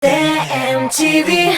TMTV.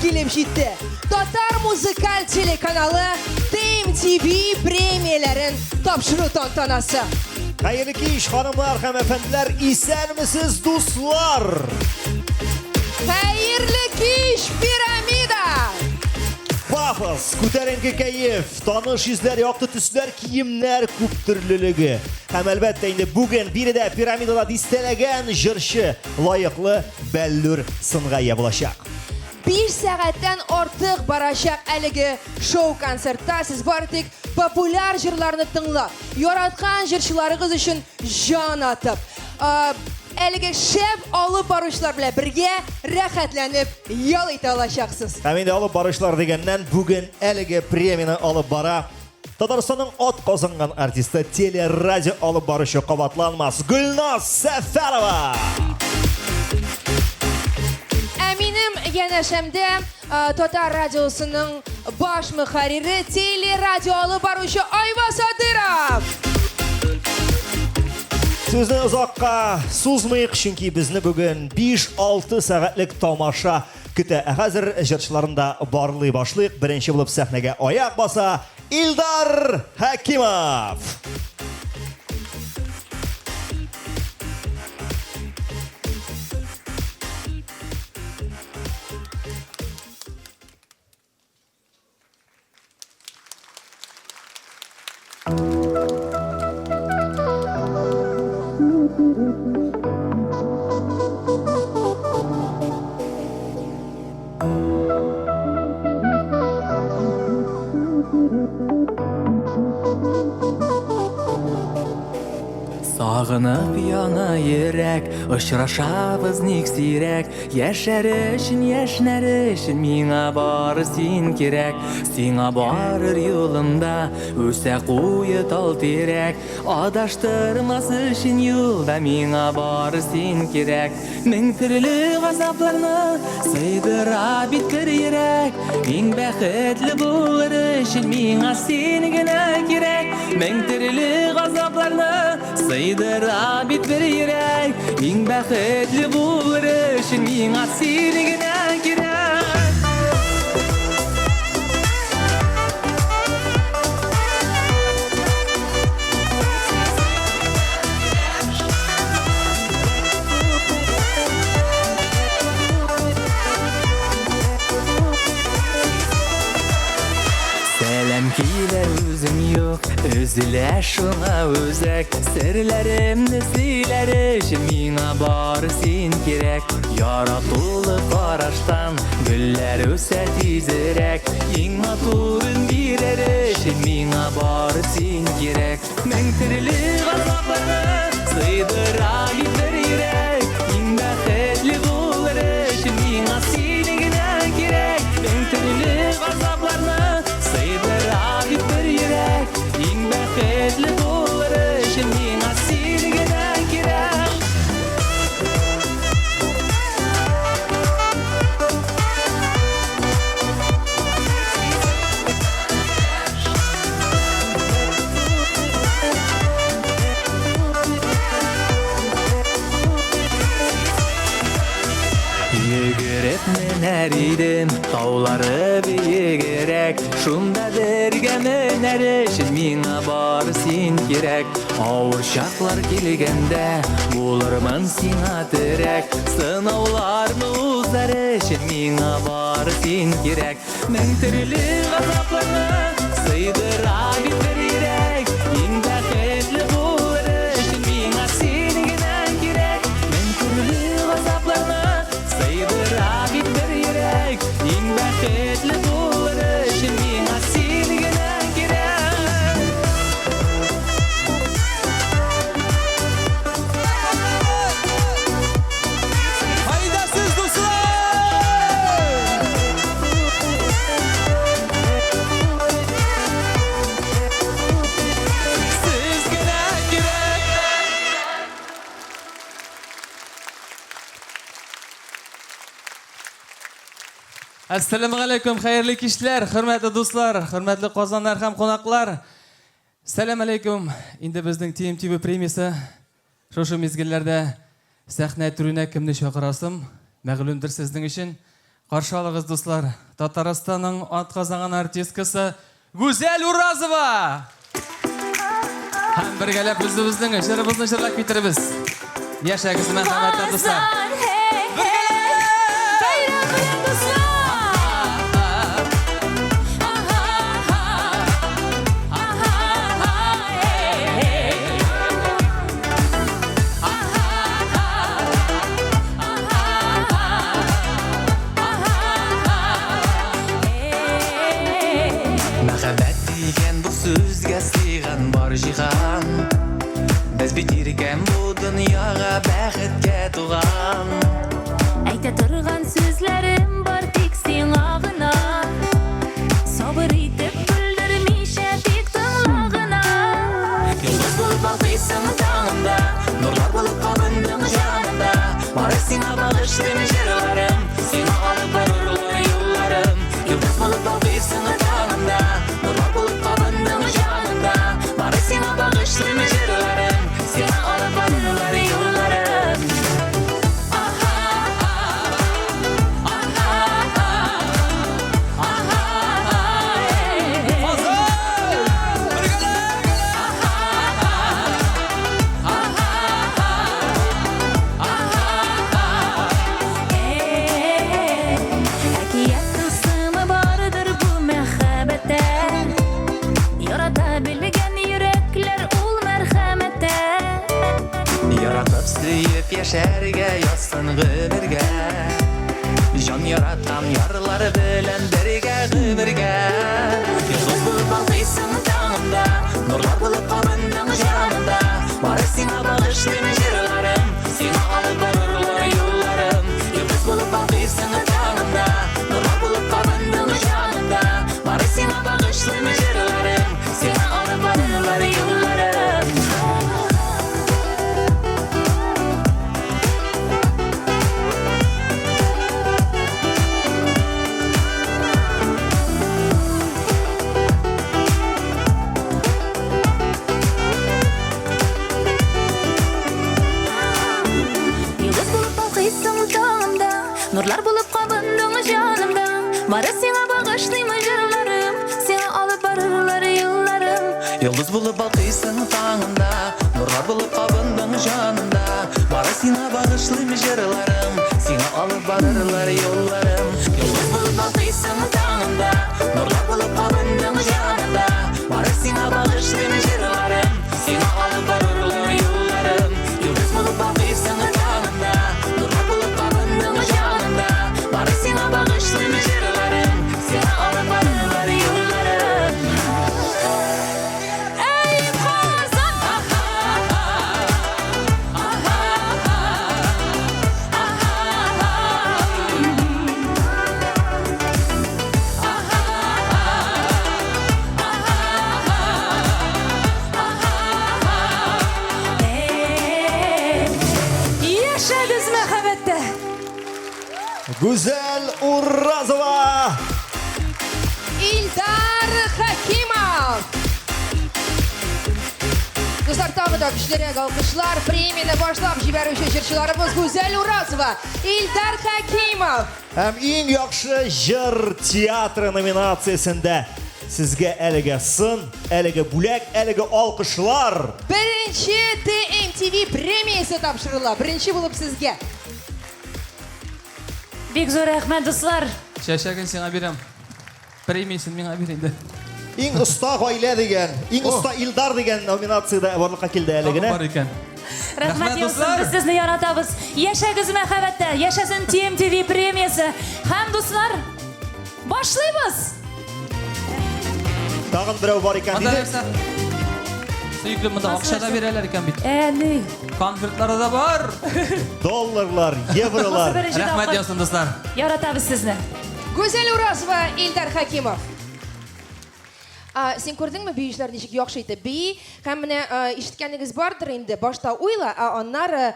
Келіп жетті. Татар музыкаль телеканалы TMTV премияларын тапшыру тантанасы. Hayırlı iş hanımlar, hanımefendiler, istermisiniz dostlar? Hayırlı kış piramida. Pafos, ko'tarinki kayıf, tanış yüzler, yoqti tuslar, kiyimler ko'p turliligi. Ham albatta endi bugun birida piramidada distalagan jırşı loyiqli Bellur sınğaya bulacak. 5 saatdan ortiq barashaq әлігі шоу-концертта siz bardik populyar jırlarını tınlab, yaratqan jırçılarınız üçün can atıb, әлігі şəb alıb barışlar bilə birgə rəxətlənib yol ita alacaqsınız. Həmin də alıb barışlar degəndən bugün әлігі premiyani alıb bara Tatarstan'ın ot qazanğan artisti teleradio alıb barışı qabatlanmaz Gülnaz Səfərova. Əminim yanaşəmdə Tatar radiosunun baş müxərriri teleradio alıb barışı Ayva Sadırov. Sizni uzoqqa suzmayıq, çünki bizni bugün 5-6 saatlik tamaşa kütə. Hazır jırçılarında barlay başlayıq. Birinci bulub səhnəyə ayaq basa İldar Hakimov. Sağınıp yana yerek, ışraşabız nik sirek. Yaşarışın, yaşnarışın, mina barı sin kirek. Sina barır yolumda, öse kuyu tal tirek. Adaştırması için yolda, mina barı sin kirek. Min türlü gazaplarını saydıra bitir yürek. En bəxtli bulur için mina sin gine kirek. Min türlü gazaplarını saydıra bitir yürek. En bəxtli bulur için mina sin gine kirek. Selam kiler özüm yok, özüle şuna özek. Sırlarımni siyleriş, mina barı sin kirek. Yaratılı qaraştan, güller öse tizirek. En maturun bir eriş, mina barı sin kirek. Men türlü gazaplarını sıydıra bitir yürek. En bəxtli bulur, mina sin gine kirek. Men türlü gazaplarını saydıra bitir yürek. En bəxtli bulur, mina sin gine kirek. Yürüp mener idim, tağları biyigerek. Şunda derge mener için mina barı sin kirek. Ağır şaklar kelgende, bulurman sina direk. Sınavlarını uzar için mina barı sin kirek. Men türlü gazaplarını saydıra bitir yürek. En bəxtli bulur için mina sin gine kirek. Men türlü gazaplarını saydıra bitir yürek. En bəxtli bulur için mina sin gine kirek. Faydasız dostlar! Siz gine kirek. Assalomu alaykum, xayrli kishlar, hurmatli do'stlar, hurmatli qozonlar ham qo'noqlar. Assalomu alaykum. Endi bizning TMTV premiyasi shu mezgillarda sahna turuna kimni chaqirasim? Ma'lumdir sizning uchun. Qarshi oling'iz do'stlar. Tataristonning otqazangan artistkasi Go'zal Urazova. Ham birgalab bizning ishlarimizni shirlab bitiramiz. Yashag'iz marhamatli do'stlar. Muhabbat degan bu so'zga sig'an bor jihan. Biz bitirgan bu dunyoga baxtga tug'an. Ayta turgan so'zlarim bor tek senagina. Sabr etib bildirmisha tek tinglagina. Yıldız bulup balqiysan tağımda, nurlar bulup qabındım janımda. Bari sana bağışlım jırlarım, seni alıp barırlar yollarım. Yıldız bulup balqiysan tağımda, nurlar bulup qabındım janımda. Bari sana bağışlım jırlarım, seni alıp barırlar yollarım. Hakiyat tılsımı barıdır bu mehabete. Yarata bilgen yürekler ol merhamete. Yaratıp sıyıp yaşarga yazsın gümürge. Jon yaratan yarlar bilen birge gümürge. Yıldız bulup balqiysan tağımda, nurlar bulup qabındım janımda. Bari sana Bari sana bağışlayma jırlarım, seni alıp barırlar yıllarım. Yıldız bulup balkıysın tağında, nurlar bulup kabındın janında. Bari sana bağışlayma jırlarım, seni alıp barırlar yollarım. Yıldız bulup balkıysın tağında, nurlar bulup kabındın janında. Bari sana bağışlayma jırlarım, seni alıp barırlar yollarım. Yıldız bulup balkıysın tağında, nurlar bulup kabındın janında. Bari sana bağışlayma jırlarım, seni alıp barırlar yollarım. Ey Kozan! Yaşa biz muhabbette. Güzel Urazova. İldar Hakimov. Dostlar, tағы da күчлерек алкышлар. Премияны башлап җибәрүче җырчыларыбыз Гүзәл Уразова, Илдар Хакимов. Һәм иң яхшы җыр театры номинациясендә сезгә әлегә сын, әлегә бүләк, әлегә алкышлар. Беренче TMTV премиясе тапшырыла. Беренче булып сезгә. Бик зур рәхмәт, дуслар. Чәчәген сиңа бирәм. Премиясын миңа бир инде. Иң оста гаилә дигән, иң оста Илдар дигән номинациядә барлыкка килде әлегенә. Бар икән. Рәхмәт Рәхмәт, яусын, дуслар. без сезне яратабыз. Яшәгез мәхәббәттә, яшәсен TMTV премиясе. Һәм дуслар, башлыйбыз. Тагын берәү бар икән Анда диде. нәрсә? Сөйкле монда акча да бирәләр икән бит. Әни. Конвертлары да бар. Долларлар, евролар. Рәхмәт яусын, дуслар. Яратабыз сезне. Гүзәл Уразова, Илдар Хакимов. Сен күрдеңме биючеләр ничек яхшы итеп бии? Һәм менә ишеткәнегез бардыр инде. Башта уйла, аннары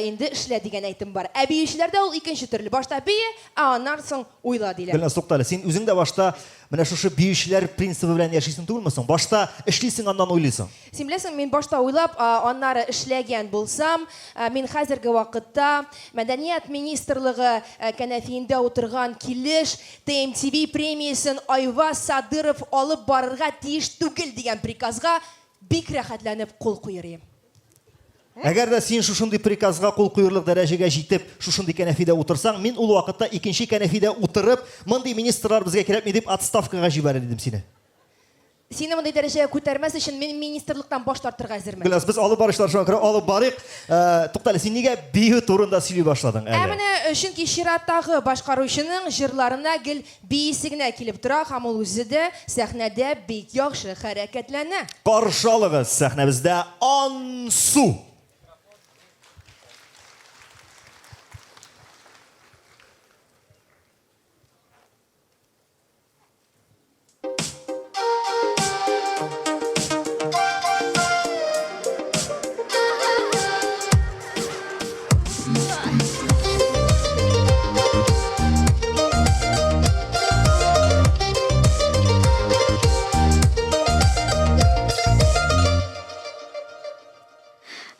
инде эшлә дигән әйтем бар. Биючеләрдә ул икенче төрле. Башта бии, аннан соң уйла диләр. Белән туктале. Син үзең дә башта менә шушы биючеләр принцибы белән яшисең түгелме соң? Башта эшлисең, аннан уйлыйсың. Син беләсең, мин башта уйлап, аннары эшләгән булсам, мин хәзерге вакытта Мәдәният министрлыгы кәнәфиендә утырган килеш TMTV премиясын Айваз Садыров алып барырга тиеш түгел дигән приказга бик рәхәтләнеп кул куйыр идем. Әгәр дә син шушындый приказга кул куйырлык дәрәҗәгә җитеп, шушындый кәнәфидә утырсаң, мин ул вакытта икенче кәнәфидә утырып, мондый министрлар безгә кирәкми дип отставкага җибәрер идем сине. Сине мондай дәрәҗәгә күтәрмәс өчен мин министрлыктан баш тартырга әзермен. Беләс, без алып барышлар шуңа күрә алып барыйк. Туктале, син нигә бию турында сөйли башладың әле? Менә чөнки чираттагы башкаручының җырларына гел биисе генә килеп тора, һәм ул үзе дә сәхнәдә бик яхшы хәрәкәтләнә. Каршы алыгыз сәхнәбездә Ансу.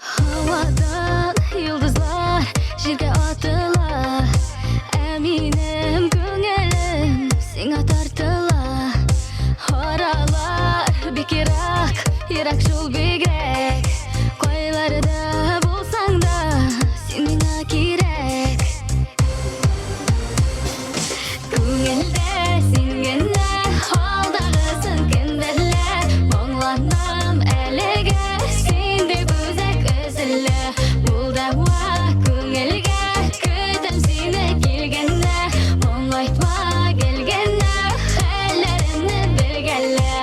Havadan yıldızlar jirge atıla. Eminim көңелем сиңа тартыла. Aralar бикирак, ирак шул бигрәк. Кайларда булсаң да син миңа кирәк. Күңелдә син генә алдагысын кемдәлә. Моңланам әлегә син дип үзәк өзелә. Бул да күңелгә көтәм сине килгәндә. Моңлайтма келгәндә хәлләремне белгәнлә.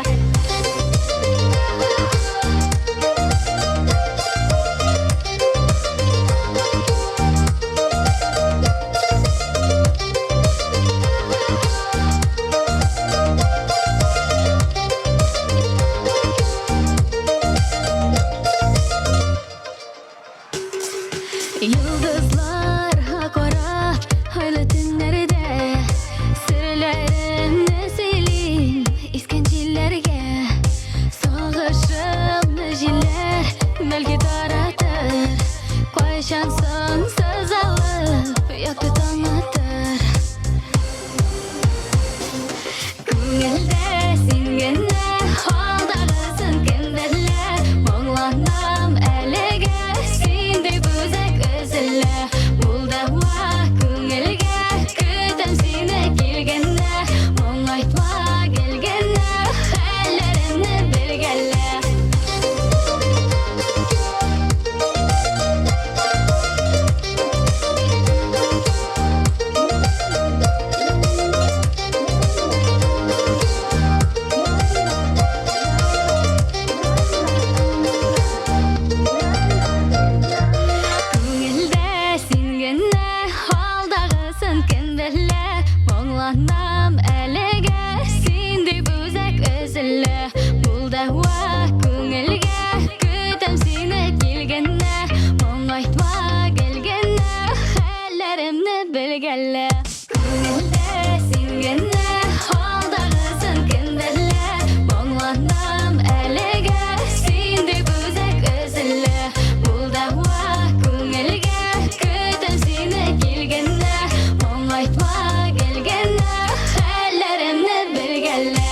Buldawa күңелгә көтәм сине килгәнне, моңайтма келгәнне, хәлләремне белгәнле. Күңелдә сингәнне, алдагысын кемдәллә, моңланам әлегә, синде күзәк өзелле. Булдаwa күңелгә көтәм сине килгәнне, моңайтма келгәнне, хәлләремне белгәнле.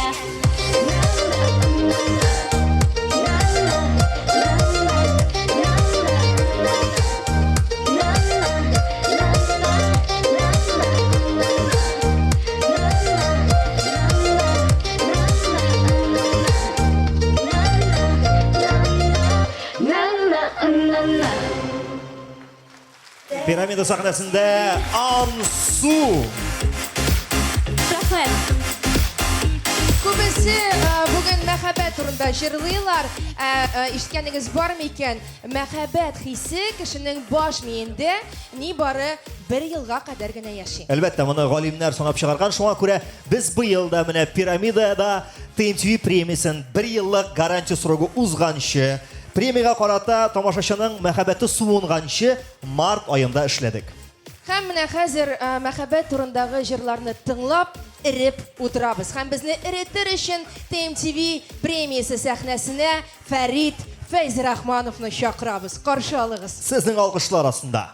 Piramida sahnasında Ansu. Рахмет. Күбесе бүген мәхәббәт турында җырлыйлар. Ишеткәнегез бармы икән? Мәхәббәт хисе кешенең баш миендә нибары 1 елга кадәр генә яши. Әлбәттә, моны галимнәр санап чыгарган. Шуңа күрә без быел да менә Пирамидада TMTV премиясын 1 еллык гарантия срогы узганчы, премияга карата тамашачының мәхәббәте суынганчы март аенда эшләдек. Һәм менә хәзер мәхәббәт турындагы җырларны тыңлап, иреп утырабыз. Һәм безне иретер өчен TMTV премиясе сәхнәсенә Фәрит Фәйзрахмановны чакырабыз. Каршы алыгыз. Сезнең алкышлар астында.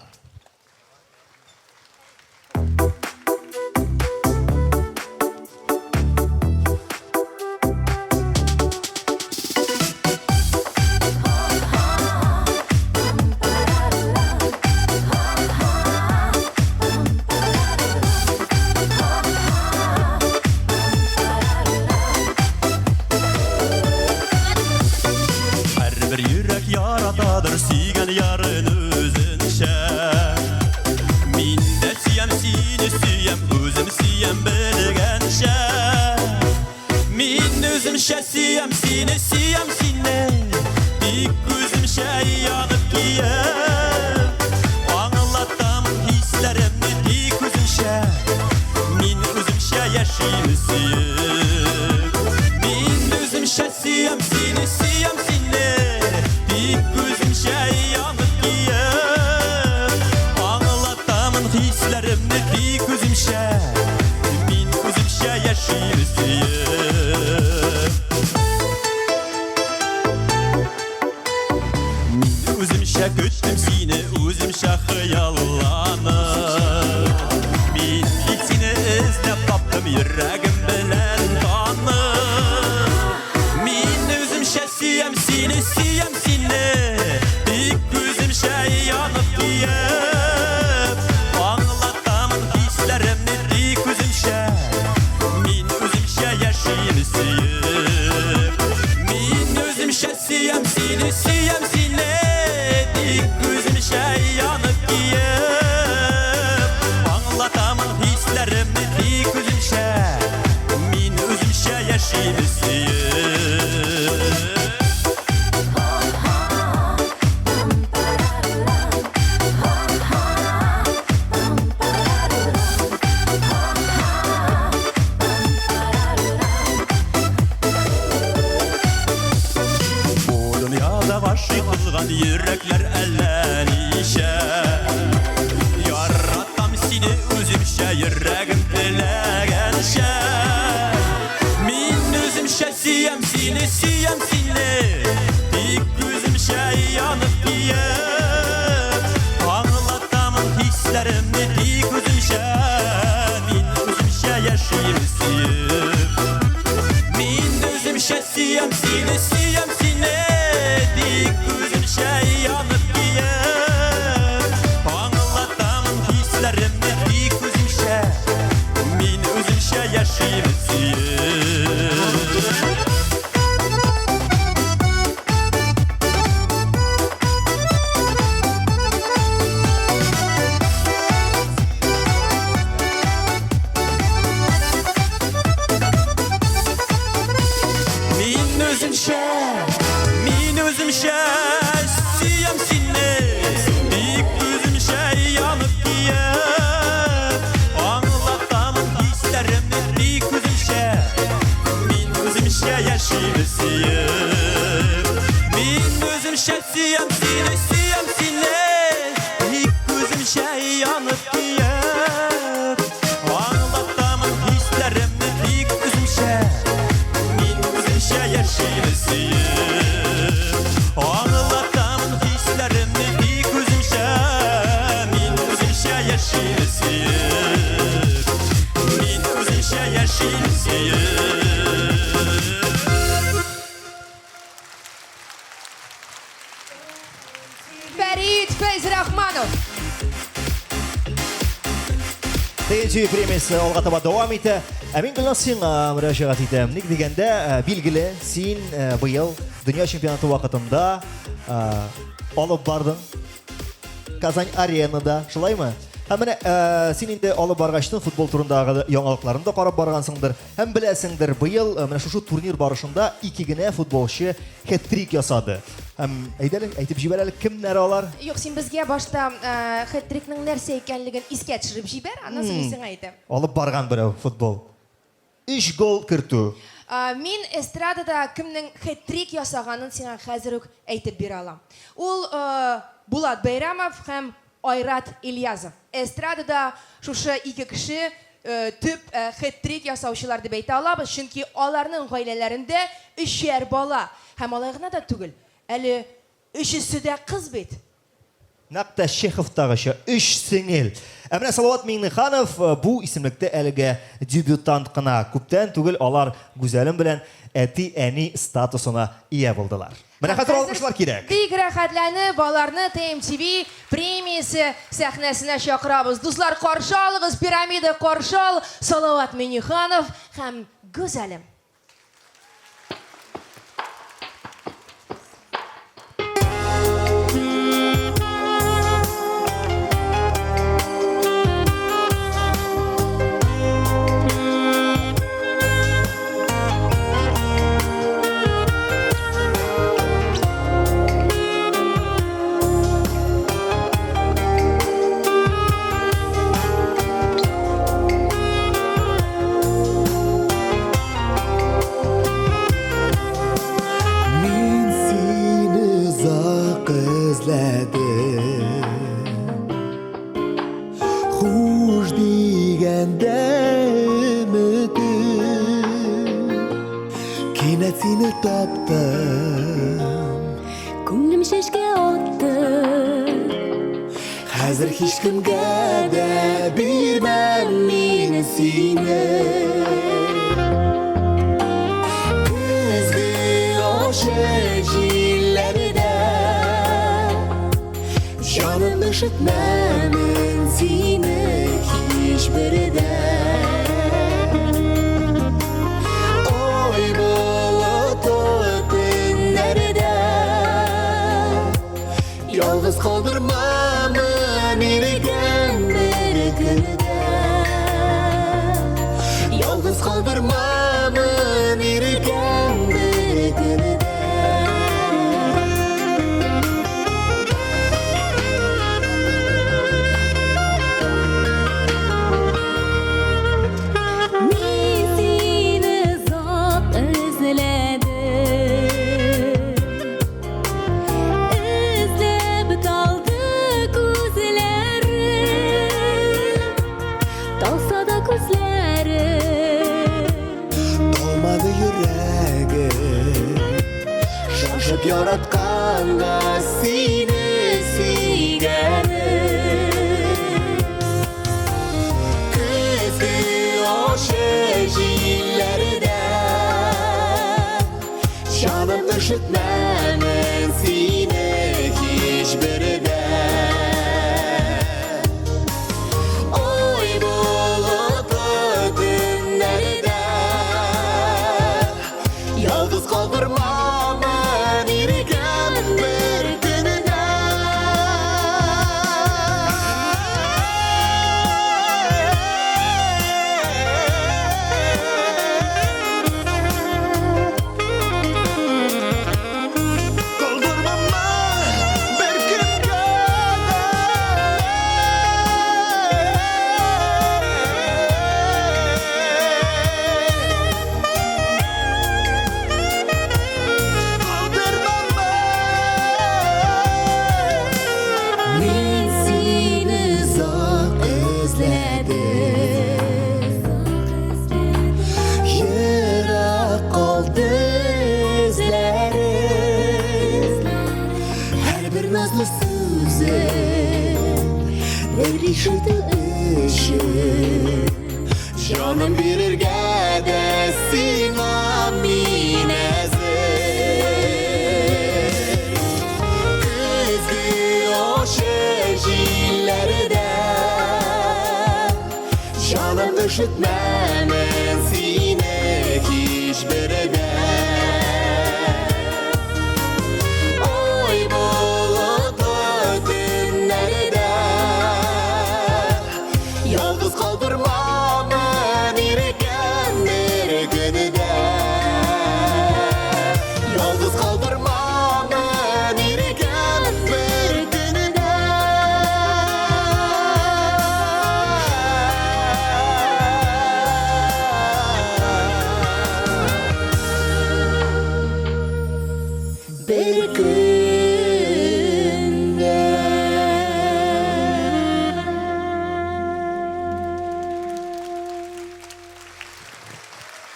Her bir yürek yaratadır suygan yarın özünşe. Min de siyem seni siyem özüm siyem bilgenşe. Min özümşe siyem seni dik özümşe yanıp giyem. Anlatam hislerimni dik özümşe. Min özümşe yaşayım siyem. Min özümşe siyem seni dik özümşe yanıp giyem. Anlatamın hislerimni dik özümşe. Min özümşe yaşayım siyem. Min özümşe köttüm seni özümşe hıyallanıp. Min seni izlep taptım yüreğim bilen tanıp. Min özümşe siyem seni dik özümşe yanıp giyem. Anlatamın hislerimni dik özümşe. Min özümşe yaşayım siyem. Min özümşe siyem seni dik özümşe yanıp giyem. Anlatamın hislerimni dik özümşe. Min özümşe yaşayım siyem. Bu dünyada başı kılgan yürekler ellenişe. Yaratam seni özümşe yüreğim dilegenşe. Min özümşe siyem seni dik özümşe yanıp giyem. Anlatamın hislerimni dik özümşe. Min özümşe yaşayım siyem. Min özümşe siyem seni dik özümşe yanıp giyem. Anlatamın hislerimni dik özümşe. Min özümşe yaşayım siyem. Min özümşe siyem seni dik özümşe yanıp giyem. Anlatamın hislerimni dik özümşe. Min özümşe yaşayım yaşaydı siyip Min özümşe siyem seni İlk gözümşe yanıp diyip Anlatamın hislerimni ilk özümşe Min özümşe yaşaydı siyip Anlatamın hislerimni ilk özümşe Min özümşe yaşaydı siyip Min özümşe yaşaydı siyip Farid Feyzrahmanov. TNT премиясы алға таба давам ете. Мен гүлназ сиңа мөрәҗәгать итәм. Ник дигәндә, билгеле, син быел дөнья чемпионаты вакытында алып бардың. Казань аренада, шулаймы? Һәм менә син инде алып баргачтын футбол турындагы яңалыкларын да карап баргансыңдыр. Һәм беләсеңдер, быел менә шушы турнир барышында 2 генә футболчы хет-трик ясады. Һәм әйтеп җибәрәлек кемнәр алар? Юк, син безгә башта хет-трикның нәрсә икәнлеген искә төшереп җибәр, аннан соң сиңа әйтәм. Алып барган берәү футбол. 3 гол кертү. Мин эстрадада кемнең хет-трик ясаганын сиңа хәзер үк әйтеп бирә алам. Ул Булат Бәйрәмов һәм Айрат Ильязов. Эстрадада шушы 2 кеше төп хет-трик ясаучылар дип әйтә алабыз, чөнки аларның гаиләләрендә 3 бала һәм алай гына да түгел. Әле 3-се дә кыз бит. Нәкъ Чеховтагыча 3 сеңел. Менә Салават Миңнеханов бу исемлектә әлегә дебютант кына. Күптән түгел алар гүзәлем белән әти-әни статусына ия булдылар. Менә хәзер алкышлар кирәк. Бик рәхәтләнеп аларны TMTV премиясе сәхнәсенә чакырабыз. Дуслар, каршы алыгыз, пирамида каршы ал, Салават Миңнеханов һәм гүзәлем. Күңлем шешкә атты. Хәзер һич кемгә дә бирмәм мин сине. Көзге ашык җилләрдә җаным ишетмәм сине һичбердә. Yalnız kaldırmam birgen bir günde. Yalnız kaldırmam birgen bir günde. Seni zat özledim. Şaşıp yaratkanla seni sigerim. Kızı aşık jillerde canım üşütmem seni hiçbirde. Oy bulutlu günlerde yalnız kaldırma. sütü ışık Canım birerge de sina minezir Kızgı o şejillerde Canım üşütmemen sinek hiçbir de Oy bulutlu günlerde Yalnız kaldırma beni bir günü de Yalnız kaldırma beni bir günü de Bir günde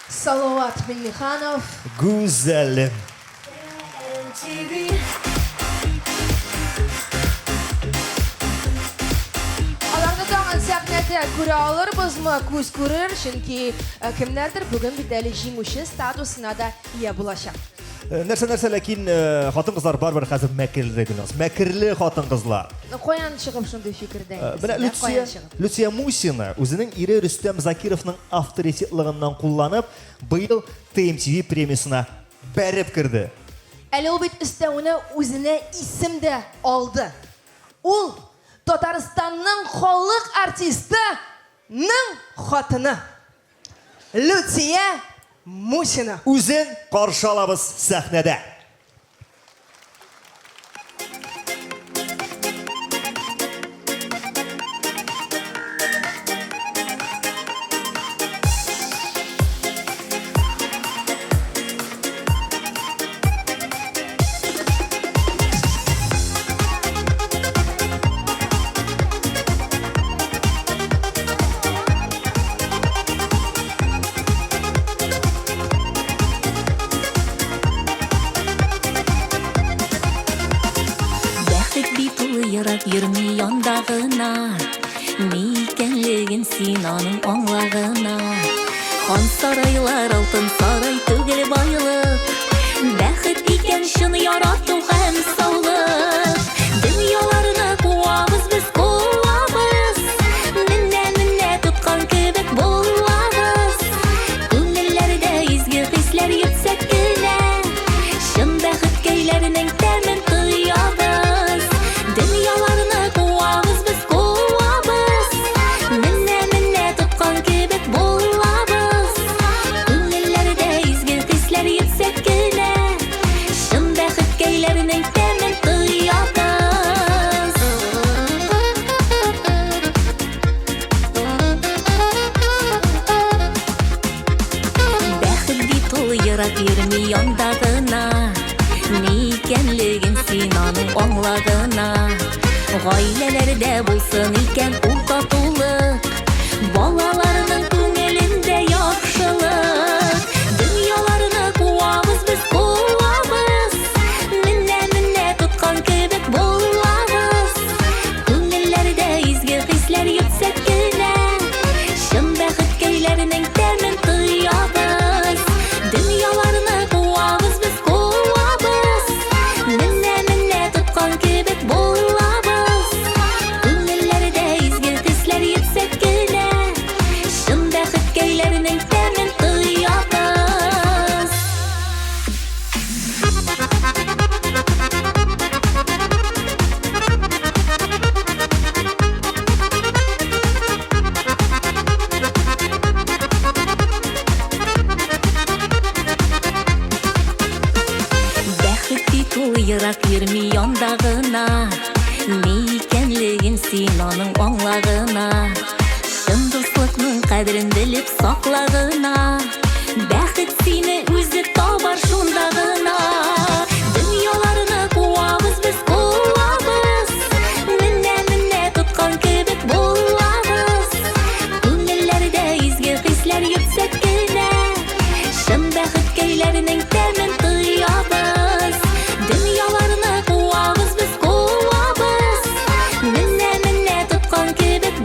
Салават Миллиханов. Güzelim. Аларны тагын сәхнәдә күрә алырбызмы? Күз күрер, чөнки кемнәрдер бүген бит әле җиңүче статусына да ия булачак. Нәрсә, ләкин хатын-кызлар барбер хәзер мәкерле генә. Мәкерле хатын-кызлар. Каян чыгып шундый фикердә? Менә Люция Мусина үзенең ире Рөстәм Закировның авторитетлыгыннан кулланып, быел TMTV премиясына бәреп кирде. Әле ул бит өстәвенә үзенә исем дә алды. Ул Татарстанның халык артистының хатыны. Люция Мусина. Үзен каршы алабыз сәхнәдә. Ярап йөрми яндагына Микәнлеген син аның аңлагына Хан сарайлар алтын сарай түгел байлык Бәхет икән шын ярату һәм саулык Дөньяларны куабыз без кулабыз Менә тоткан кебек булабыз Күңелләрдә изге хисләр йөксәк кенә Шын бәхет көйләренең тәмен тоябыз Dünyalarını kuvabız biz kuvabız Minne tutkan kebek bulabız Günlerde izgin hisler yüksek güne Şın bəxit keylerinin temin duyabız Bəxit bit ol yırak yürmi yandağına Nikenligin sinanın onlağına Gailelerde bulsun iken ul tatuluk Balalarının күңелендә яхшылык Dünyalarını kuvabız biz kuvabız Minne tutkан kebek bulabız Күңелләрдә изге хисләр yüksek кенә Шын бәхет көйләренең тәмен тоябыз Dünyalarını kuvabız biz kuvabız Minne tutkан kebek bulabız Күңелләрдә изге хисләр yüksek кенә Шын бәхет көйләренең тәмен тоябыз Бәхет бит ул ерак йөрми яндагына Микәнлеген син аның аңлагына Шын дуслыкның кадерен белеп саклагына Бәхет сине үзе табар шунда гына Дөньяларны куабыз без кулабыз Минне туткан кебек булабыз Күңелләрдә изге хисләр yüksek кенә Шын бәхет көйләренең тәмен тоябыз Dünyalarını kuvabız biz kuvabız Minne tutkан kebek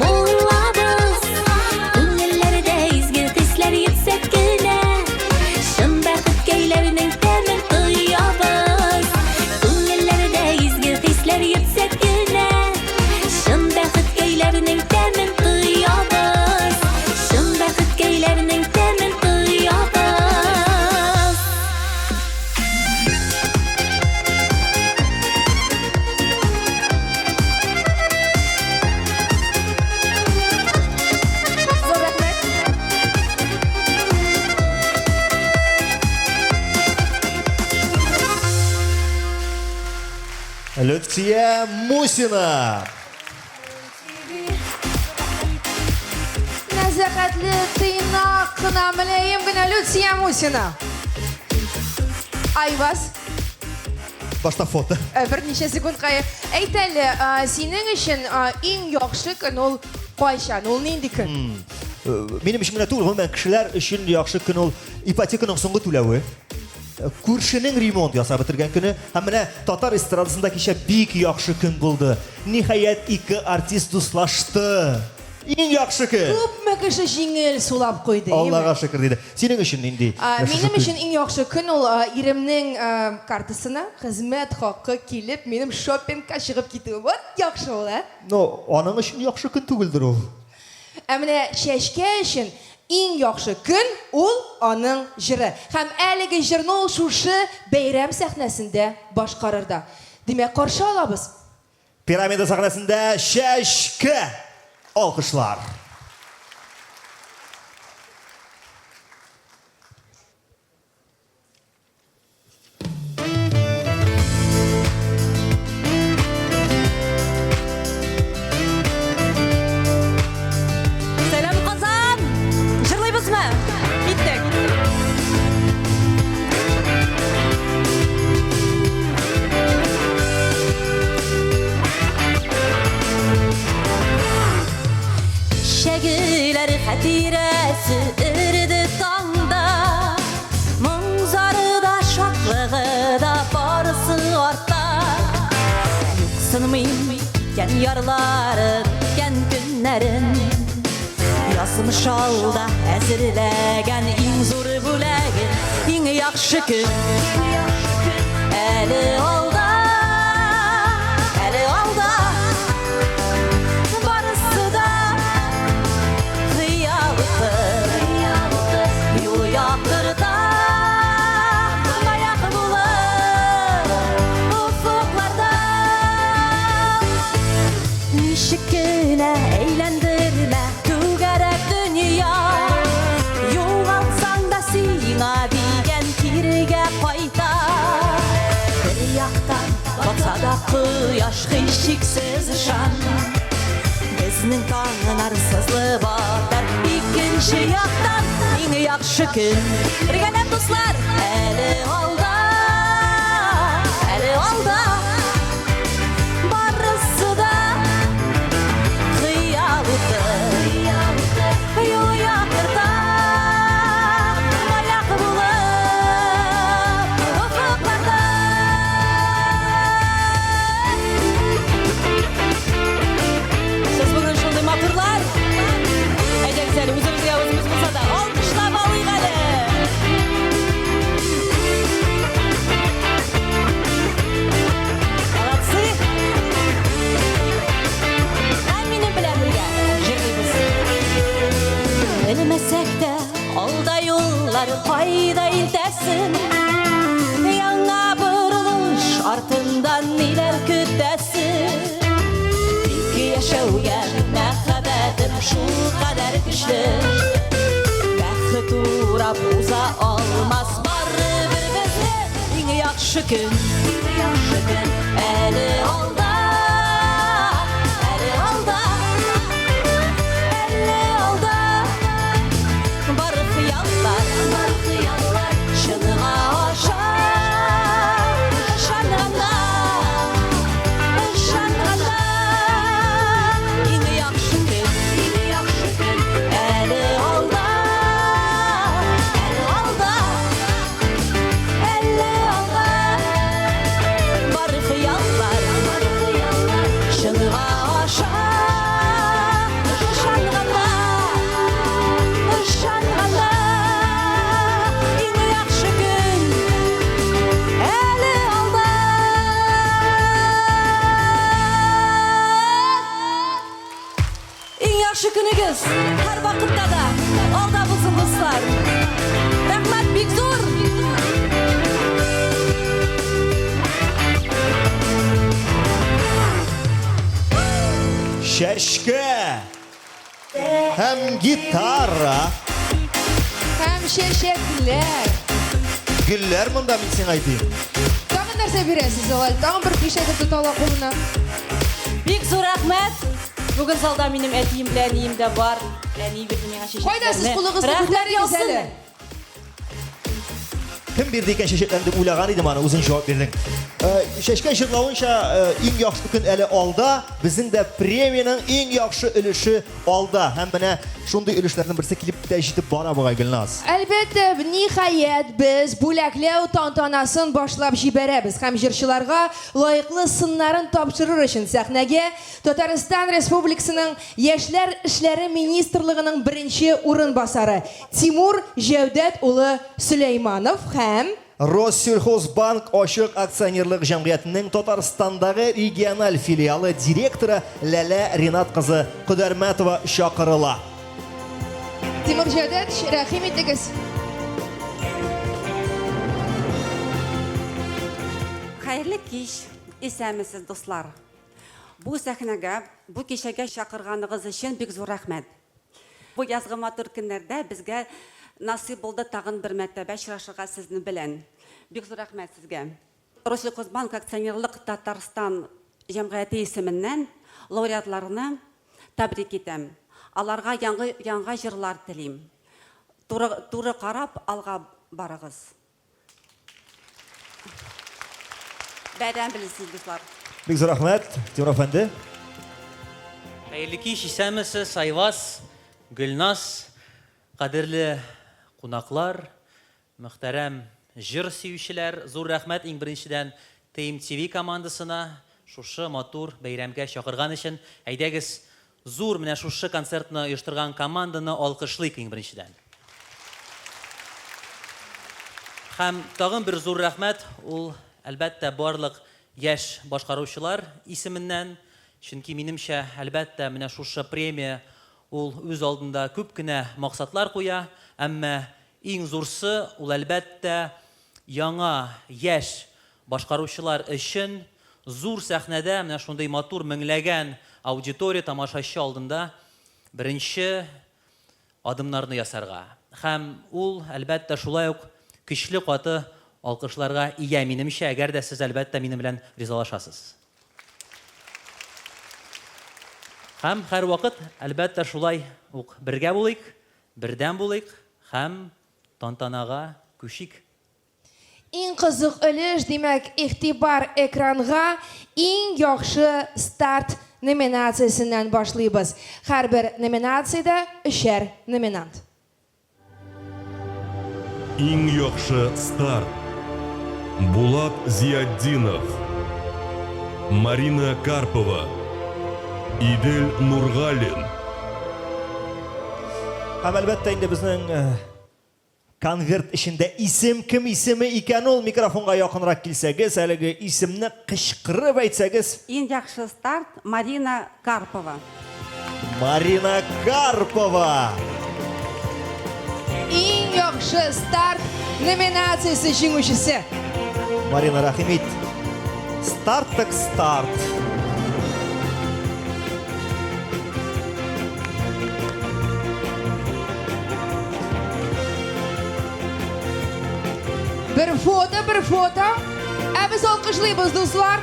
Люция Мусина. Нәзәкәтле тыйнак кына мөләем генә Люция Мусина. Айваз, Башта фото. берничә секундка әйт әле, синең өчен иң яхшы көн ул кайчан? Ул нинди көн? Минем өчен генә түгел, мен кешеләр өчен яхшы көн ул ипотеканың соңгы түләве. Күршенең ремонт ясап бетергән көне, һәм менә татар эстрадасында кичә бик яхшы көн булды. Ниһаять ике артист дуслашты. Иң яхшы көн. Күпме кеше җиңел сулап куйды. Аллага шөкер диде. Синең өчен нинди? Минем өчен иң яхшы көн ул иремнең картасына хезмәт хакы килеп, минем шопингка чыгып китүе. Вот яхшы ул, Ну, аның өчен яхшы көн түгелдер ул. Менә чәчкә өчен иң яхшы көн ул аның җыры. Һәм әлеге җырны ул шушы бәйрәм сәхнәсендә башкарырда. Димәк, каршы алабыз. Пирамида сәхнәсендә Чәчкә. Алкышлар. Сәлам Казан! Жырлыйбызмы? Киттек. Şəgülər xətirəsi iridi tanda Munzarı da şadlığı da barısı orta Yuxsınmayım ikən yarların, ikən günlərin Yazmış alda əzirləgən iň zor buləgin İň yaxşı gün Əli olda, əli olda Barısı da Yolu yakırda Bayak bulur ufuklarda Işıkına eğlendirme Tügerek dünya Yoğalsan da sina diyen kirge payta Bir yaktan baksa da kıyaş Hışıksız ışan Bizning tağın arsızlığı var İkinci yaktan iň yaxşı gün Birgələm dostlar Əli olda Əli olda Barısı da Xiyalıdır Yolu yakırda Mayak bulur Ufuklarda Siz bugün şunday matırlar Ece güzel üzümüzge özümüz bulsa da Alkışlap alayım hadi Alatsı Eminim bilen birge Jirliyiz Bilmesek de Alda yolları fayda iltesin Yana buruluş Артından neler küttesin İki yaşayan ne kadedim şu kadar güçlü Bəxti durab uza olmaz barı bir bizli İň yaxşı gün Əli olda Əli olda Əli olda Barı xiyallar Şınığa aşar Şanğanda Şanğanda İň yaxşı gün Əli olda Əli olda Əli olda Barı xiyallar Şınığa aşar Şanğanda Şanğanda İň yaxşı gün Əli olda İň yaxşı günügüz Her vakıtta da Alda bulsun dostlar Rahmat bik zor Чәчкә. Һәм гитара. Һәм чәчәкләр. Гөлләр монда мин сиңа әйтим. Тагын нәрсә бирәсез алай? Тагын бер кишәгә тотала кулына. Бик зур рәхмәт. Бүген залда минем әтием белән ием дә бар. Әни бирде миңа чәчәкләрне. Кайда сез кулыгызны Рәхмәт күтәрегез ялсын. әле? Кем бирде икән чәчәкләрне дип уйлаган идем аны, үзең җавап бирдең. Шәшкән җырлавынча иң яхшы көн әле алда, безнең дә премияның иң яхшы өлеше алда. Һәм менә шундый өлешләрнең берсе килеп тә җитеп бара бугай Гөлназ. Әлбәттә, ниһаять без бүләкләү тантанасын башлап җибәрәбез һәм җырчыларга лаеклы сыннарын тапшырыр өчен сәхнәгә Татарстан Республикасының Яшьләр эшләре министрлыгының беренче урынбасары Тимур Җәүдәт улы Сөләйманов һәм Россельхозбанк Ачык акционерлык җәмгыятенең Татарстандагы региональ филиалы директоры Ләлә Ринат кызы Кудәрмәтова чакырыла. Тимур Җәүдәт, рәхим итегез. Хәерле кич, исәмесез дуслар. Бу сәхнәгә, бу кичәгә чакырганыгыз өчен бик зур рәхмәт. Бу язгы матур көннәрдә безгә насыйп булды тагын бер мәртәбә очрашырга сезне белән. Бик зур рәхмәт сезгә. Россельхозбанк акционерлык Татарстан җәмгыяте исеменнән лауреатларны тәбрик итәм. Аларга яңа җырлар телим. Туры карап алга барыгыз. Бәйрәм белесез дуслар. Бик зур рәхмәт, Тимур әфәнде. Хәерле кич, исәмесез, Айваз, Гөлназ, кадерле кунаклар, мөхтәрәм җыр сөючеләр, зур рәхмәт иң беренчедән TMTV командасына шушы матур бәйрәмгә чакырган өчен. Әйдәгез, зур менә шушы концертны оештырган команданы алкышлыйк иң беренчедән. Һәм тагын бер зур рәхмәт ул әлбәттә барлык яшь башкаручылар исеменнән, чөнки минемчә әлбәттә менә шушы премия ул үз алдында күп кенә максатлар куя, әмма иң зурсы ул әлбәттә яңа яшь башкаручылар өчен зур сәхнәдә менә шундый матур меңләгән аудитория тамашачы алдында беренче адымнарны ясарга. Һәм ул әлбәттә шулай ук көчле каты алкышларга ия, минемчә, әгәр дә сез әлбәттә минем белән ризалашасыз. Һәм һәр вакыт әлбәттә шулай ук бергә булыйк, бердәм булыйк һәм тантанага күшик. Иң кызык өлеш, димәк, игътибар экранга иң яхшы старт номинациясеннән башлыйбыз. Һәрбер номинациядә 3 номинант. Иң яхшы старт. Булат Зияддинов, Марина Карпова, Идель Нургалин. Һәм әлбәттә инде безнең конверт эчендә исем, кем исеме икән ул, микрофонга якынрак килсәгез, әлеге исемне кычкырып әйтсәгез. Иң яхшы старт Марина Карпова. Марина Карпова. Иң яхшы старт номинациясе җиңүчесе. Марина, рәхим ит. Старт так старт. Bir foto. Biz alkışlayız dostlar.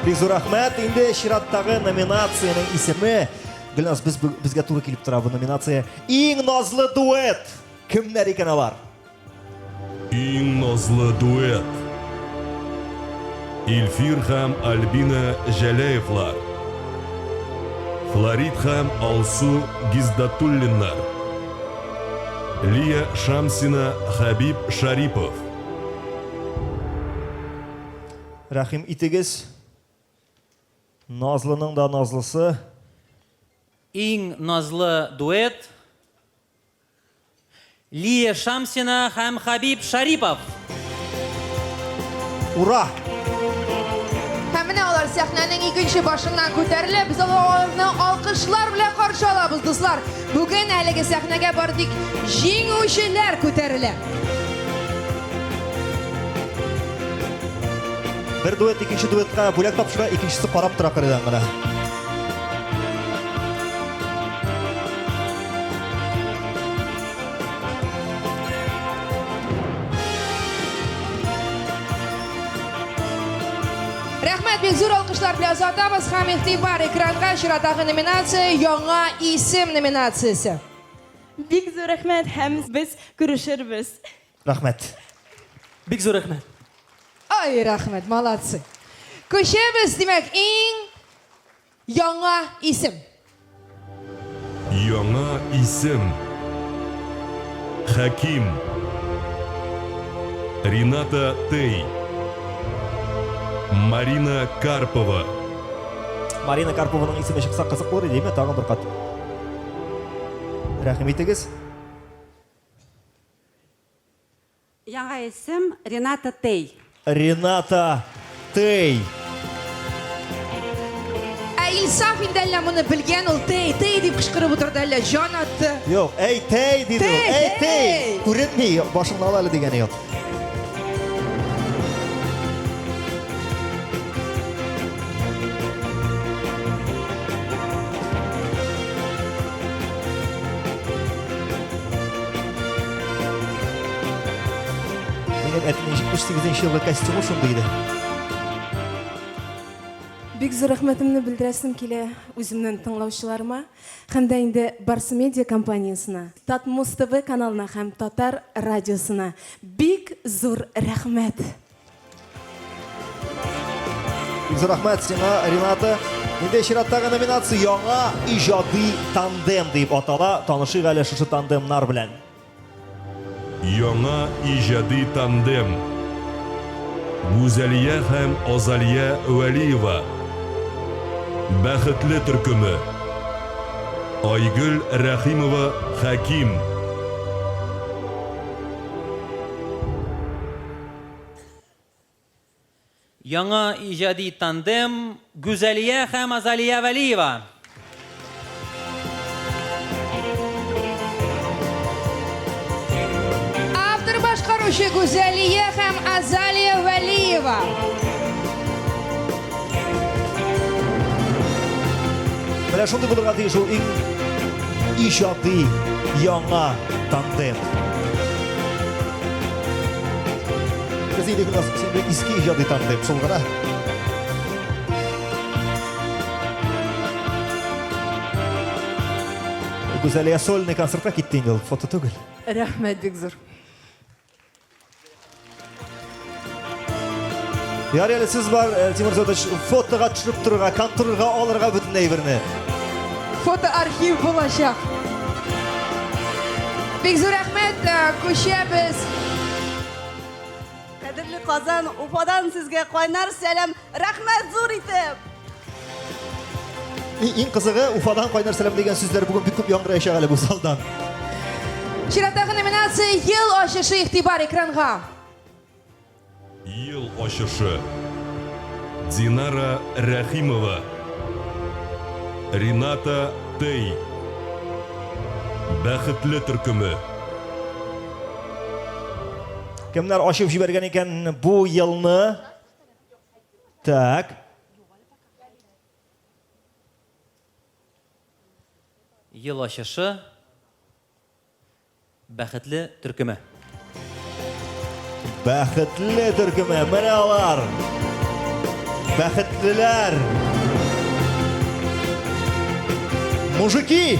Бик зур рәхмәт. Инде чираттагы номинациянең исеме, Гөлназ, безгә туры килеп тора бу номинация. Иң назлы дуэт. Кемнәр икән алар? Иң назлы дуэт. Илфир һәм Альбина Жәләевлар. Флорид һәм Алсу Гиздатуллиннар. Лия Шамсина, Хабиб Шарипов. Рәхим итегез. Назлының да назлысы. Иң назлы дуэт Лия Шамсина һәм Хабиб Шарипов. Ура! Һәм менә алар сәхнәнең икенче башыннан күтәрелеп, без аларны алкышлар белән каршы алабыз, дуслар. Бүген әлеге сәхнәгә бардык, җиңүчеләр күтәрелә. Бер дуэт икенче дуэтка бүләк тапшыра, икенчесе карап тора кырыйдан гына. бик зур алкышлар белән озатабыз һәм игътибар экранга чиратагы номинация яңа исем номинациясе. Бик зур рәхмәт һәм без күрешербез. Рәхмәт. Бик зур рәхмәт. Ай, рәхмәт, молодцы. Күчәбез, димәк, иң яңа исем. Яңа исем. Хаким. Рената Тей. Марина Карпова. Марина Карпованың исеме шықса қызық болар еді ме? Тағы бір қат. Рәхим етегіз. Яңа исем Рената Тей. Рената Тей. Ә Илсаф инде әллә моны белгән, ул тей дип кычкырып утырды әллә җан атты. Yok, ey Tey dedi o. Ey Tey. Күренмей, başımda al әлі дегені yok. Benim 78 yıllık kostümü şundaydı. Бик зур рәхмәтемне белдерәсем килә үземнең тыңлаучыларыма һәм дә инде Барс Медиа компаниясына, Татмус ТВ каналына һәм Татар радиосына бик зур рәхмәт. Бик зур рәхмәт сиңа, Рената. Инде чираттагы номинация яңа иҗади тандем дип атала. Танышыйк әле шушы тандемнар белән. Яңа иҗади тандем. Гүзәлия һәм Азалия Вәлиева. Бәхетле төркеме. Айгөл Рәхимова Хаким. Яңа иҗади тандем Гүзәлия һәм Азалия Вәлиева. Автор башкаручы Гүзәлия һәм Азалия Вәлиева. Менә шундый булырга тиеш ул иң иҗади яңа тандем. Biz iyilik nasıl şimdi eski icadı tandem şol gana. Güzeliye solni konsertga ketding ul, foto tugul. Рәхмәт бик зур. Ярый, siz var Timur Zodaş fotoga tushirib turga, konturga olirga butunlay birni. Foto arxiv bulacak. Bik zor rəhmət, köşəbiz. Qadirli Qazan, Ufadan sizga qaynar salam. Rəhmət zor itib. Eng qizig'i Ufadan qaynar salam degan so'zlar bugun bir ko'p yangrayashaq hali bu saldan. Çiratdagi nominatsiya yil oshishi ig'tibor ekranga. Yıl açışı. Динара Рахимова. Рената Тей. Бәхетле төркеме. Kimlar oshib jibergan ekan bu yilni? Tak. Ел ачышы бәхетле төркеме. Бәхетле төркеме, менә алар. Бәхетлеләр. Мужики!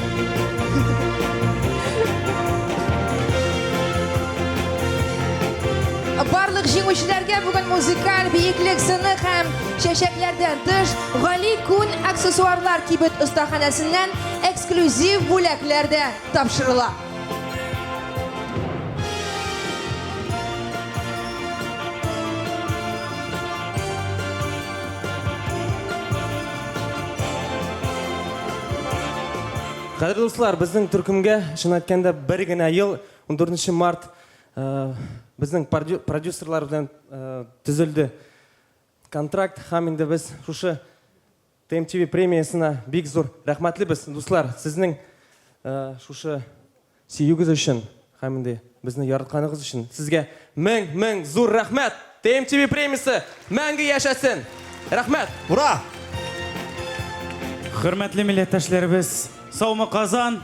Барлык җиңүчеләргә бүген музыкаль биеклек сыны һәм чәчәкләрдән тыш Гали күн аксессуарлар кибет остаханәсеннән эксклюзив бүләкләр дә тапшырыла. Кадерле дуслар, безнең төркемгә шуны әйткәндә бер генә ел 14 март безнең продюсерлар белән төзелде контракт һәм инде без шушы TMTV премиясына бик зур рәхмәтлебез, дуслар. Сезнең шушы сөюгез өчен һәм инде безне яратканыгыз өчен сезгә мең зур рәхмәт. TMTV премиясе мәңге яшәсен. Рәхмәт. Ура! Хөрмәтле милләттәшләребез, саумы Казан,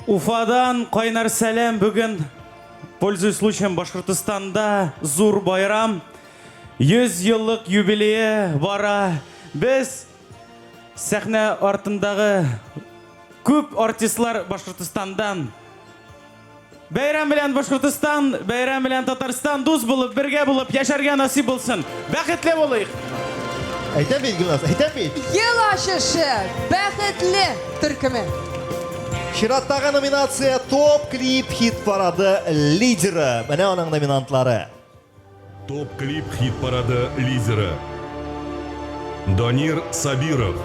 Уфадан кайнар сәлам. Бүген, пользуясь случаем, Башкортостанда зур байрам. 100 yıllık юбилейі бара. Біз сәхне артындағы көп артистлар Башқұртстандан. Бәйрәм белән Башқұртстан, бәйрәм белән Татарстан дус булып, бергә булып яшәргә насип булсын. Бәхетле булыйк. Әйтәм бит, Гүлназ, әйтәм бит. Ел ашышы бәхетле төркеме. Чираттагы номинация топ клип хит парады лидеры. Менә аның номинантлары. Топ клип хит парады лидеры. Данир Сабиров,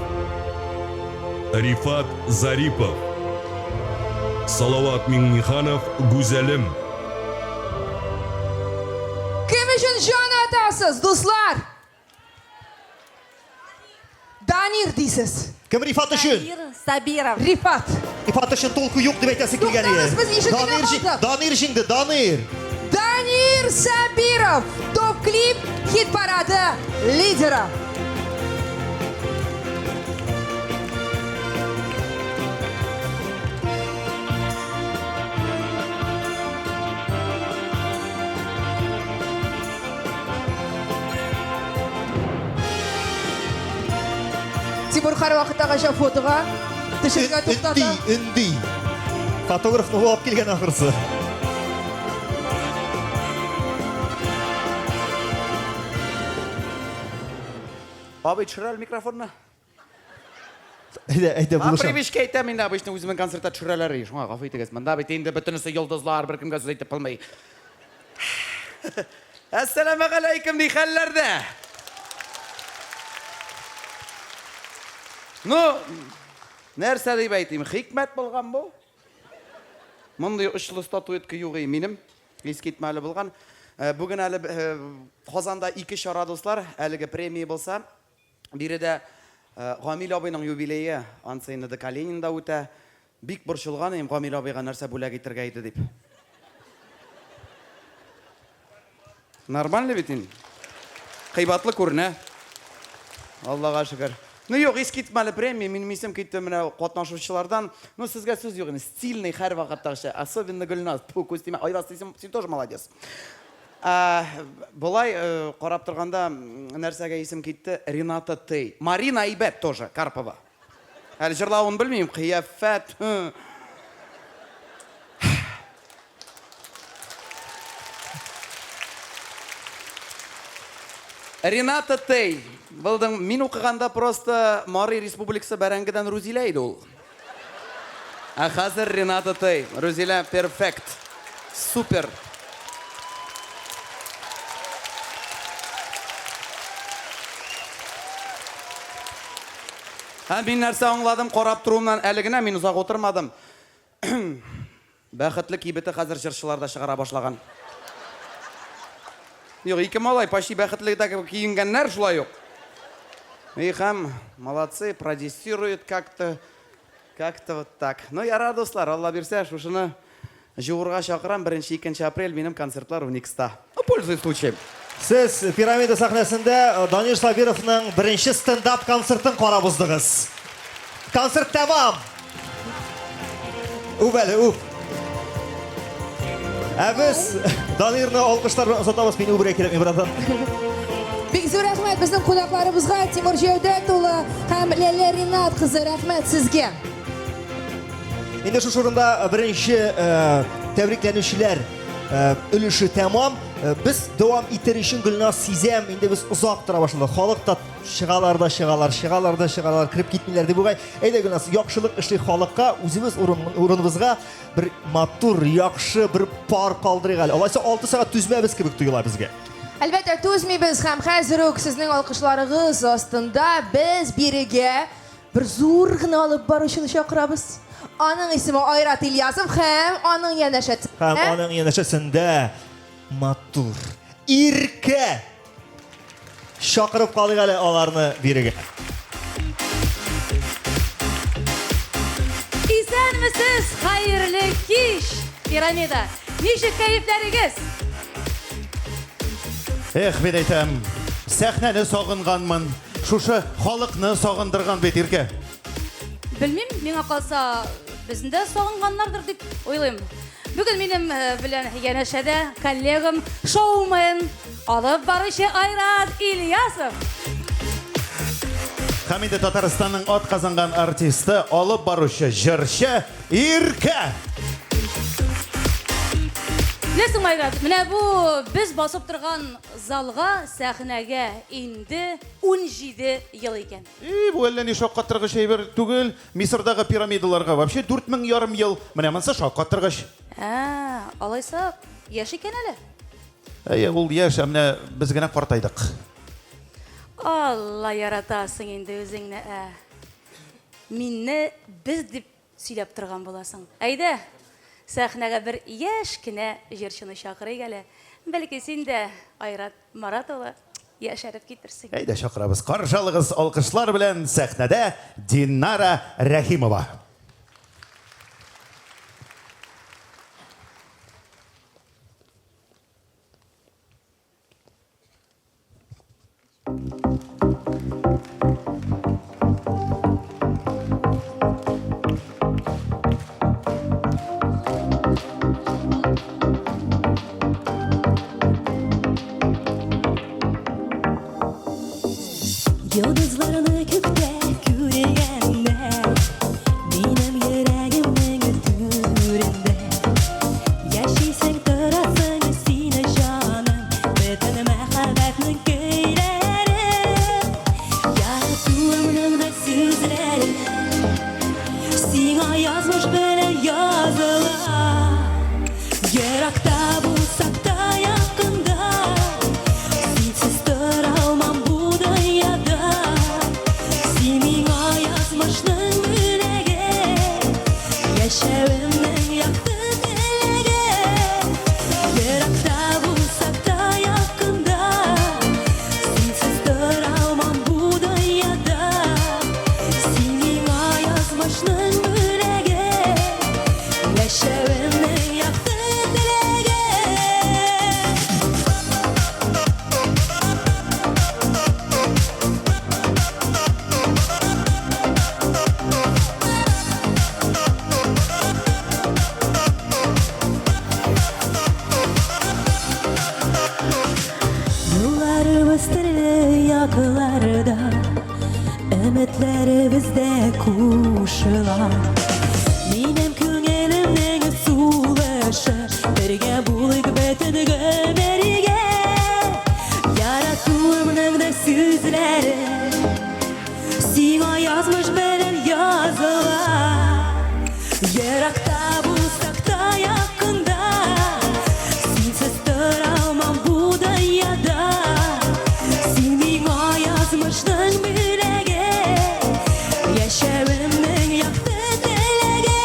Рифат Зарипов, Салават Миңниханов, Гүзәлем. Кем үшін жан атасыз, дуслар? Данир дейсіз. Кем Рифат үшін? Сабиров. Рифат. Рифат үшін толку юк деп әйтәсе килгән иде. Туктагыз, без ишетмәгән алдык. Данир жиңде, Данир. Данир Сабиров. Топ-клип хит-парады лидера. Тимур һәр вакытта гача фотога төшергә туктата. Үнди. Фотографны алып килгән ахырсы. Abi çıral mikrofonuna. Әйдә, булышам. Привычка әйтәм инде обычно үземнең концертта чыралар еш. Шуңа гафу итегез. Монда бит инде бөтенесе йолдызлар, беркемгә сүз әйтеп булмый. Ассаламу алейкум ди хәлләрдә. Ну, нәрсә дип әйтим? Хикмәт булган бу. Мондый очлы статуэтка юк минем. Искитмәле булган. Бүген әле Казанда 2 чара дуслар, әлеге премия булса, биредә Гамил абыйның юбилее, ансыйны да Калининда үтә. Бик борчылган идем Гамил абыйга нәрсә бүләк итәргә иде дип. Нормально бит инде. Кыйбатлы күренә. Аллага шөкер. Ну юк, искитмәле премия, минем исем китте менә катнашучылардан. Ну сезгә сүз юк инде. Стильный һәр вакыттагыча, особенно Гөлназ. Бу костюм, Айрас, син тоже молодец. Болай карап торганда нәрсәгә исем китте? Рената Тей. Марина Айбет тоже, Карпова. Әле җырлавын белмим, кыяфәт. Рената Тей. Булдың, мин укыганда просто Мари Республикасы бәрәңгедән Рузилә иде ул. А хәзер Рената Тей. Рузилә перфект. Супер. Мин нәрсә аңладым, карап торуымнан әле генә мин узак утырмадым. Бәхетле кибете хәзер җырчыларда чыгара башлаган. Юк, ике малай почти бәхетле киенгәннәр шулай юк. Һәм молодцы, продюсируют как-то вот так. Ну, яра дуслар, Алла бирсә, шушыны җыурга чакырам 1-2 апрель минем концертлар Уникста. Пользуясь случаем. Сез пирамида сахнасында Данир Сабировның беренче стендап концертын карап уздыгыз. Концерт тәмам. Үбәле, үп. Без Данирны алкышлар белән озатабыз, мин үбәргә кирәкми, братан. Бик зур рәхмәт безнең кунакларыбызга, Тимур Җәүдәт улы һәм Ләлә Ринат кызы, рәхмәт сезгә. Инде шу урында беренче тәбрикләнүчеләр өлеше тәмам. Без дәвам итер өчен Гөлназ сизәм, инде без узак тора башладык. Халык та чыгалар, кирип китмиләр дип бугай. Әйдә Гөлназ, яхшылык эшли халыкка, үзебез урыныбызга бер матур, яхшы бер пар калдырыйк әле. Алайса 6 сәгать түзмәбез кебек тоела безгә. Әлбәттә, түзмибез һәм хәзер үк сезнең алкышларыгыз астында без бирегә бер зур гына алып баручыны чакырабыз. Аның исеме Айрат Ильясов һәм аның янәшәсе. Һәм аның янәшәсендә матур, иркә чакырып калыйк әле аларны бирегә. Исәнмесез, хәерле кич, пирамида. Ничек кәефләрегез? Мен әйтәм, сәхнәне сагынганмын. Шушы халыкны сагындырган бит иркә. Белмим, миңа калса, безне сагынганнардыр дип уйлыйм. Бүген минем белән янәшәдә коллегам, шоумен Алып барушы Айрат Ильясов. Һәм инде Татарстанның ат казанган артисты, алып баручы җырчы Ирка. Лесің Айрат, менә бу без басып торган залга, сәхнәгә инде 17 ел икән. Бу әллә ни шаккаттыргыч әйбер түгел. Мисырдагы пирамидаларга вообще 4,000 ярым ел. Менә монсы шаккаттыргыч. Алайса, яшь икән әле. Ул яшь, менә без генә картайдык. Алла яратасың инде үзеңне. Минне без дип сөйләп торган буласың. Әйдә, сәхнәгә бер яшь кенә җырчыны чакырыйк әле. Бәлки син дә Айрат Маратова яшәреп китерсең. Әйдә чакырабыз. Каршылыгыз алкышлар белән сәхнәдә Динара Рәхимова. Yıldızlarını kökte küreyenler benim yüreğimin ötüründe yaşaysan tarafın sine canım bütün mehabbetin köyleri yarattığımın da sözleri sana yazmış böyle yazılar Yarakta bulsak da yakında sensiz duramam bu dünyada Senin o yazmışlığın yüreğe Yaşamımın yaktı delege Yarakta bulsak da yakında Sensiz duramam bu dünyada Senin o yazmışlığın yüreğe Yaşamımın yaktı delege Yollarımız türlü yakılarda Ümitlerimiz de kuşular Benim köngülümden sulaşı Birge bulayık bütün gömerige Yarattığımın da sözleri Sima yazmış benim yazılar Yarakta bulsak da yakında Sensiz duramam bu dünyada Senin o yazmışlığın yüreğe Yaşamımın yaktı delege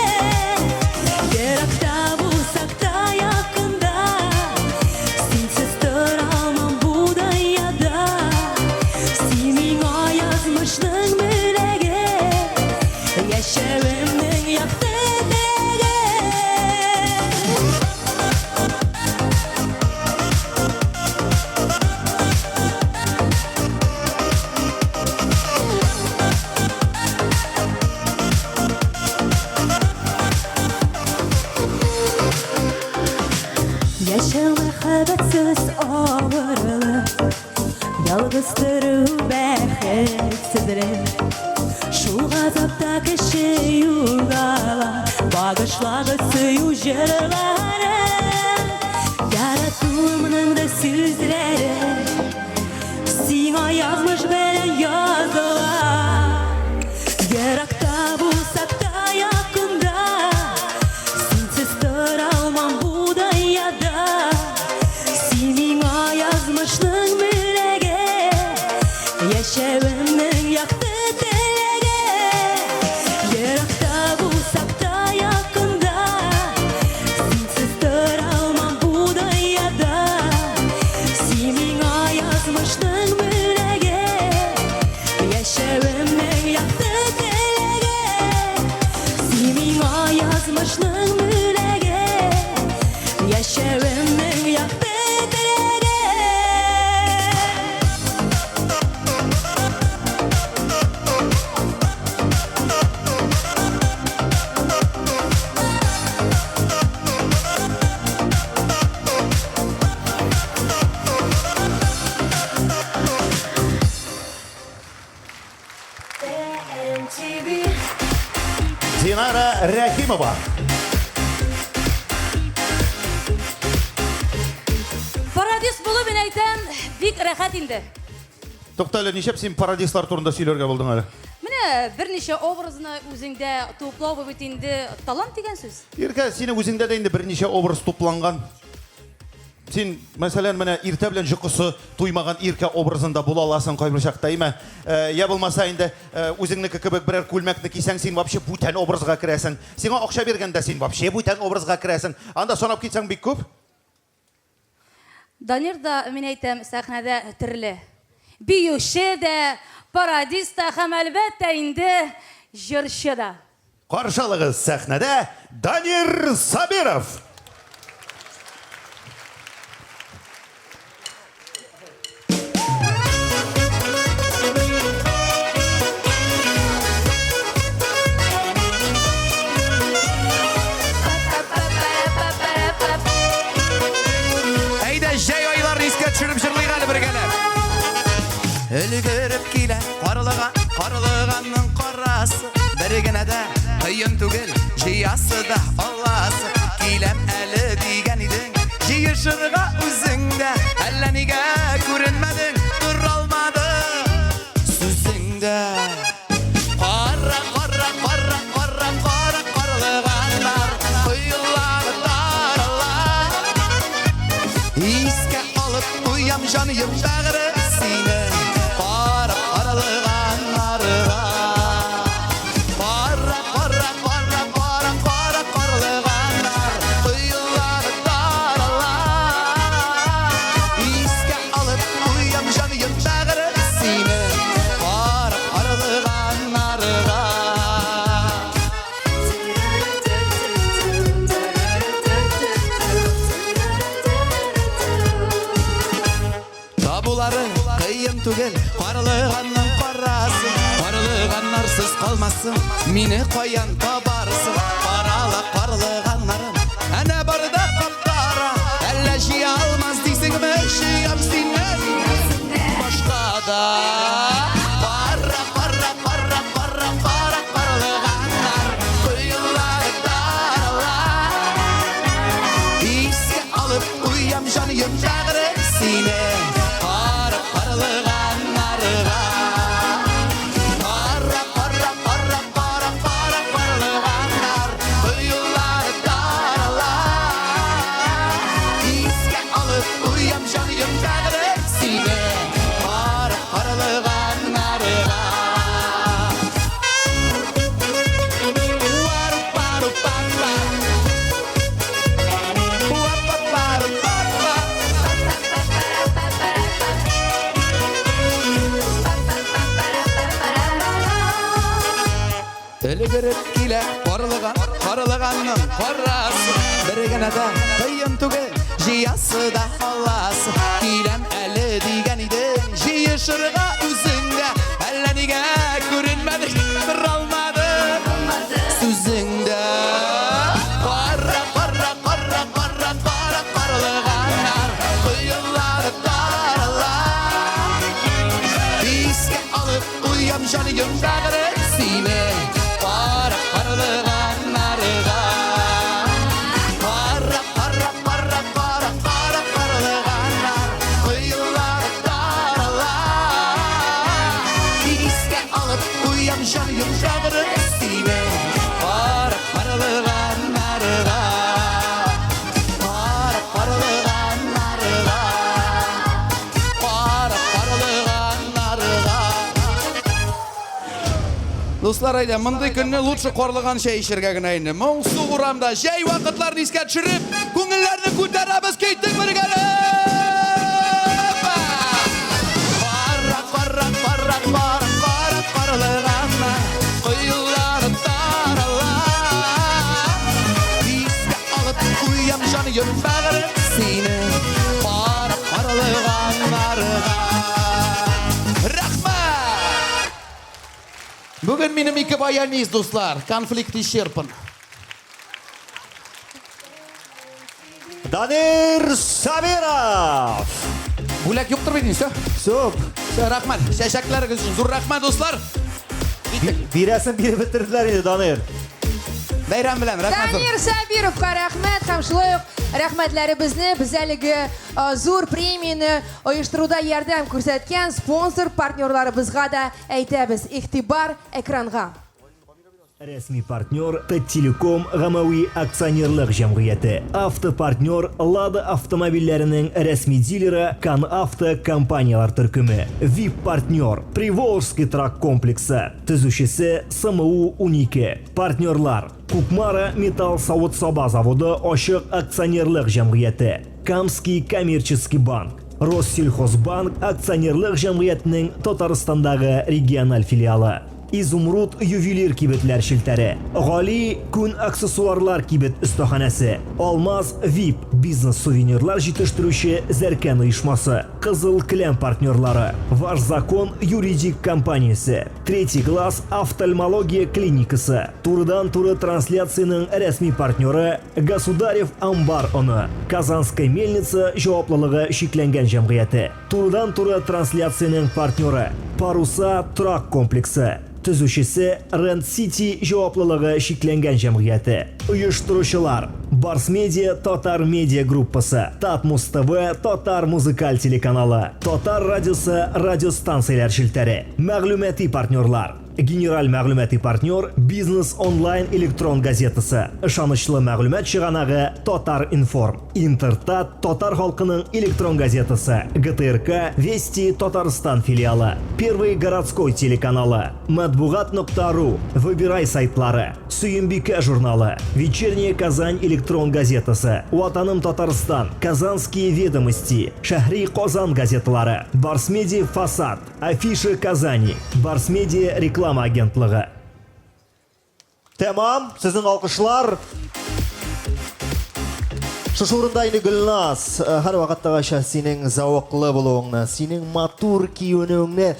Yarakta bulsak da yakında Sensiz duramam bu dünyada Senin o yazmışlığın yüreğe Yaşamımın yaktı delege Yaşam mehabetsiz ağırlık Yalnız durup bexetsizlik Şu gazapta kişi yurgala Bağışlağı suyu jırları Yarattığımın da sözleri Sana yazmış böyle yazılar Yarakta bulsak da yakında Sensiz duramam bu dünyada Senin o yazmışlığın yüreğe Yaşamımın yaktı delege Yarakta bulsak da yakında Ибрагимова. Парадис болу мен айтам, бик рахат инде. Тоқтайлы, нешеп сен парадислар турында сөйлерге болдың әлі? Менә берничә образны үзеңдә туплау бит инде талант дигән сүз. Ирка, сені өзіңде де енді бірнеше образ топланған. Сен, мәселен, менә иртә белән жұқысы туймаған ирка образында бола аласың кайбер шақта, име? Я булмаса инде үзеңнеке кебек берәр күлмәкне кисәң, син вообще бүтән образга керәсең. Сиңа акча бергәндә син вообще бүтән образга керәсең. Анда санап китсәң бик күп. Данир да мен әйтәм сәхнәдә төрле. Биюче дә, парадис та һәм әлбәттә инде җырчы да. Каршылыгыз сәхнәдә Данир Сабиров. Әйдә, җәй айларын искә төшереп җырлыйк әле бергәләп. Өлгереп килә карлыганның карасы, бер генә дә кыен түгел, җыясы да аласы. Киләм әле дигән идең, җыешырга үзеңдә, әллә нигә күренмәдең, тура алмадың сүзеңдә. Карлыганнар, кыйлар таралар. Искә алып куям җаным бәгъре сине. Түгел, карлыганның карасы, карлыганнарсыз калмассың, мине каян табарсың. Карала карлыганнарым, әнә барда каптара, әллә җыя алмас дисеңме, җыям синнән башкада. Карлыганнар, кыйлар таралар. Искә алып куям җаным бәгъре сине. Өлгереп килә карлыганның карасы, бер генә дә кыен түгел, җыясы да аласы. Киләм әле дигән идең, җыешырга үзеңдә, әллә нигә күренмәдең, тура алмадың сүзеңдә. Карлыганнар, кыйлар таралар. Искә алып куям җаным бәгъре сине. Достар, әйдә, мындай көнне лучше карлыган чәй эчәргә генә инде. Моңсу урамда җәй вакытларын искә төшереп, күңелләрне күтәрәбез, киттек бергәләп. Карлыганнар, кыйлар таралар. Искә алып куям җаным бәгъре сине. Карлыганнарга Бүгін минем ике баянист, дуслар. Конфликт исчерпан. Данир Сабиров. Бүләк юктыр бит инде. Сөп. Рахмат. Шәшәкләрегез өчен зур рахмат, дуслар. Бирәсен биреп бетерделәр инде, Данир. Бәйрәм белән, рәхмәт. Дамир Сабировка рәхмәт һәм шулай ук рәхмәтләребезне без әлеге зур премияны оештыруда ярдәм күрсәткән спонсор партнерларыбызга да әйтәбез. Игътибар экранга. Рәсми партнер Таттелеком гамәви акционерлык җәмгыяте. Автопартнер Лада автомобильләренең рәсми дилеры Кан Авто компаниялар төркеме. VIP партнер Приволжский трак комплексы. Төзүчесе СМУ 12. Партнерлар Кукмара металл савыт саба заводы ачык акционерлык җәмгыяте. Камский коммерческий банк. Россельхозбанк акционерлык җәмгыятенең Татарстандагы региональ филиалы. Изумруд ювелир кибетләр шелтәре. Гали күн аксессуарлар кибет өстәханәсе. Алмаз VIP бизнес сувенирлар җитештерүче Зәркән оешмасы. Кызыл Клем партнерлары. Ваш закон юридик компаниясе. Третий глаз офтальмология клиникасы. Турыдан-туры трансляцияның рәсми партнеры Государев амбар оны. Казанская мельница җаваплылыгы шикләнгән җәмгыяте. Турыдан-туры трансляцияның партнеры Паруса трак комплексы. Төзүчесе Rent City җаваплылыгы шикләнгән җәмгыяте. Оештыручылар Барс Медиа Татар медиа группасы, Татмус ТВ Татар музыкаль телеканалы, Татар радиосы радиостанцияләр шелтәре. Мәгълүмати партнерлар Генераль мәгълүмати партнер Бизнес онлайн электрон газетасы. Ышанычлы мәгълүмат чыганагы Татар Информ. Интертат Татар халкының электрон газетасы. ГТРК Вести Татарстан филиалы. Первый городской телеканалы. Матбугат.ру. Выбирай сайтлары. Сөембикә журналы. Вечерняя Казань электрон газетасы. Ватаным Татарстан. Казанские ведомости. Шәһри Казан газеталары. Барс Медиа Фасад. Афиши Казани. Барс Медиа реклама агентлыгы. Тәмам, сезнең алкышлар. Шушурында инде Гөлназ, һәр вакыттагыча синең зауыклы булуыңны, синең матур киюнеңне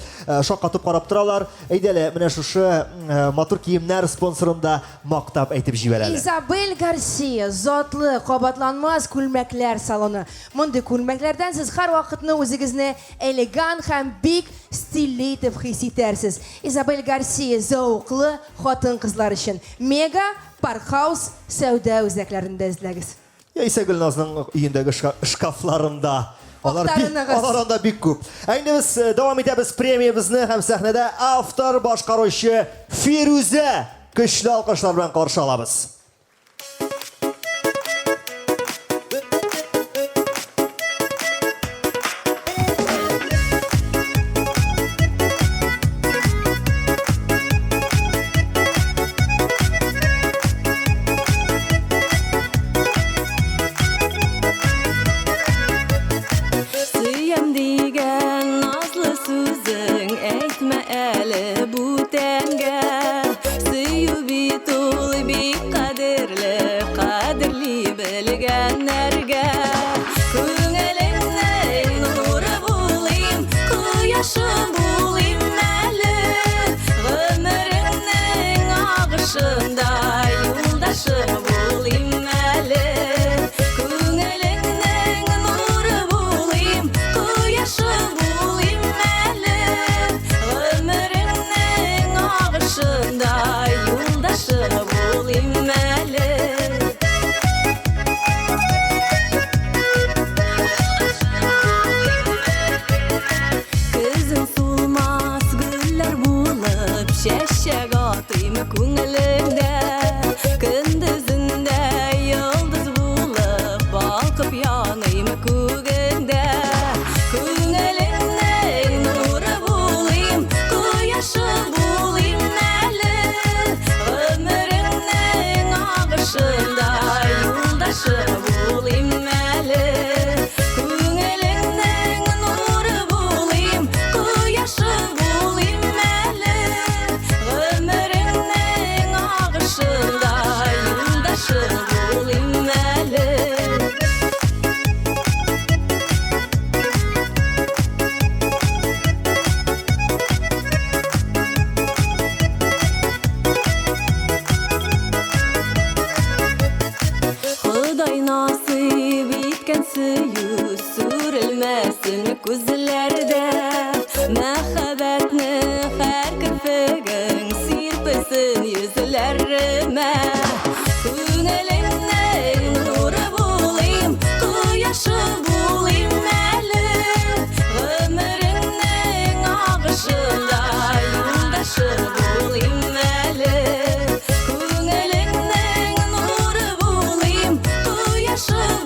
шаккатып карап торалар. Әйдәле, менә шушы матур киемнәр спонсорында мактап әйтеп җибәрәләр. Изабель Гарсия, затлы, кабатланмас күлмәкләр салоны. Мондый күлмәкләрдән сез һәр вакытны үзегезне элеган һәм бик стильле итеп хис итәрсез. Изабель Гарсия зауыклы хатын-кызлар өчен. Мега Паркхаус сәүдә үзәкләрендә эзләгез. Яисә Гөлназның өендәге шкафларында. Аларында бик күп. Әйнде без дәвам итәбез премиябызны һәм сәхнәдә автор башкаручы Фирүзә көчле алкышлар белән каршы алабыз.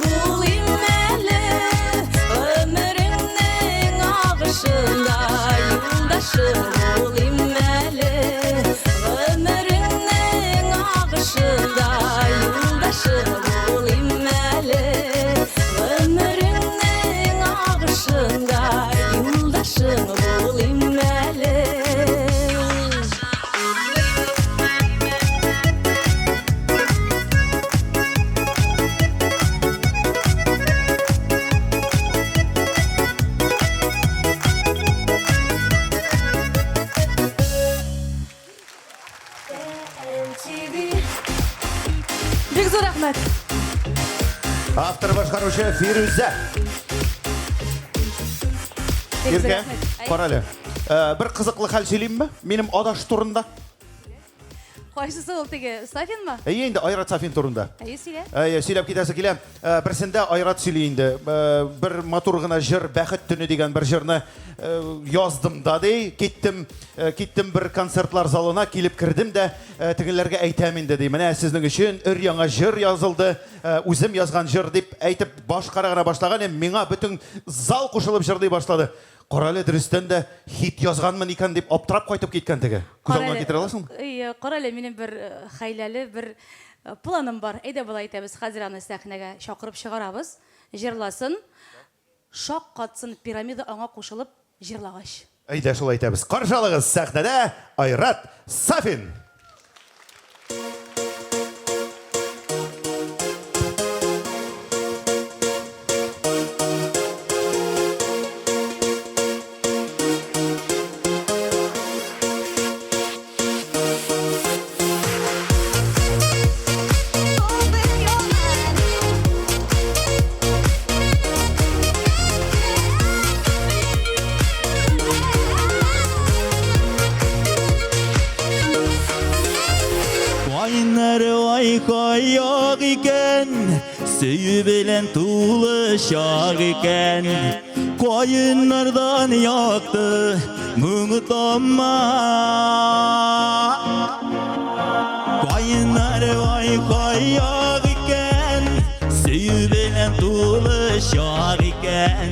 bulayım eli Ömrümün ağışında yoldaşı bulayım eli Ömrümün ağışında yoldaşı bulayım eli Ömrümün ağışında yoldaşı bulayım eli Бик зур рәхмәт. Автор башкаручы Фирүзә. Ирке, карале. Бір қызықлы хәл сөйлеймін бе? Менің адаш турында. Қайсысы ол теге Сафин ма? Енді Айрат Сафин турында. Сөйле. Сөйлеп кетесі келем. Бірсінде Айрат сөйлейінді. Бір матур ғына жыр, бәхет түні деген бір жырны яздым да дей. Кеттім бір концертлар залына келіп кірдім де тігілерге әйтәмін де дей. Міне сіздің үшін өр яңа жыр yazылды. Өзім yazған жыр деп әйтіп баш қарағына башлаған. Меңа бүтін зал қошылып жырдай башлады. Қаралы дұрыстан да хит yazғанмын екен деп аптырап қайтып кеткен тігі. Көз алдыңа кетіре аласың ба? Қаралы, менің бір хайләлі бір планым бар. Әйді бұл айтабыз, Хазираны сәхнәгә шақырып шығарабыз. Жырласын, шақ қатсын пирамида аңа қошылып жырлағаш. Әйді шыл айтабыз. Қаршалығыз сәхнәдә Айрат Сафин. Kayyak iken, söyü bilen tuğlu şak iken Koyunlardan yaktı muğut ama Koyunlar vay kayyak iken, söyü bilen tuğlu şak iken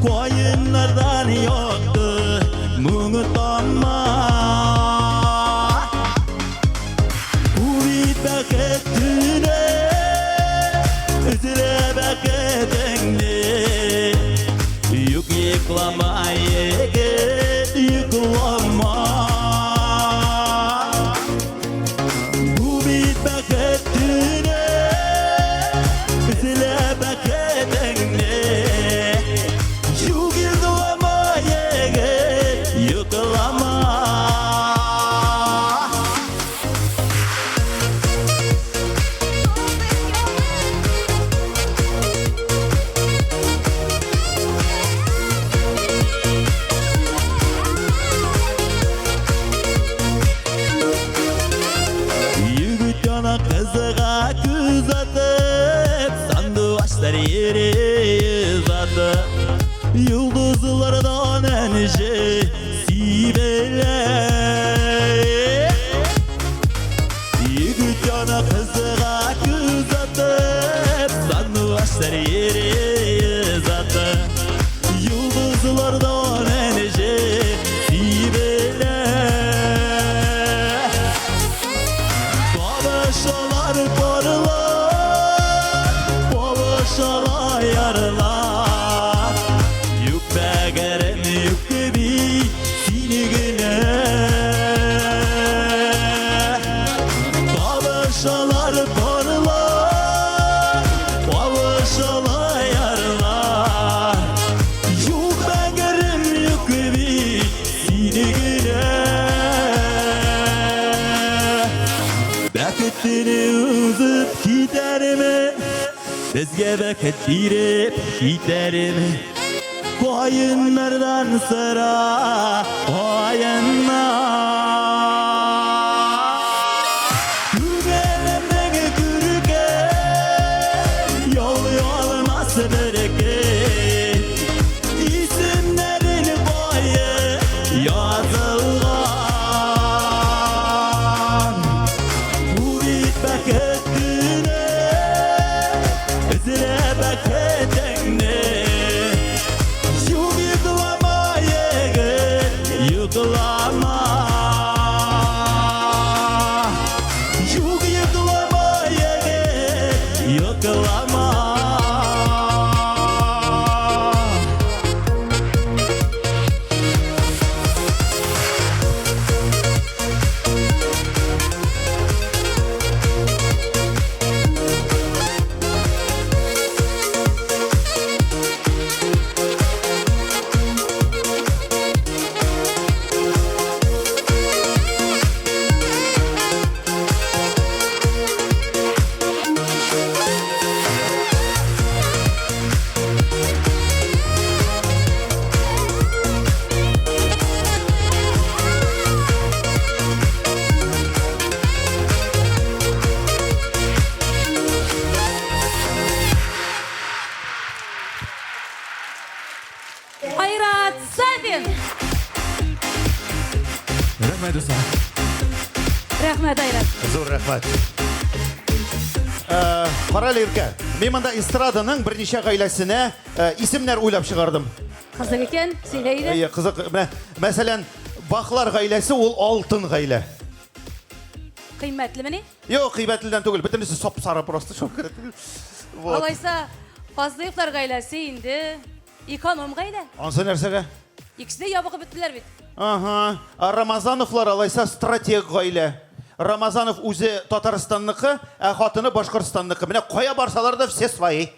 Koyunlardan yaktı muğut ama Baketine, üzüle baketine Yük yıklama yegit yıklama Bu bit baketine, üzüle baketine Yük yıklama yegit yıklama Kızığa küz atıp sandıvaçlar yere uzatıp Yıldızlardan enişe sibeler Yigit yana kızığa küz atıp sandıvaçlar yere uzatıp Yıldızlardan enişe sibeler Bağışalar parlar, bağışalar yarlar Yük begerim yük gibi seni güne Bağışalar parlar, bağışalar yarlar Yük begerim yük gibi seni güne Beketini uzıp gider mi? Bizge beket girip gider mi? Koyunlardan sıra koyunlar Güvelemdeki kürüke Yol yolması bereke İsimlerin boyu yazılgan Bu bit beketine Üzüle yaman Айрат Сафин. Рахмет, достар. Рәхмәт, Айрат. Зор рәхмәт. Қаралы Ирка, мен мында эстраданың бірнеше ғаиләсенә исемнәр уйлап шығардым. Қызық екен, сөйлейді. Қызық. Мәсәлән, Бахлар ғаиләсе ул алтын ғаилә. Қиммәтлі мені? Yok, кыйбәтледән түгел, бөтенесе сап-сары просто шоп керә. Вот. Алайса, Фазлыевлар ғайләсе инде эконом ғайлә. Ансы нәрсәгә? Икісі де ябығы біттілер бит. Ага. Рамазановлар алайса стратег гаилә. Рамазанов үзе Татарстанныкы, хатыны Башкортстанныкы. Менә кая барсалар да все свои.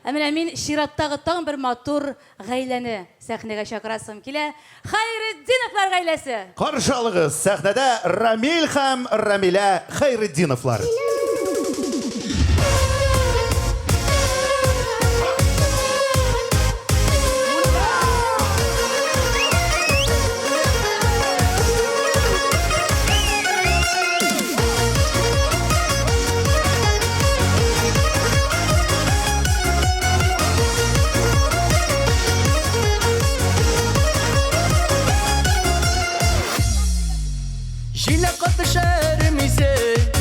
Әмінә мин Шираттағы тағын бір матур ғайләні сәхнеге шақырасым келе. Хайретдиновлар ғайләсе. Каршы алыгыз, сәхнәдә Рамил һәм Рамилә Хайретдиновлар. Jile katışır misin?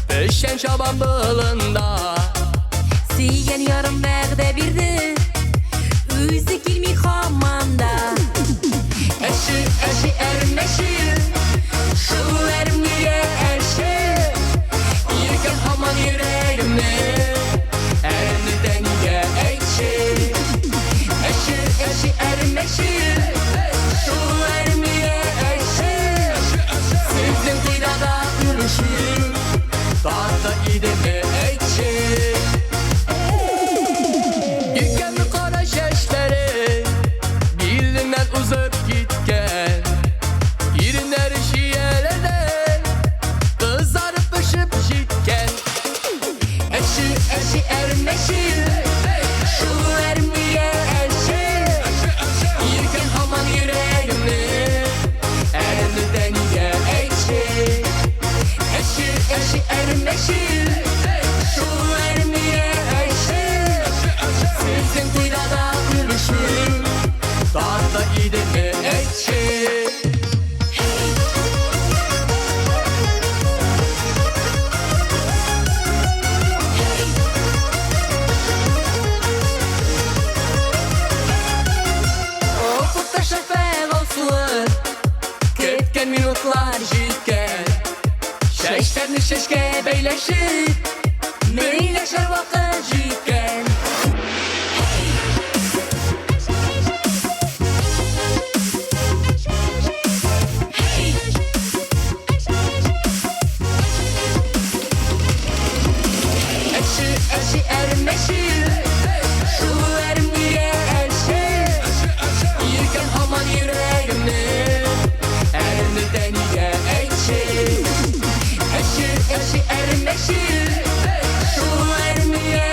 Peşen şaban balında. Siyen yarım vəqdə birdi Üzü kilmi xamanda Eşi ermeşi. Şu ermiye eşi. Yirken haman yüreğimde. Erini denge ekşi. Eşi ermeşi. Şu ermiye eşi. Sizin kıydada yürüşür. Dağda gideme ekşi. Yirken mi kara şeşleri. Bilinden uzak gitken. Yerinler şiyelerden. Kızarıp ışıp jitken. Eşi ermeşi. Şu ermiye eşi. Yirken haman yüreğimde. Erini denge ekşi. Eşi ermeşi. Şu ermiye eşi. Sizin kıydada yürüşür. Dağda gideme ekşi. Ufukta şafak olsun. Ketken minutlar jitken. Şeşlerini şeşke beyleşir. Meyleşer vakit jitken. Eşi ermeşi. Şu ermiye eşi. Yirken haman yüreğimde. Erini denge ekşi. Eşi ermeşi. Şu ermiye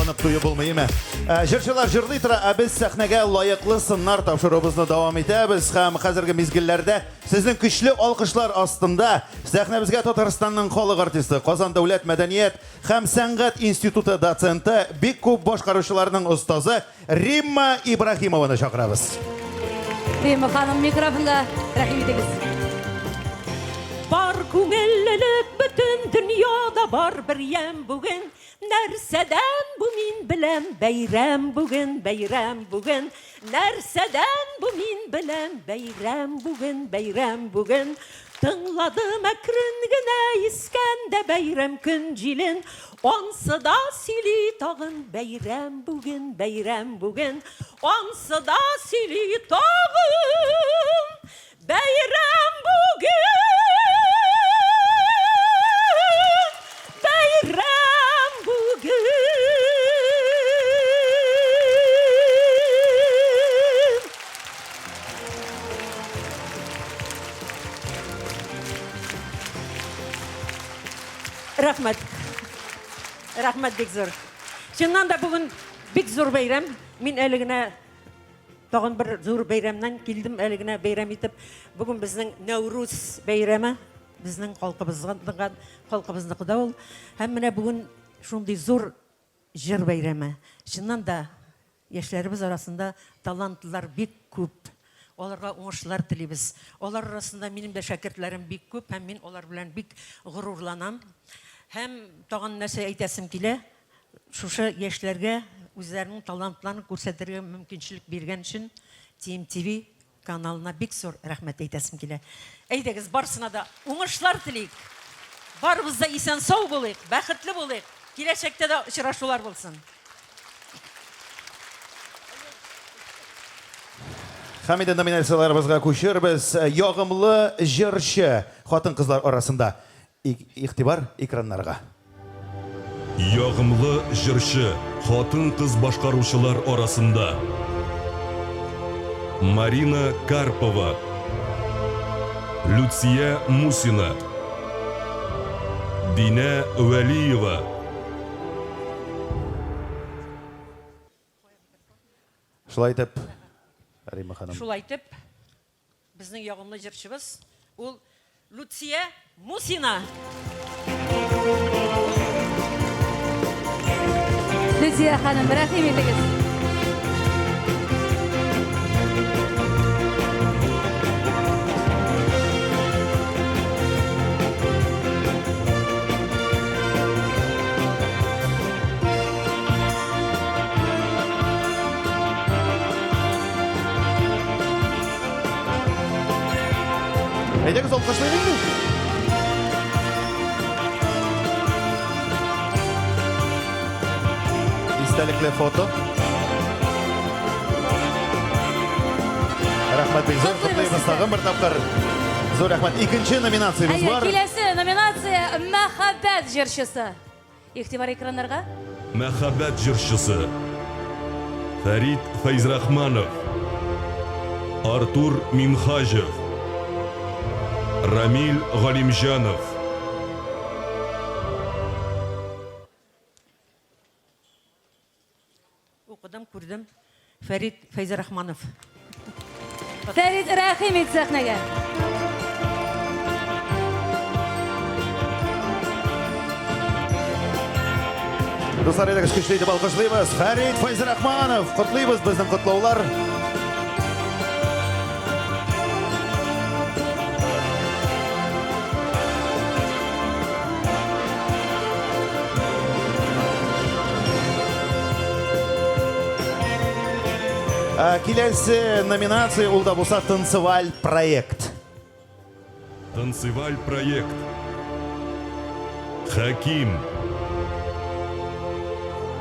кызганып туйы булмыймы? Җырчылар җырлый тора, без сәхнәгә лаеклы сыннар тапшырабызны дәвам итәбез һәм хәзерге мизгелләрдә сезнең көчле алкышлар астында сәхнәбезгә Татарстанның халык артисты, Казан дәүләт мәдәният һәм сәнгать институты доценты, бик күп башкаручыларның остазы Римма Ибрахимованы чакырабыз. Римма ханым микрофонга рәхим итегез. Бар күңеллелек бүтін дүнияда бар бір ем бүгін. Нәрсәдән бу мин беләм бәйрәм бүгін, бәйрәм бүгін. Нәрсәдән бу мин беләм бәйрәм бүгін, бәйрәм бүгін. Тыңладым әкрен генә искәндә бәйрәм көн җилен. Ансы да сөйли тагын бәйрәм бүгін, бәйрәм бүгін. Ансы да сөйли тагын бәйрәм бүгін. Bayram bugün. Rahmet. Rahmet bek zor. Şundan da bugün bek zor bayram. Min eligine tağın bir zor bayramdan kildim eligine bayram etip bugün bizning Nevruz bayramı. Bizning халқыбыздыкыда ул. Һәм менә бүген шундый зур җыр бәйрәме. Чыннан да яшьләребез арасында талантлар бик күп. Аларга уңышлар телибез. Алар арасында минем дә шәкертләрем бик күп һәм мин алар белән бик горурланам. Һәм тагын нәрсә әйтәсем килә. Шушы яшьләргә үзләренең талантларын күрсәтергә мөмкинчелек биргән өчен TMTV каналына бик зур рәхмәт әйтәсем килә. Әйдәгез, барсына да уңышлар телик. Барыбыз да исән сау булыйк, бәхетле булыйк. Киләчәктә дә очрашулар булсын. Хәмидә номинацияларыбызга күчербез. Ягымлы җырчы хатын-кызлар арасында. Игътибар экраннарга. Ягымлы җырчы хатын-кыз башкаручылар арасында Марина Карпова, Люция Мусина, Дина Валиева. Шулай итеп, Римма ханым. Шулай итеп, безнең ягымлы җырчыбыз ул Люция Мусина. Люция ханым, рәхим итегез. Әйдәгез, алкышлыйк. Истәлекле фото. Рәхмәт бик зур. Котлыйбыз тагын бер тапкыр. Зур рәхмәт. Икенче номинациябыз бар. Киләсе номинация Мәхәббәт җырчысы. Игътибар экраннарга. Мәхәббәт җырчысы Фәрит Фәйзрахманов, Артур Минхажев, Рамиль Галимҗанов. Укыдым, күрдем. Фәрит Фәйзрахманов. Фәрит, рәхим ит сәхнәгә. Дуслар, әйдәгез, көчле итеп алкышлыйбыз. Фәрит Фәйзрахманов. Котлыйбыз безнең котлаулар. Киләсе номинация ул да булса танцеваль проект. Танцеваль проект. Хаким.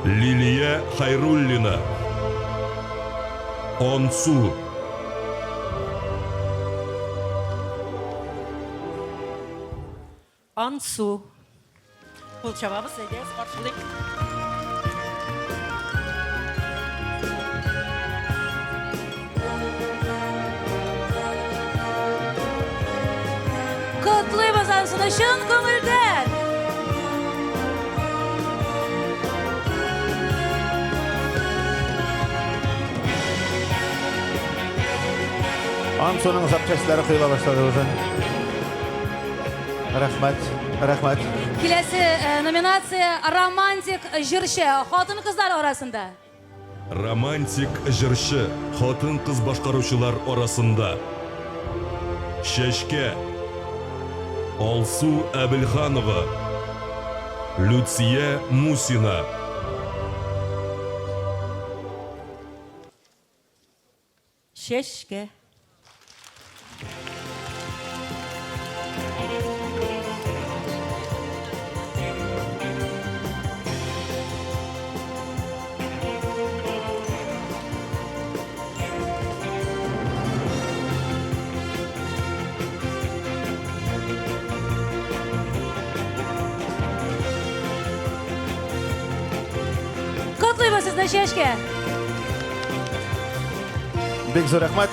Лилия Хайруллина. Онсу. Ансу. Кул чабабыз, әйдәгез, каршылыйк. Котлыйбыз Ансуны шын күңелдән. Ансоның запчастлары құйыла баштады уже. Рахмат. Келесі номинация романтик жыршы хатын қыздар арасында. Романтик жыршы хатын қыз башқарушылар арасында. Шешке Алсу Әбілханова, Люция Мусина. Шешке. Құтлаймын сізді шешке. Бек зор рахмат.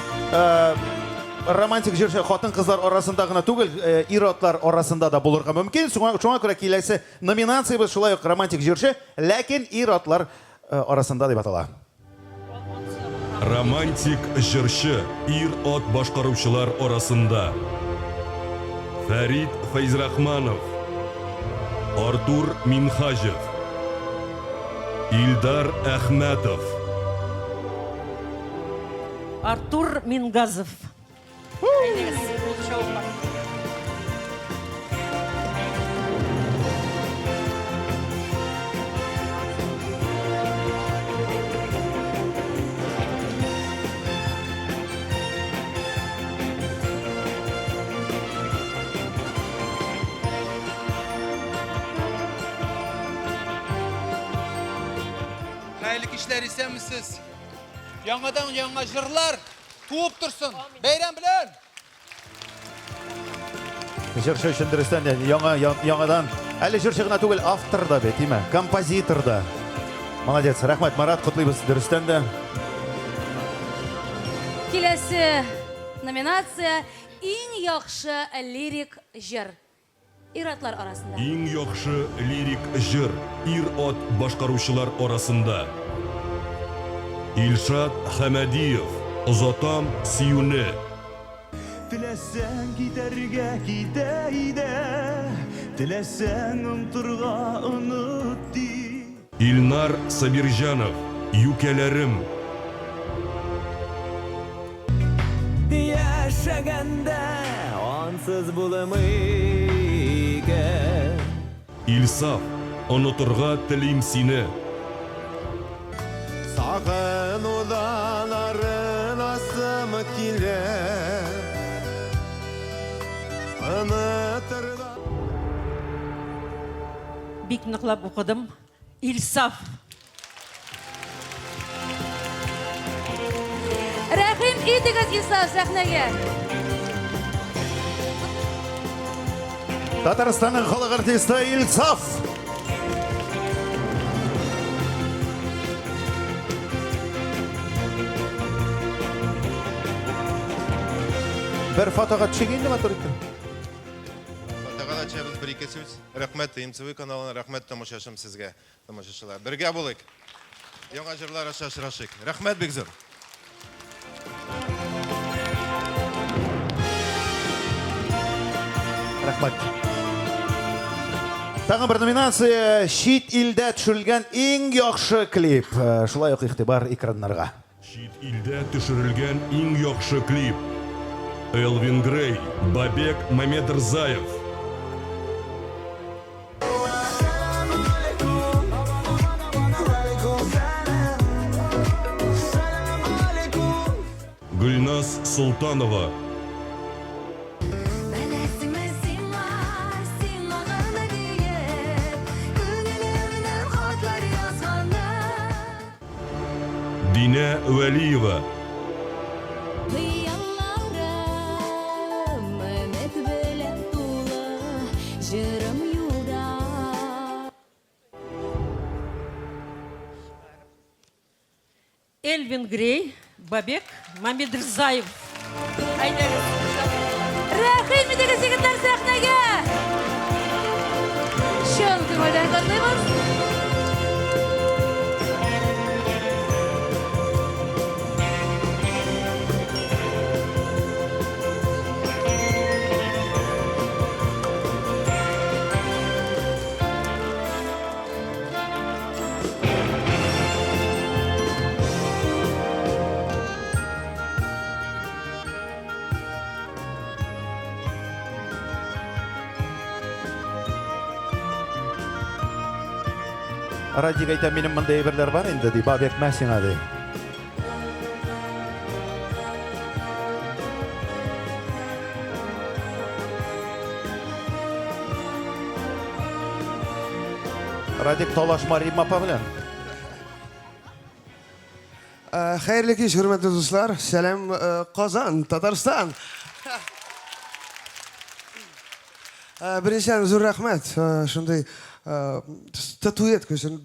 Романтик жүрші қатын қызлар арасында ғына түгіл, ир-атлар арасында да болырға мүмкін. Шуңа күрә келесі номинация біз шулай романтик жүрші, ләкин ир-атлар арасында деп атала. Романтик жыршы ир-ат башқарушылар арасында. Фәрид Файзрахманов, Артур Минхажев, Илдар Әхмәтов. Артур Мингазов. Hayırlı kişiler istemişsiniz. Yangadan yanga jırlar tuğup dursun. Beyran bilen. Жүрші үшін дұрыстан, яңадан, әлі жүрші ғына түгіл автор да бе, дейме, композитор да. Молодец, рахмат, Марат, құтлайбыз дұрыстан да. Келесі номинация ең яқшы лирик жыр. Ир-атлар арасында. Ең яқшы лирик жыр ир-ат башқарушылар арасында. Илшат Хамадиев, Ұзатам Сиюне. Тіләсәң китәргә китәйдә, тіләсәң ұмтырға ұныт ди. Илнар Сабиржанов, Юкәләрім. Яшәгәндә ансыз булмый икән. Илсаф, Онытырға тілейм сине. Сағынудан арынасым килә. Бик ныклап укыдым. Илсаф. Рәхим итегез Илсаф сәхнәгә. Татарстанның халық артисті Илсаф. Бір фотоға түшегенді ма тұрықты? Фотоға чәбіз бір екесіз. Рахмет МТВ каналына, рахмет тамашашым сізге, тамашашылар. Бірге болық. Яңа жырлар ашашырашық. Рахмет бекзір. Рахмат. Тағы бір номинация «Шит илдә түшірілген ең яқшы клип». Шулай оқ иқтибар экранларға. Шит илдә төшерелгән иң яхшы клип. Элвин Грей, Бабек Мамедрзаев. Гүлназ Султанова. Динә Вәлиева. Элвин Грей, Бабек Мамедрзаев. Рәхим итегез егетләр сәхнәгә. Шын күңелдән котлыйбыз. Радик әйтә, минем мындай әйберләр бар инде, ди, Бабек мәсиңа, ди. Радик талашма Рим апа белән. Xayrli kech, hurmatli do'stlar. Salam Qozon, Tatariston. Birinchidan uzr rahmat. Shunday statuetka uchun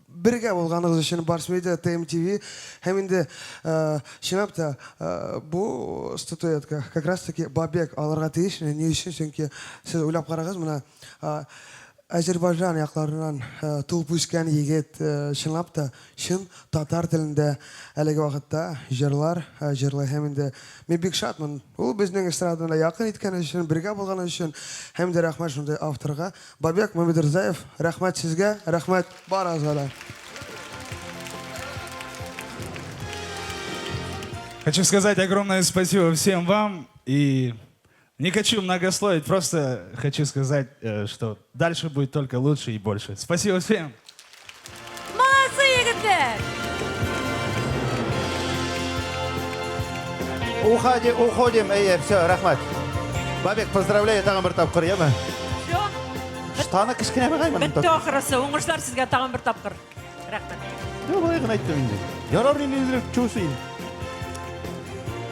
birga bo'lganingiz uchun Bars Media, TMTV ham endi shinabda bu statuetka как раз таки Babek olarga tegishli. Ne uchun? Chunki siz o'ylab qarag'iz, mana Azerbayjon yoqlaridan tug'ib o'sgan yigit shinlabda shin tatar tilida haligi vaqtda jurlar ham endi men bek shodman. U bizning estradada yaqin etgani uchun, birga bo'lgani uchun ham de rahmat shunday avtorga Babek Mamedirzayev, rahmat sizga, rahmat bor a'zolar. Хочу сказать огромное спасибо всем вам и не хочу многословить, просто хочу сказать, что дальше будет только лучше и больше. Спасибо всем. Молодцы, егетлер! Уходим, все, рахмат. Бабек, поздравляю, тагын бер тапкыр, яме? Штаны кичкене байгаймын. Бітті ақырысы, оңғышлар сізге тағын бір тапқыр. Рахмет. Былай гына айттым инде. Ярар инде чусин.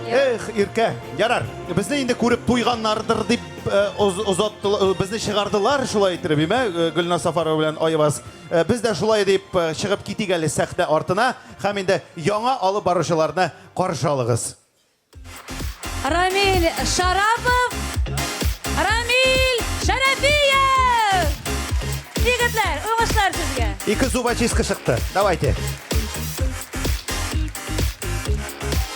Эх, Ирке, ярар. Безне инде күреп туйганнардыр дип безне чыгардылар, шулай итеп, биме, Гөлнар Сафарова белән Айваз. Без дә шулай дип чыгып китик әле сәхнә артына, һәм инде яңа алып баручыларны каршы алыгыз. Рамил Шарапов! Рамил Шарафиев! Егетлер, оңғышлар сізге! Ике зубочистка шыкты. Давайте.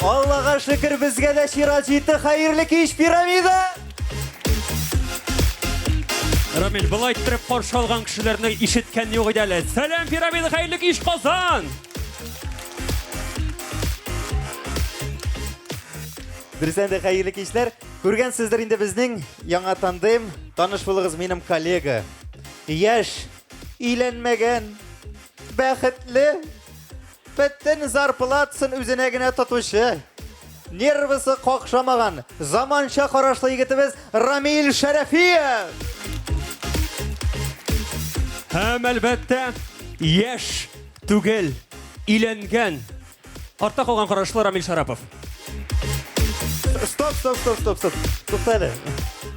Аллаға шүкір, бізге дә шират жетті. Хайырлы кеш, пирамида! Рамил, былай тұрып қаршы алған кішілерінің ишеткән yok иде әле. Сәлем, пирамида, хайырлы кеш, Қазан! Дұрыстан да хайырлы кешлер. Көрген сіздер инде біздің яңа тандым, таныш болығыз менің коллега. Яш, үйленмеген, бәхетлі, бәттен зарплатсын үзіне генә тотушы. Нервысы қоқшамаған, заманша қарашлы егетіміз Рамил Шарафиев. Һәм әлбәттә, яш түгел, үйленген. Артта қалған қарашлы Рамил Шарапов. Стоп. Тоқтады.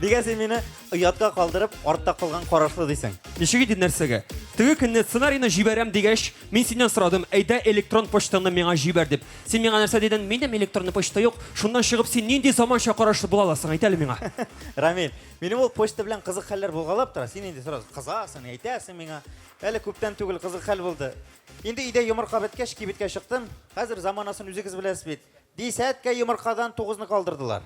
Неге сен мені ұятқа қалдырып, артта қалған қарашлы дейсің? Нешеге дейін нәрсеге? Түгі күнне сценарийны жибәрем дегеш, мен сенен сұрадым, әйді электрон почтаны меңа жибәр деп. Сен меңа нәрсе деден, менде электронны почта жоқ, шундан шығып сен нендей заманша қарашлы бола аласың, айтәлі меңа. Рамил, менің ол почта білән қызық хәлләр болғалап тұра. Сен енді сұрасың, қызасың, айтасың меңа. Әлі көптен түгіл қызық хәл болды. Енді үйде йомырқа беткеш, кибетке шықтым. Қазір заманасын үзігіз біләсіз бет. Десәтке йомырқадан 9-ны қалдырдылар.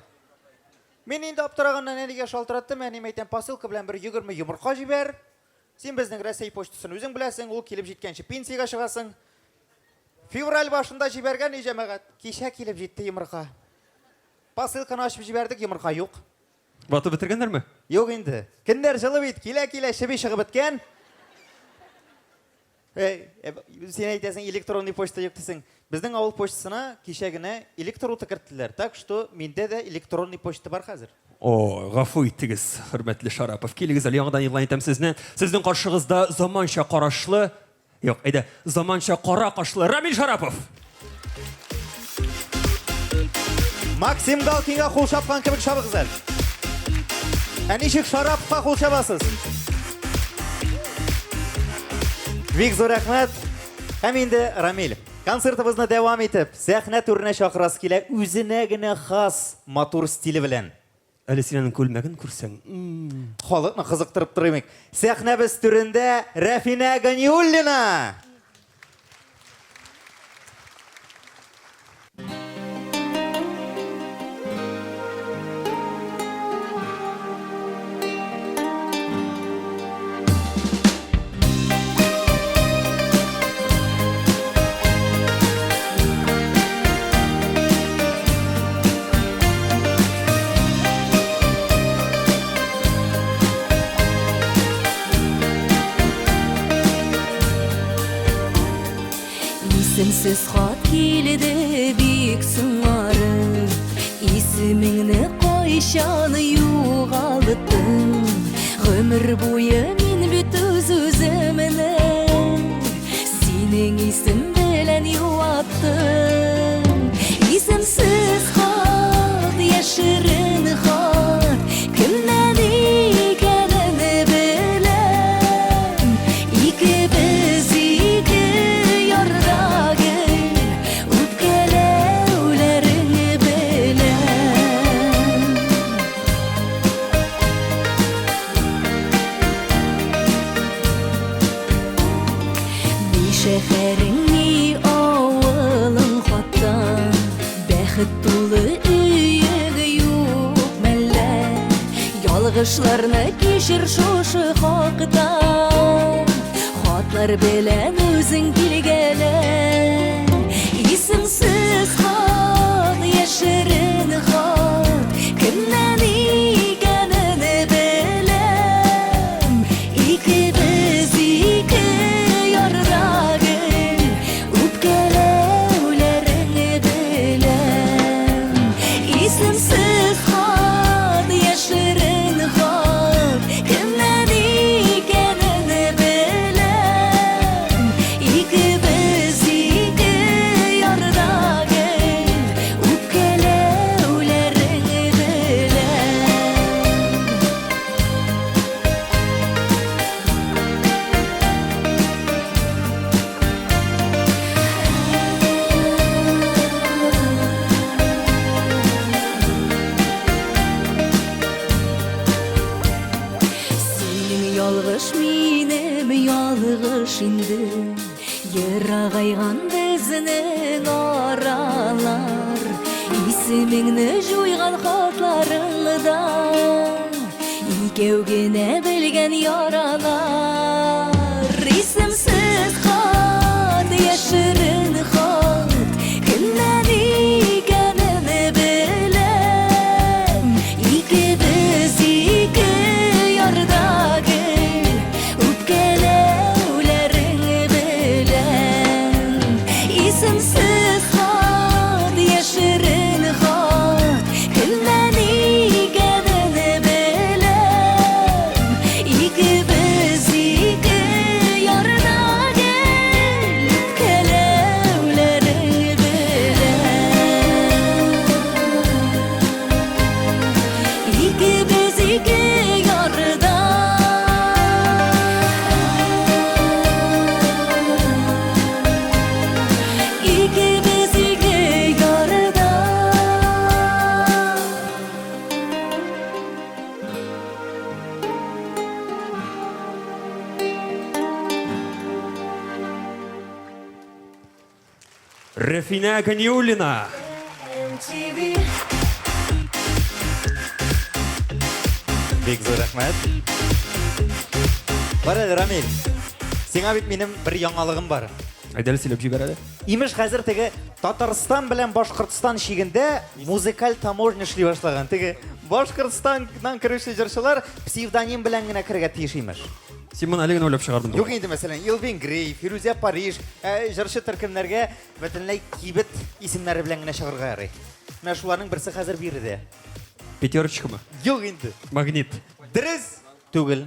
Мен енді аптырағаннан әнеге шалтыраттым, әнем әйтен посылка білән бір 20 йомырқа жібер. Сен біздің Рәсей почтасын өзің біләсің, ол келіп жеткенше пенсияға шығасың. Февраль башында жіберген ежемәғат. Кеше келіп жетті йомырқа. Посылканы ашып жібердік, йомырқа жоқ. Баты бітіргендер ме? Жоқ енді. Кіндер жылы бейт, келе-келе шыбе шығып біткен. Сен айтасың, электронный почта жоқ десің. Біздің ауыл почтасына кешегіне электронды кірттілер. Так что менде де электронный почта бар қазір. О, ғафу иттігіз, хөрмәтлі Шарапов. Келігіз әлі яңадан елан етем сізіне. Сіздің қаршығызда заманша қарашлы, жоқ, әйді, заманша қара қашлы Рамил Шарапов. Максим Галкинға қол шапқан кімік шабығыз әл. Әнешік Шараповқа қол шабасыз. Бик зор рахмет. Һәм инде Рамил, концертыбызны дәвам итеп, сәхнә түренә шақырасы килә, үзенә генә хас матур стиле белән. Әлі сенің көлмәгін көрсең. Халықны қызықтырып тұрмек. Сәхнәбіз түрінде Рафина Ганиуллина. Исемсіз хат келді бик сыңарып, исіміңні қойшаны юғалыттым. Ғөмір бойы мен бүт өз-өзімні сенің исім белән юаттым. Исемсіз хат, яшерін хат, кімнен икәнен беләм. Икебез ике ярдагы үпкәләүләрен беләм. Ни шәһәрең, ни авылың хаттан, бәхет тулы өйең юк мәллә. Ялгышларны кичер шушы хакта, хатлар белән үзең килгәлә. Исемсез хат, яшерен хат, кемнән икәнен беләм. Икебез ике ярдагы үпкәләүләрен беләм. Исемсез хат, яшерен хат, кемнән икәнен беләм. Икебез ике ярдагы үпкәләүләрен Синең ялгыш, минем ялгыш инде, ерагайган безнең аралар. Исемеңне жуйган хатларыңда икәү генә белгән яралар. Исемсез хат, яшерен хат, кемнән икәнен беләм. Икебез ике ярдагы үпкәләүләрен беләм. Исемсез хат, яшерен хат, кемнән икәнен беләм. Икебез ике ярдагы үпкәләүләрен беләм. Икебез ике ярда Икебез ике ярда Рәфинә Ганиуллина. Бик зур рәхмәт. Бар әле, Рамил. Сиңа бит минем бер яңалыгым бар. Әйдәле сөйләп җибәр әле. Имеш хәзер теге Татарстан белән Башкортстан шигендә музыкаль таможня эшли башлаган. Теге Башкортстаннан керүче җырчылар псевдоним белән генә керергә тиеш имеш. Син моны әле генә уйлап чыгардың. Юк инде, мәсәлән, Елвин Грей, Фирузя Париж, җырчы төркемнәргә бөтенләй кибет исемнәре белән генә чыгарга ярый. Менә шуларның берсе хәзер биредә. Пятерочкамы? Юк инде. Магнит. Дөрес түгел.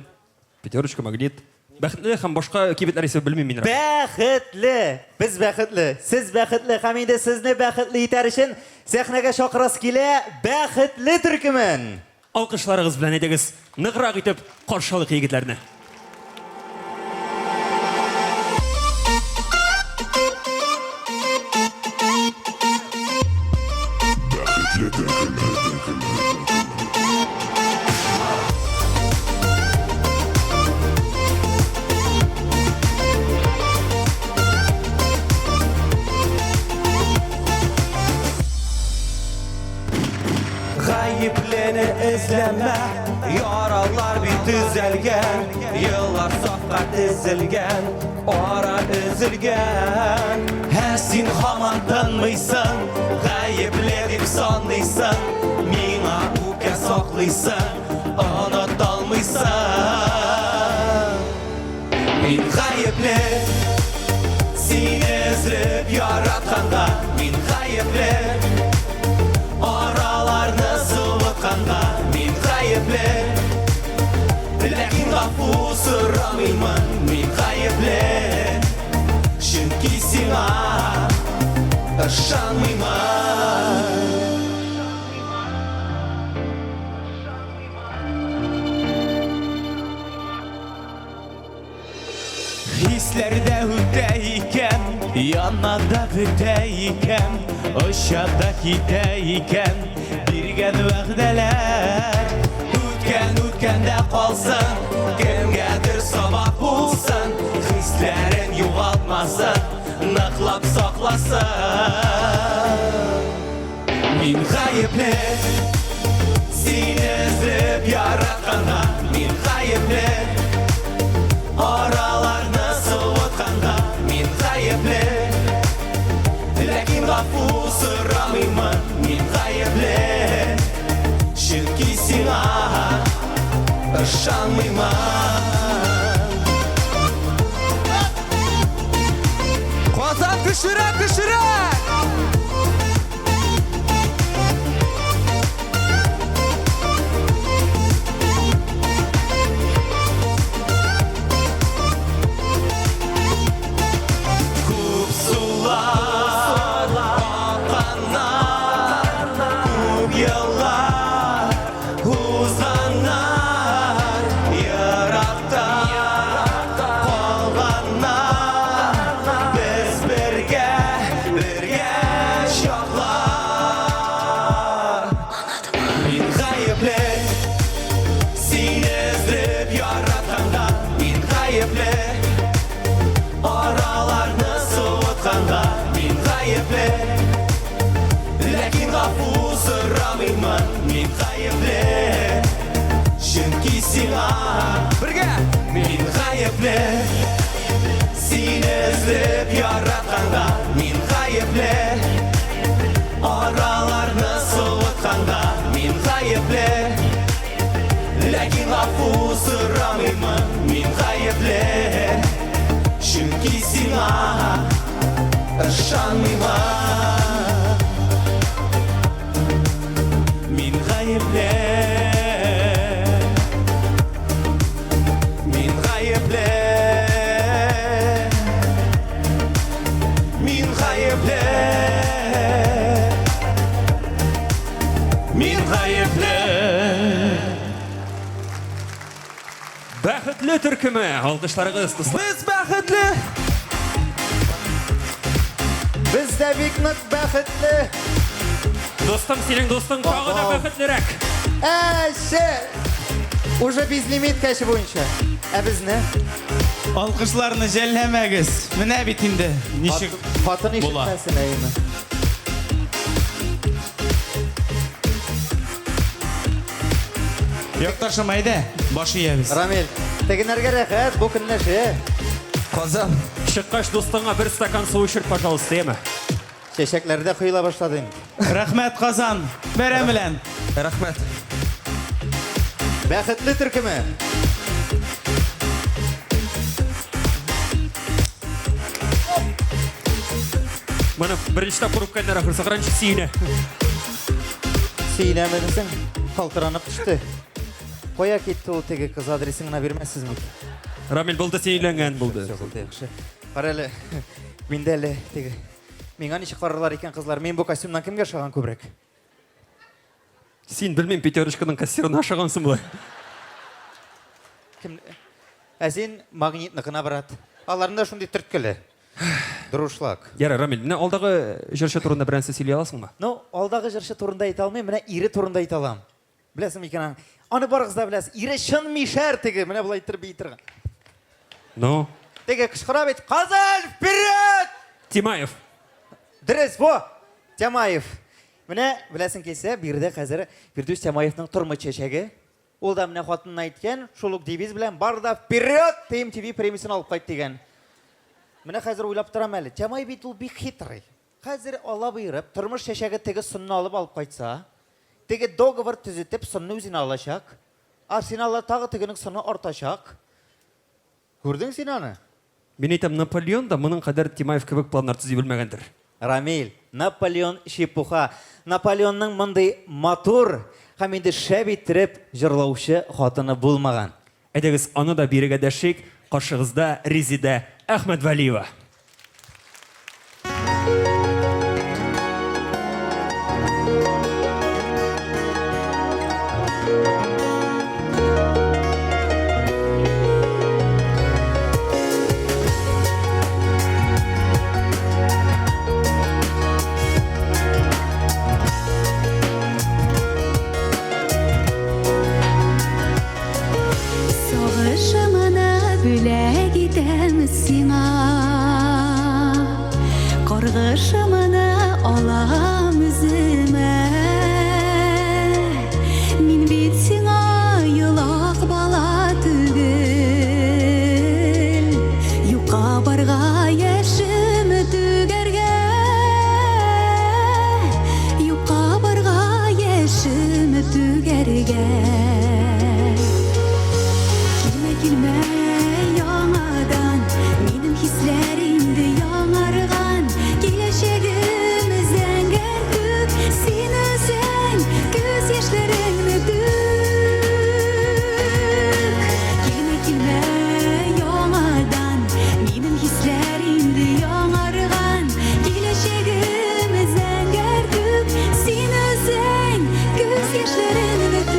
Пятерочка, магнит. Бәхетле һәм башка кибетләр исә белмим мин. Бәхетле. Без бәхетле. Сез бәхетле. Һәм инде сезне бәхетле итәр өчен сәхнәгә чакырасы килә бәхетле төркемен. Алкышларыгыз белән әйдәгез, ныграк итеп каршылык егетләрне. Гаепләне эзләмә, яралар бит төзәлгән, еллар сафка тезелгән, ара өзелгән. Ә син һаман тынмыйсың, гаепле дип саныйсың, миңа үпкә саклыйсың, оныта алмыйсың. Мин гаепле, Сені іздеп яратқанда мен ғайыплы Араларны суытқанда мен ғайыплы Ләкин ғафу сұрамаймын мен ғайыплы Чөнки сиңа ышанмаймын Hislerde hütte iken, yanada büte iken, aşağıda gide iken, birgen vəqdələr. Ütkən də qalsın, kimgədir sabah bulsun, hislərin yoğaltmasın, nıqlab saxlasın. Min ғайыплы, seni izlep yaratqanda, min ғайыплы, Aralarını soğutqanda men ғайыплы Ләкин ғафу сұрамаймын мен ғайыплы Чөнки сиңа ышанмаймын Қазан күшірек! Ләкин ғафу сұрамаймын мен ғайыплы Чөнки сиңа мен ғайыплы Сені іздеп яратқанда мен ғайыплы Араларны суытқанда мен ғайыплы Ләкин ғафу сұрамаймын мен ғайыплы Чөнки сиңа ышанмаймын Мен ғайыплы Мен ғайыплы Мен ғайыплы Мен ғайыплы Бәхетле төркеме, алғышларыңыз достар. Біз бәхетлі Біз дә бик нык бәхетле. Достым, сенің достың тағы да бәхетлерәк. Уже безлимит кәші бойынша. Бізні? Алқышларны жәлләмәгіз. Менә бит инде ничек Фатын була. ишетмәсен әйме. Якташым әйдә, башы ябыз. Рамил, тегенәргә рәхәт, бу көннәше. Қазан, шыққаш достыңа бір стакан су ішір, пожалуйста, еме. Чәчәкләрдә құйыла башладың. Рәхмәт, Қазан. Бәрәм белән. Рәхмәт. Бәхетле төркеме. Мына бірінші тапқыр өпкәндер ақырса қыраншы сүйіне. Сүйінәмедісің, қалтыранып түсті. Қоя кетті ол теге қыз адресіңіна бермәсіз ме? Рамил болды сейленген болды. Қарәлі, менде әлі теге. Меңа неше қарарлар екен қызлар, мен бұл костюмнан кімге шаған көбірек? Сен білмейм, пятерочканың кассирын ашағансың бұлай. Әсен магнитнықына барады. Аларында шындай түрткілі. Дұрышлак. Яра, Рамил, міне алдағы жыршы турында бірәнсі сөйлей аласың ба? Алдағы жыршы турында айта алмай, міне ире турында айта алам. Білесің екен, аны барғызда білесің. Ире шын мишәр теге, міне бұлай тұрып бейтірген. Теге күшқыра бет, Қазан, вперед! Тимаев. Дұрыс, бо, Тимаев. Міне, білесің кесе, бірде қазір Фирдус Тимаевның тұрмы чешегі. Ол да міне қуатынын айткен, шолық девиз білен, барда вперед, ТМТV премиясын алып қайт деген. Міне қазір ойлап тұрам әлі. Тимаев бет ол бек хитрый. Қазір ала бұйырып, тұрмыш шешегі теге сұнны алып қайтса, теге договор түзетіп сұнны өзін алашақ, а сен ала тағы тегенің сұнны орташақ. Көрдің сен аны? Мен айтам, Наполеон да мұның қадар Тимаев кебек пландар түзей білмегендір. Рамиль, Наполеон шипуха. Наполеонның мындай матур, һәм инде шәп иттереп җырлаучы хатыны булмаган. Әйдәгез, аны да бирегә дәшик. Каршыгызда Резида Әхмәтвәлиева. Сагышымына бүләк итәмез сиңа, каргышымына алам үземә. Мин бит сиңа елак бала түгел, юкка барга яшем түгәргә, юкка барга яшем түгәргә. Килмә яңадан, минем хисләримде яңарган, киләчәгем зәңгәр күк, син үзең күз яшьләреңне түк. Килмә яңадан, минем хисләримде яңарган, киләчәгем зәңгәр күк, син үзең күз яшьләреңне түк.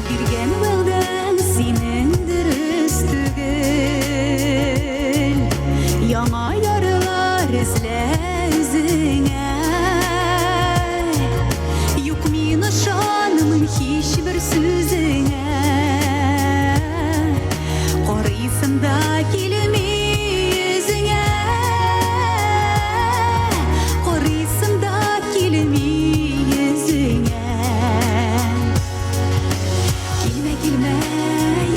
Биргән вәгъдәң синең дөрес түгел, яңа ярылар эзлә үзеңә. Юк, мин ышанмыйм һичбер сүзеңә, карыйсым да килми йөзеңә, карыйсым да килми йөзеңә. Килмә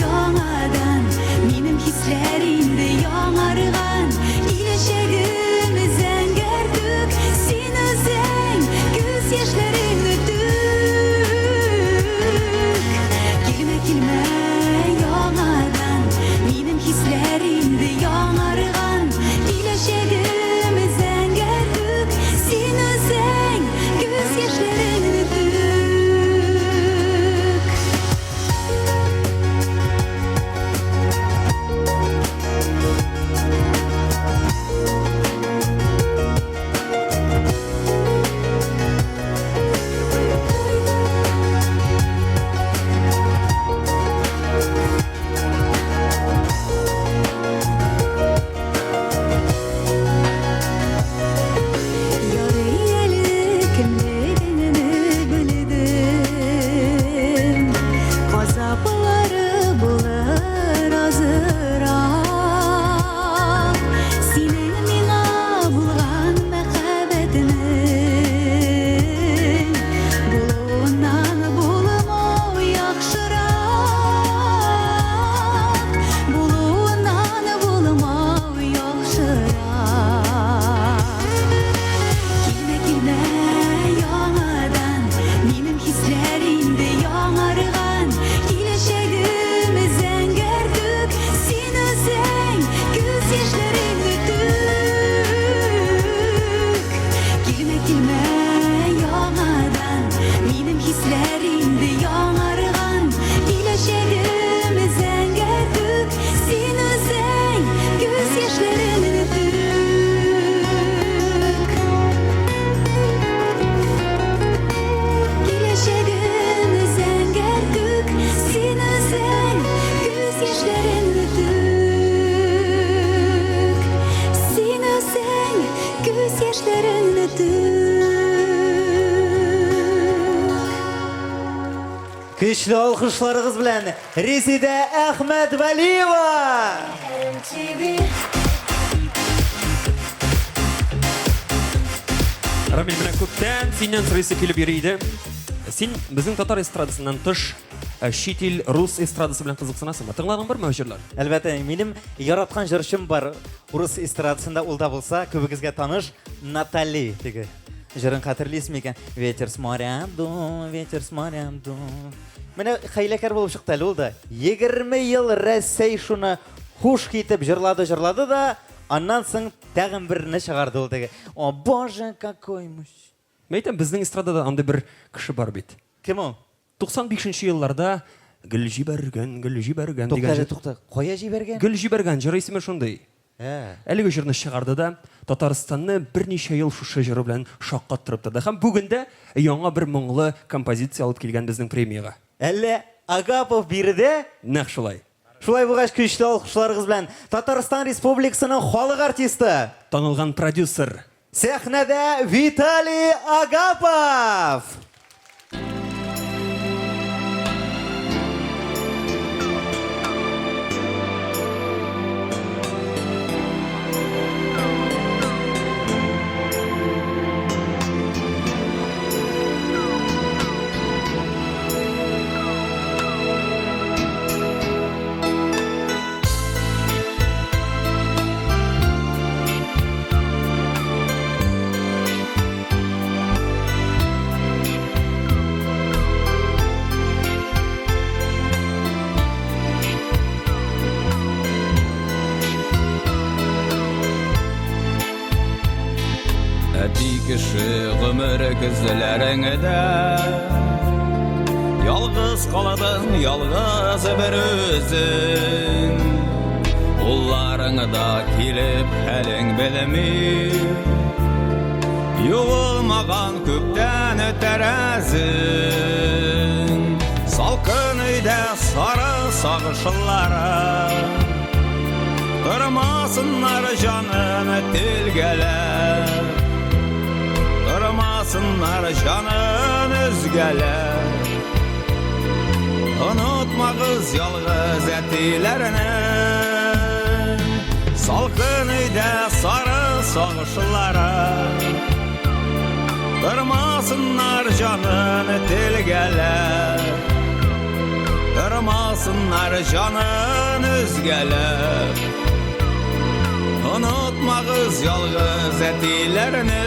яңадан, минем хисләримде яңарган, киләчәгем зәңгәр күк, син үзең күз яшьләреңне түк. Килмә яңадан, минем хисләримде яңарган, киләчәгем зәңгәр күк, син үзең күз яшьләреңне түк. Ярый әле кемлегеңне белдем, газаплары булыр азырак. Синең миңа булган мәхәббәтең булуыннан булмау яхшырак, булуыннан булмау яхшырак. Килмә яңадан, минем хисләримде яңарган, киләчәгем зәңгәр күк, син үзең күз яшьләреңне түк. Килмә яңадан, минем хисләримде яңарган, киләчәгем зәңгәр күк, син үзең күз яшьләреңне түк. Киләчәгем зәңгәр күк, син үзең күз яшьләреңне түк. Син үзең күз яшьләреңне түк. Көчле алкышларыгыз белән Резида Әхмәтвәлиева. Рамиль, менә күптән синнән сорыйсы килеп йөри иде. Син безнең татар эстрадасыннан тыш шет ел рус эстрадасы белән кызыксынасыңмы? Тыңладың бармы җырлар? Әлбәттә, минем яраткан җырчым бар. Урыс эстрадасында ул да булса, күбегезгә таныш Натали теге. Җырын хәтерлисезме икән? Ветер с моря ду, ветер с моря ду. Менә хәйләкәр булып чыкты әле ул да. 20 ел Рәсәй шуны хуш китеп җырлады да, аннан соң тагын берне чыгарды ул теге. О, боже, какой мужчина. Мәйтәм, безнең эстрадада анда бер кеше бар бит. Кем ул? 95-нче елларда гөл җибәргән дигән. Тукта, кая җибәргән? Гөл җибәргән җыры исеме шундый. Әлеге җырны чыгарды да Татарстанны берничә ел шушы җыры белән шаккаттырып торды. Һәм бүген дә яңа бер моңлы композиция алып килгән безнең премияга. Әллә Агапов биредә? Нәкъ шулай. Шулай булгач көчле алкышларыгыз белән Татарстан Республикасының халык артисты, танылган продюсер, сәхнәдә Виталий Агапов. Кеше гомер күзләреңдә ялгыз калдың, ялгыз бер үзең. Улларыңда килеп хәлең белми, юылмаган күптән тәрәзең. Салкын өйдә сары сагышлары тормасыннар җанын телгәләр. Tırmasınlar canın özgələr. Unutmağız yalğız ətilərini, salqın uyda sarı sağışlara. Tırmasınlar canın telgələr. Tırmasınlar canın özgələr. Unutmağız yalğız ətilərini.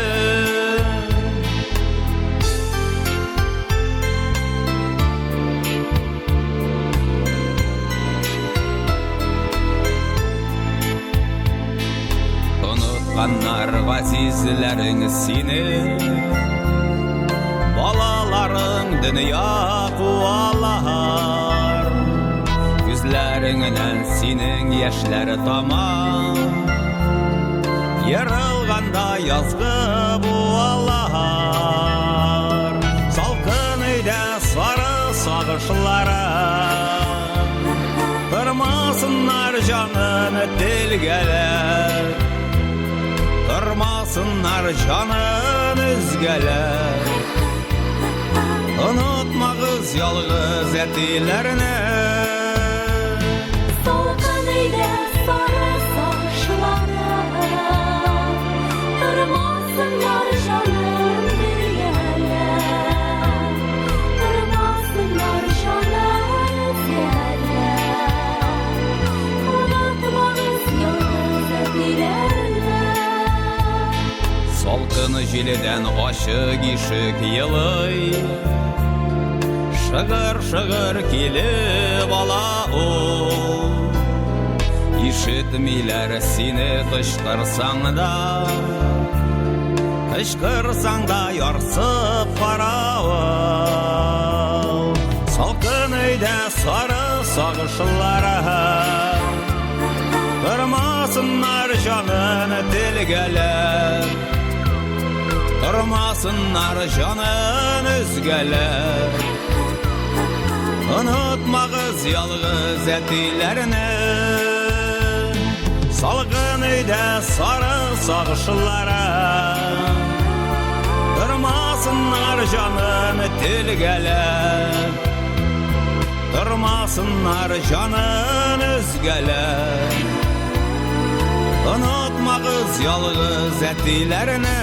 Unutqanlar ғазизләрің сине, балаларың dünya қуалар. Күзләріңнән синең яшьләре тамам, ярылғанда язгы буалар. Салқын өйдә сары сагышлары тырмасыннар жанын телгәләр. Tırmasınlar canın özgələr. Unutmağız yalğız ətilərini. Salqın uyda sarı sağışlara tırmasınlar canın telgələr. Tırmasınlar canın özgələr. Unutmağız yalğız ətilərini. Salqın jildən aşıq işıq yılay, şığır şığır kilib ala o. İşitmilər seni qışqırsan da yarsıb qarao. Salqın uyda sarı sağışlara tırmasınlar canın telgələr. Tırmasınlar canın özgələr. Unutmağız yalğız ətilərini. Salqın uyda sarı sağışlara tırmasınlar canın telgələr. Tırmasınlar canın özgələr. Unutmağız yalğız ətilərini.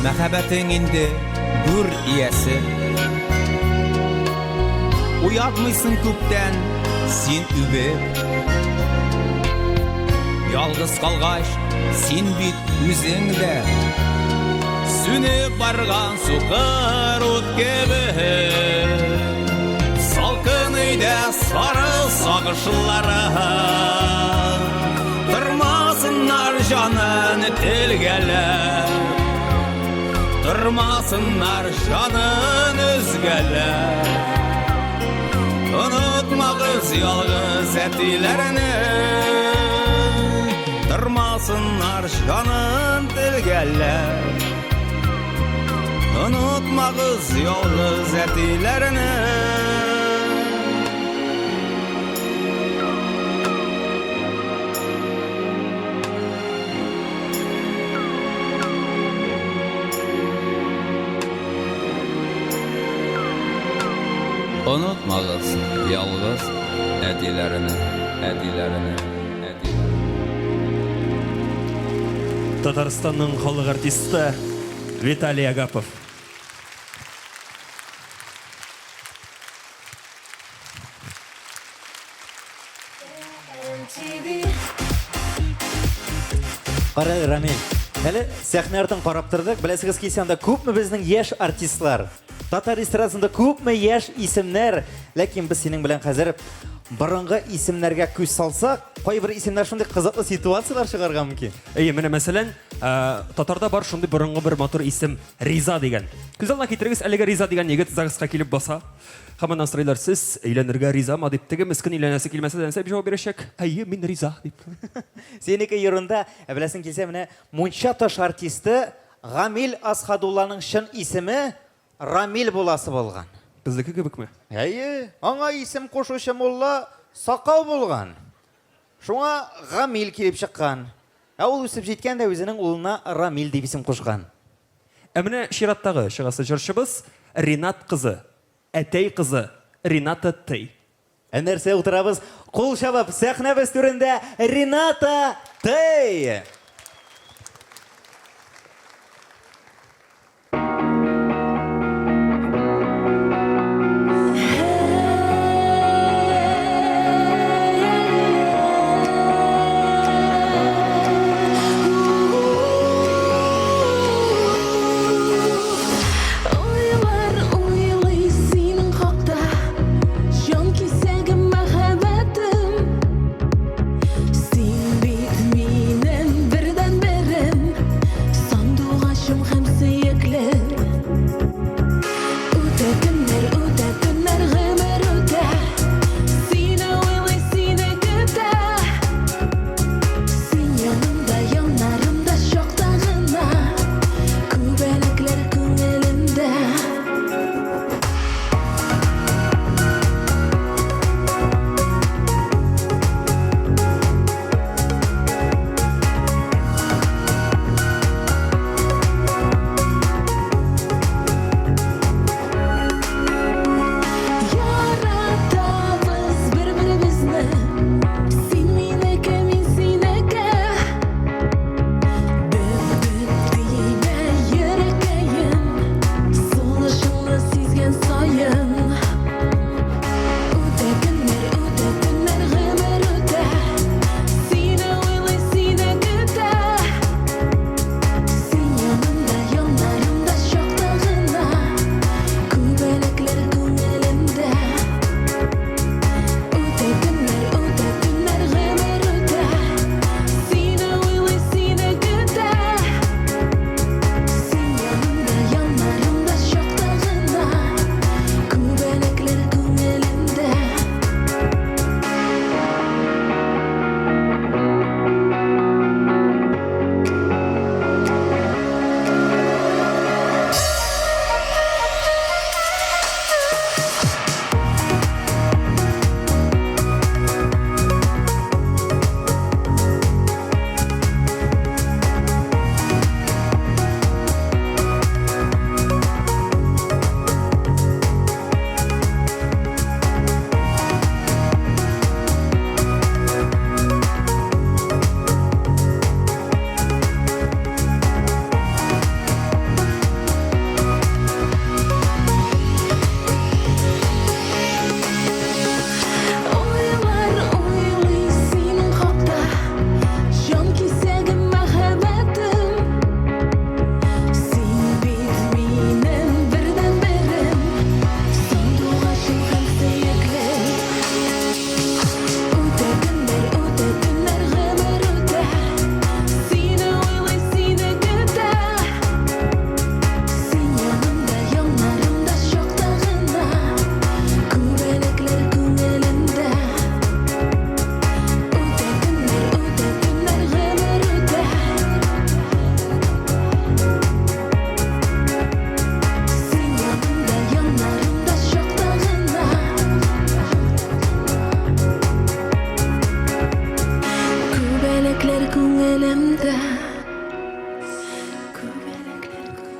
Məhəbbətin indi dur iyəsi, Uятмыйсың күптен сен үбеп. Ялгыз калгач сен бит үзеңдә. Сүнеп барган сукыр ут кебе. Салкын өйдә сары сагышлары. Тырмасыннар жанын телгәләр. Тырмасыннар жанын өзгәләр. Unutmagız yalgız etilerini. Tırmasınlar canın dilgeller. Unutmagız yalgız etilerini. Unutmagız yalgız etilerini. Татарстанның халық артисті Виталий Агапов. Қара Рамил, әлі сәхнәрдің қарап тұрдық. Білесіңіз кейсенде көпмі біздің еш артистлар. Татар эстрадасында көпмі еш исемнер. Ләкин біз сенің білен қазір бұрынғы исемнәргә көз салсақ, қайбір исемнәр шундай қызыклы ситуациялар шығарға мөмкин. Менә мәсәлән, татарда бар шундый борынгы бер матур исем Риза дигән. Күз алдына китерегез, әлеге Риза дигән егет ЗАГСка килеп баса. Һәм аннан сорыйлар, сез өйләнергә ризамы дип, теге мескен өйләнәсе килмәсә дә нәрсә җавап бирәчәк? Әйе, мин риза дип. Сенеке йорында, беләсең килсә, менә Мунча таш артисты Гамил Асхадулланың шын исеме Рамил буласы булган. Безнеке кебекме? Әйе, аңа исем кушучы мулла Сакау булган. Шуңа Гамил килеп чыккан. Ул үсеп җиткәндә үзенең улына Рамил дип исем кушкан. Менә чираттагы шыгасы җырчыбыз Ринат кызы, әтәй кызы Рината Тей. Нәрсә утырабыз, кул чабып, сәхнәбез түрендә Рината Тей. Син бит минем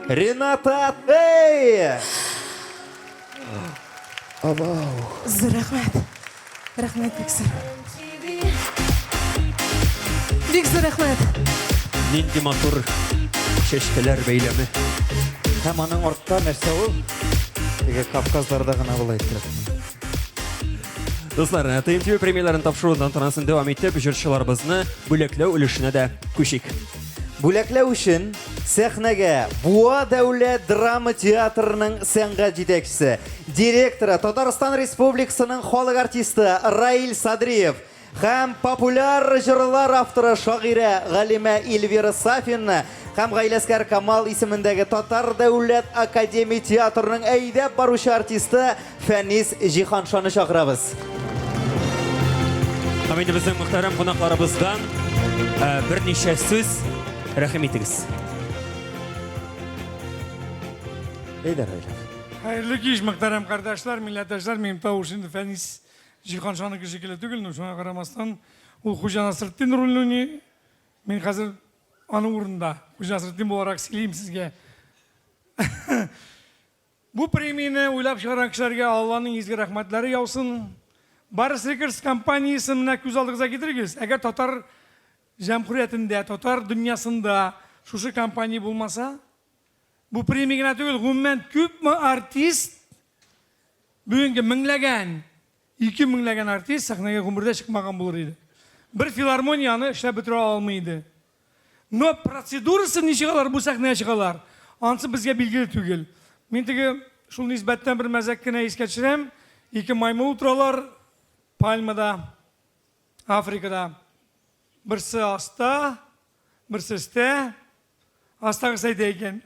Рената Тей. Зор рахмет. Рахмет, бик зор. Бик зор рахмет. Нинди матур чәчкәләр бәйләме. Һәм аның артта нәрсә ул? Теге Кавказларда гына була икән. Достар, ТМТВ премияларын тапшырудан танасын дәвам итеп, җырчыларыбызны бүләкләү өлешенә дә күчик. Бүләкләү өчен сәхнәгә Буа дәүләт драма театрының сәнгать җитәкчесе, директоры, Татарстан Республикасының халык артисты Раил Садриев һәм популяр җырлар авторы шагыйрә Галимә Эльвира Сафинны һәм гаиләскәр Камал исемендәге Татар дәүләт академия театрының әйдәп баручы артисты Фәнис Җиһаншаны чакырабыз. Һәм инде безнең мөхтәрәм кунакларыбыздан берничә сүз рәхим итегез. Hayırlı kış muhterem kardeşler, milletdaşlar, benim tavuşum Feniz Cihanşan'ın kişiyle tügülünü şuna karamastan o Hoca Nasrettin rolünü ben hazır anı uğrunda Hoca Nasrettin olarak sileyim sizge. Bu premiyini uylap çıkaran kişilerge Allah'ın izgi rahmetleri yavsın. Barış Records kampaniyasına göz aldığınıza getiririz. Eğer Tatar Cumhuriyeti'nde, Tatar dünyasında şu kampanya bulmasa, bu premiyine tügül, gümmen küp mü artist, bugünkü minglegen, 2000'legen artist sahneye gümürde çıkmagan bulurdu. Bir filarmoniyanı işte bitire almaydı. No prosedurası nişigalar bu sahneye çıkalar. Ansı bizge bilgili tügül. Men tege şul nisbetten bir mezekkine iskeçirem. 2 maymun ultralar Palma'da, Afrika'da. Birisi hasta, birisi üstte. Hasta kısaydı eken.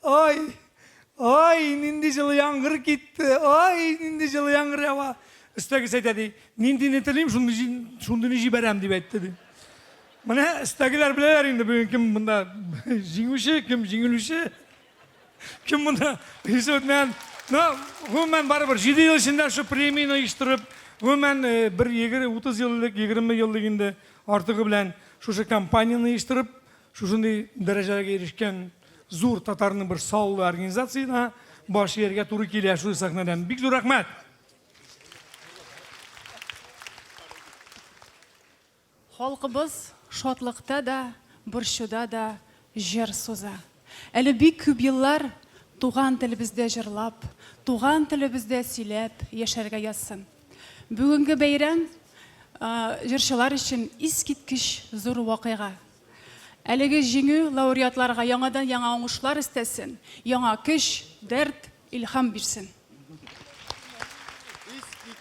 Ay, nindi жылы яңғыр кетті. Ay, nindi жылы яңғыр ява. Üstte kısaydı dedi. Nindi neteleyim, şundunu jiberem deyip etti. Bana üsttekiler bileler indi bugün kim bunda jingüşü, kim jingülüşü. Kim bunda his ötmeyen. Hemen barabir 7 yıl içinde şu premiyini iştirip, hemen bir 30 yıllık, 20 yıllık indi artığı bilen şu kampanyanı iştirip, şunday dereceye erişken zor Tatarның bir sağlı organizasyasına baş yerge turu keliyor şu sahneden. Bik zor rahmet. Халқыбыз шатлықта да, бұршуда да жер соза. Әлі бик көп еллар туған тілімізде жырлап, туған тілімізде сөйлеп, яшәргә язсын. Бүгінгі бәйрәм жырчылар үшін искиткіш зор вакыйга. Әлеге җиңү лауреатларга яңадан яңа уңышлар истәсен, яңа көч, дәрт, илһам бирсен.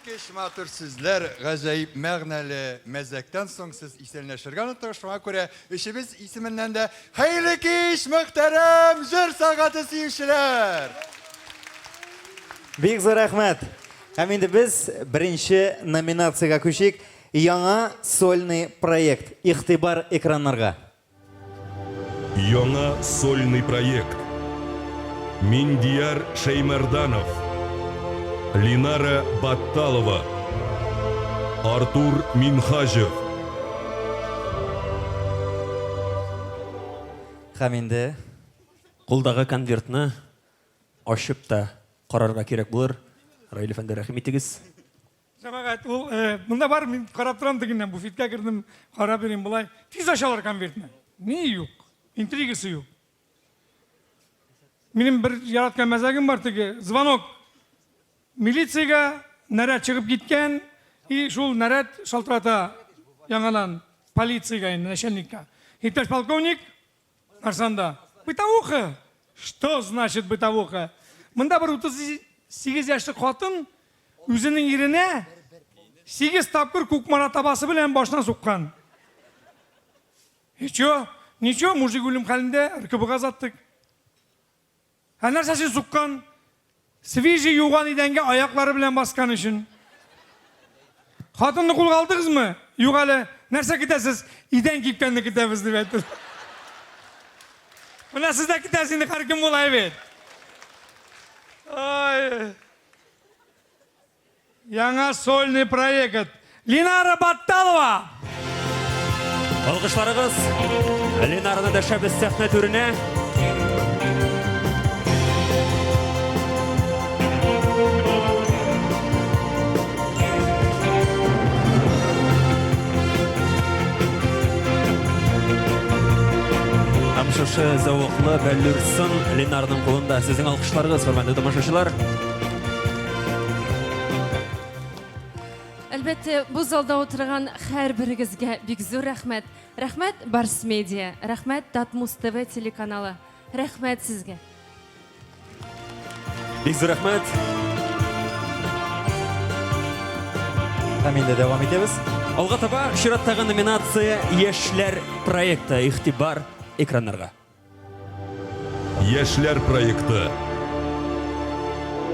Кеш матур сүзләр, гаҗәеп мәгънәле мәзәктән соң сез исәнләшергә онытыгыз. Шуңа күрә өчебез исеменнән дә хәерле кич, мөхтәрәм җыр сәгате сөючеләр. Бик зур рәхмәт. Һәм инде без беренче номинациягә күчик. Яңа сольный проект. Игътибар экраннарга. Яңа сольный проект. Миндияр Шеймарданов, Линара Батталова, Артур Минхажев. Һәм инде Кулдагы конвертны ачып та карарга кирәк булыр. Раил әфәнде, рәхим итегез. Җәмәгать, ул монда бар, мин карап торам дигәннән буфеткә кирдем, карап берим булай. Тиз ачалар конвертны. Ни юк, интригасы юк. Минем бер яраткан мәзәгем бар теге, звонок. Милициягә наряд чыгып киткән, и шул наряд шалтырата яңадан полициягә, начальникка. Иптәш полковник, Арсанда, бытовуха. Что значит бытовуха? Монда бер 38 яшьлек хатын үзенең иренә 8 тапкыр кукмара табасы белән башына суккан. Ничего, мужик үлем хәлендә, РКБга озаттык. Нәрсәсен суккан? Свежий юган идәнгә аяклары белән баскан өчен. Хатынны кулга алдыгызмы? Юк әле. Нәрсә китәсез? Идән кипкәнне китәбез дип әйтте. Менә сез дә китәсез инде, һәркем була бит. Яңа сольный проект. Линара Батталова. Алкышларыгыз Линараны да шәбез сәхнә түренә. шушы зауыклы бәллүрсын Ленарның қолында. Сездің алқышларыңыз, көрмәнді тамашашылар. Әлбәттә, бұл залда отырған һәр бірігізге бик зур рәхмәт. Рәхмәт Барс Медиа, рәхмәт Татмус ТВ телеканалы. Рәхмәт сезгә. Бик зур рәхмәт. Һәм инде дәвам итәбез. Алға таба чираттагы номинация Яшьләр проекты. Игътибар экраннарга. Яшьләр проекты.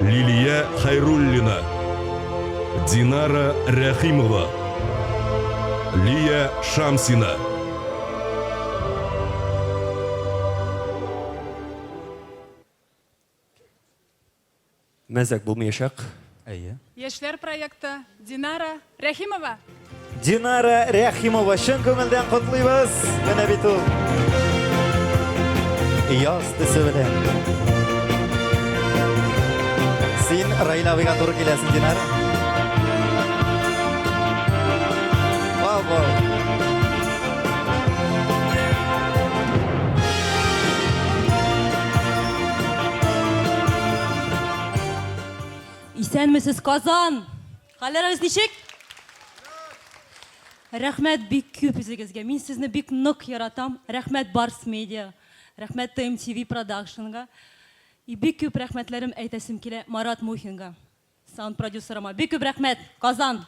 Лилия Хайруллина, Динара Рәхимова, Лия Шамсина. Мәзәк булмаячак. Әйе. Яшьләр проекты Динара Рәхимова. Динара Рәхимова, шын күңелдән котлыйбыз. Менә бит ул. Яз төсе белән. Син Раила абыйга туры киләсең, Динара. Вау. Исәнмесез, Казан? Хәлләрегез ничек? Рәхмәт бик күп үзегезгә. Мин сезне бик нык яратам. Рәхмәт Барс Медиа. Рәхмәт TMTV Production'га. И бик күп рәхмәтләрем әйтәсем килә Марат Мухинга. Саунд продюсерыма. Бик күп рәхмәт. Казан.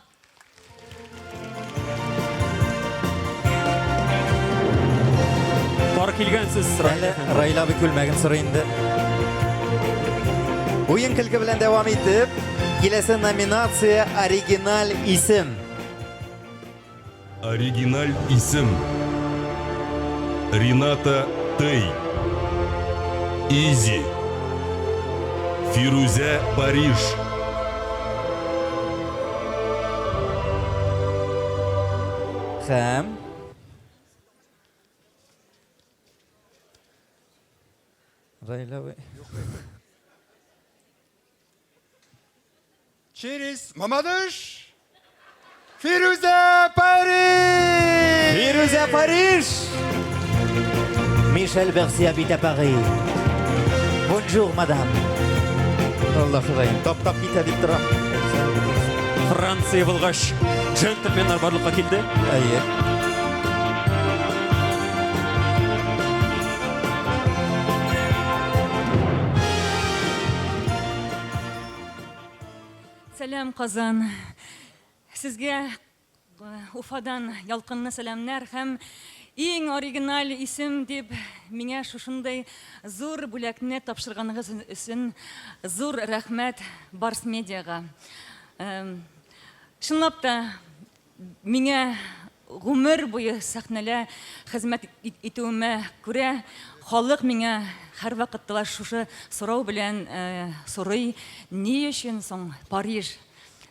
Бар килгәнсез. Раила абый күлмәген сорый инде. Уен көлке белән дәвам итеп, киләсе номинация оригиналь исем. Оригиналь исем. Рената Тей, Изи, Фирузя Париж, Һәм Раила абый. Через Мамадыш. Фируза Париж. Фируза Париж. Michel Bercy habite à Paris. Bonjour, madame. Allah Худайым, таптап китә дип торам. Франция булгач, джентльменнар барлыкка килде. Әйе. Сәлам, Казан. Сезгә Уфадан ялкынлы сәламнар һәм иң оригиналь исем дип миңа шушындай зур бүләкне тапшырганыгыз өчен зур рәхмәт Барс Медиага. Чынлап та миңа гомер буе сәхнәлә хезмәт итүемә күрә халык миңа һәр вакытта шушы сорау белән сорый: ни өчен соң Париж?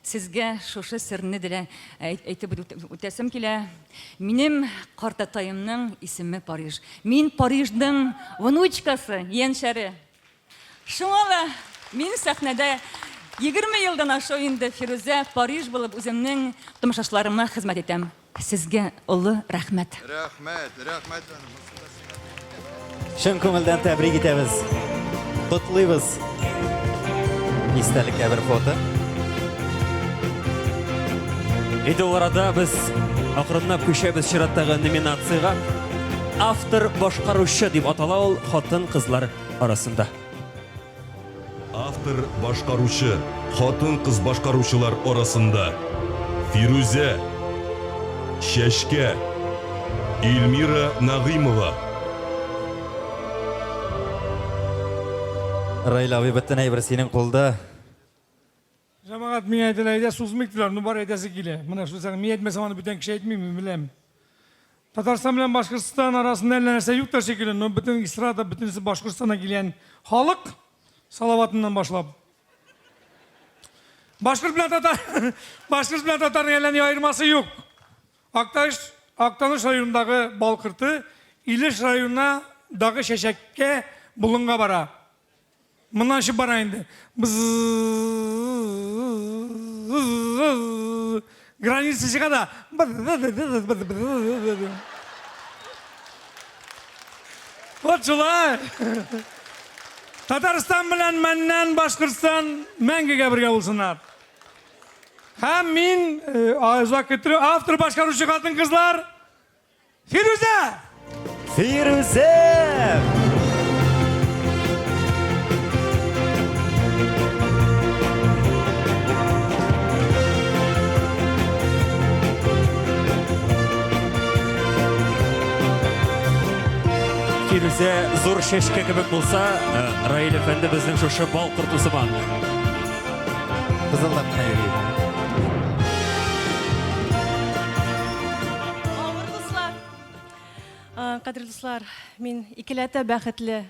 Сезгә шушы серне дә әйтеп үтәсем килә. Минем картатаемның исеме Париж. Мин Парижның внучкасы, яншәре. Шуңа да мин сәхнәдә 20 елдан аша инде Фируза Париж булып үземнең томашашларыма хезмәт итәм. Сезгә олы рәхмәт. Рәхмәт. Шын күңелдән тәбрик итәбез. Котлыйбыз. Истәлеккә бер фото. Иде арада без акрынлап күчәбез чираттагы номинацияга. Автор башкаручы дип атала ул хатын-кызлар арасында. Автор башкаручы, хатын-кыз башкаручылар арасында Фируза, Шәшкә, Эльмира Нагыймова. Раила абый, бөтен әйбер синең кулда. Жамағат мен әйтеләйдә сузмыктылар, ну бар әйтәсе килә. Менә шулай мен әйтмәсәм аны бүтән кеше әйтмим, беләм. Татарстан белән Башкортстан арасында әллә нәрсә юк та шикелле, но бүтән эстрада, бүтәнесе Башкортстаннан килгән халык салаватыннан башлап. Башкорт белән татарның әллә ни айырмасы юк. Актаныш районындагы Балкырты Илеш районындагы Шәшәккә Болынга бара. Мынан шып бара инде. Граница чыга да. Вот шулай. Татарстан белән мәннән Башкортстан мәңгегә бергә булсыннар. Һәм мин азак көтү автор башкаручы хатын-кызлар Фирүзә. Фирүзә! Фирүзә зур шешке кебек булса, Раил әфәнде безнең шушы бал кортысы бар. Кызыллап кына йөри. Кадерле дуслар, мин икеләтә бәхетле.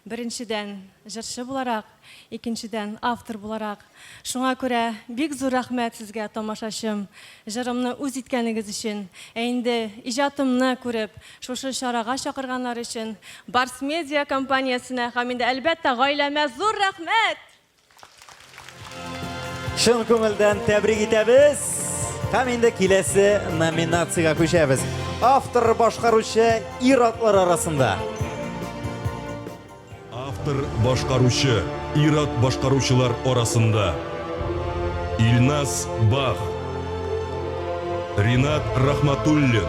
Беренчедән җырчы буларак, икенчедән автор буларак. Шуңа күрә бик зур рәхмәт сезгә, тамашачым, җырымны үз иткәнегез өчен. Инде иҗатымны күреп, шушы чарага чакырганнар өчен Барс Медиа компаниясенә һәм инде әлбәттә гаиләмә зур рәхмәт. Шын күңелдән тәбрик итәбез. Һәм инде киләсе номинациягә күчәбез. Автор башкаручы ир-атлар арасында. Автор башкаручы ир-ат башкаручылар арасында Илназ Бах, Ринат Рахматуллин,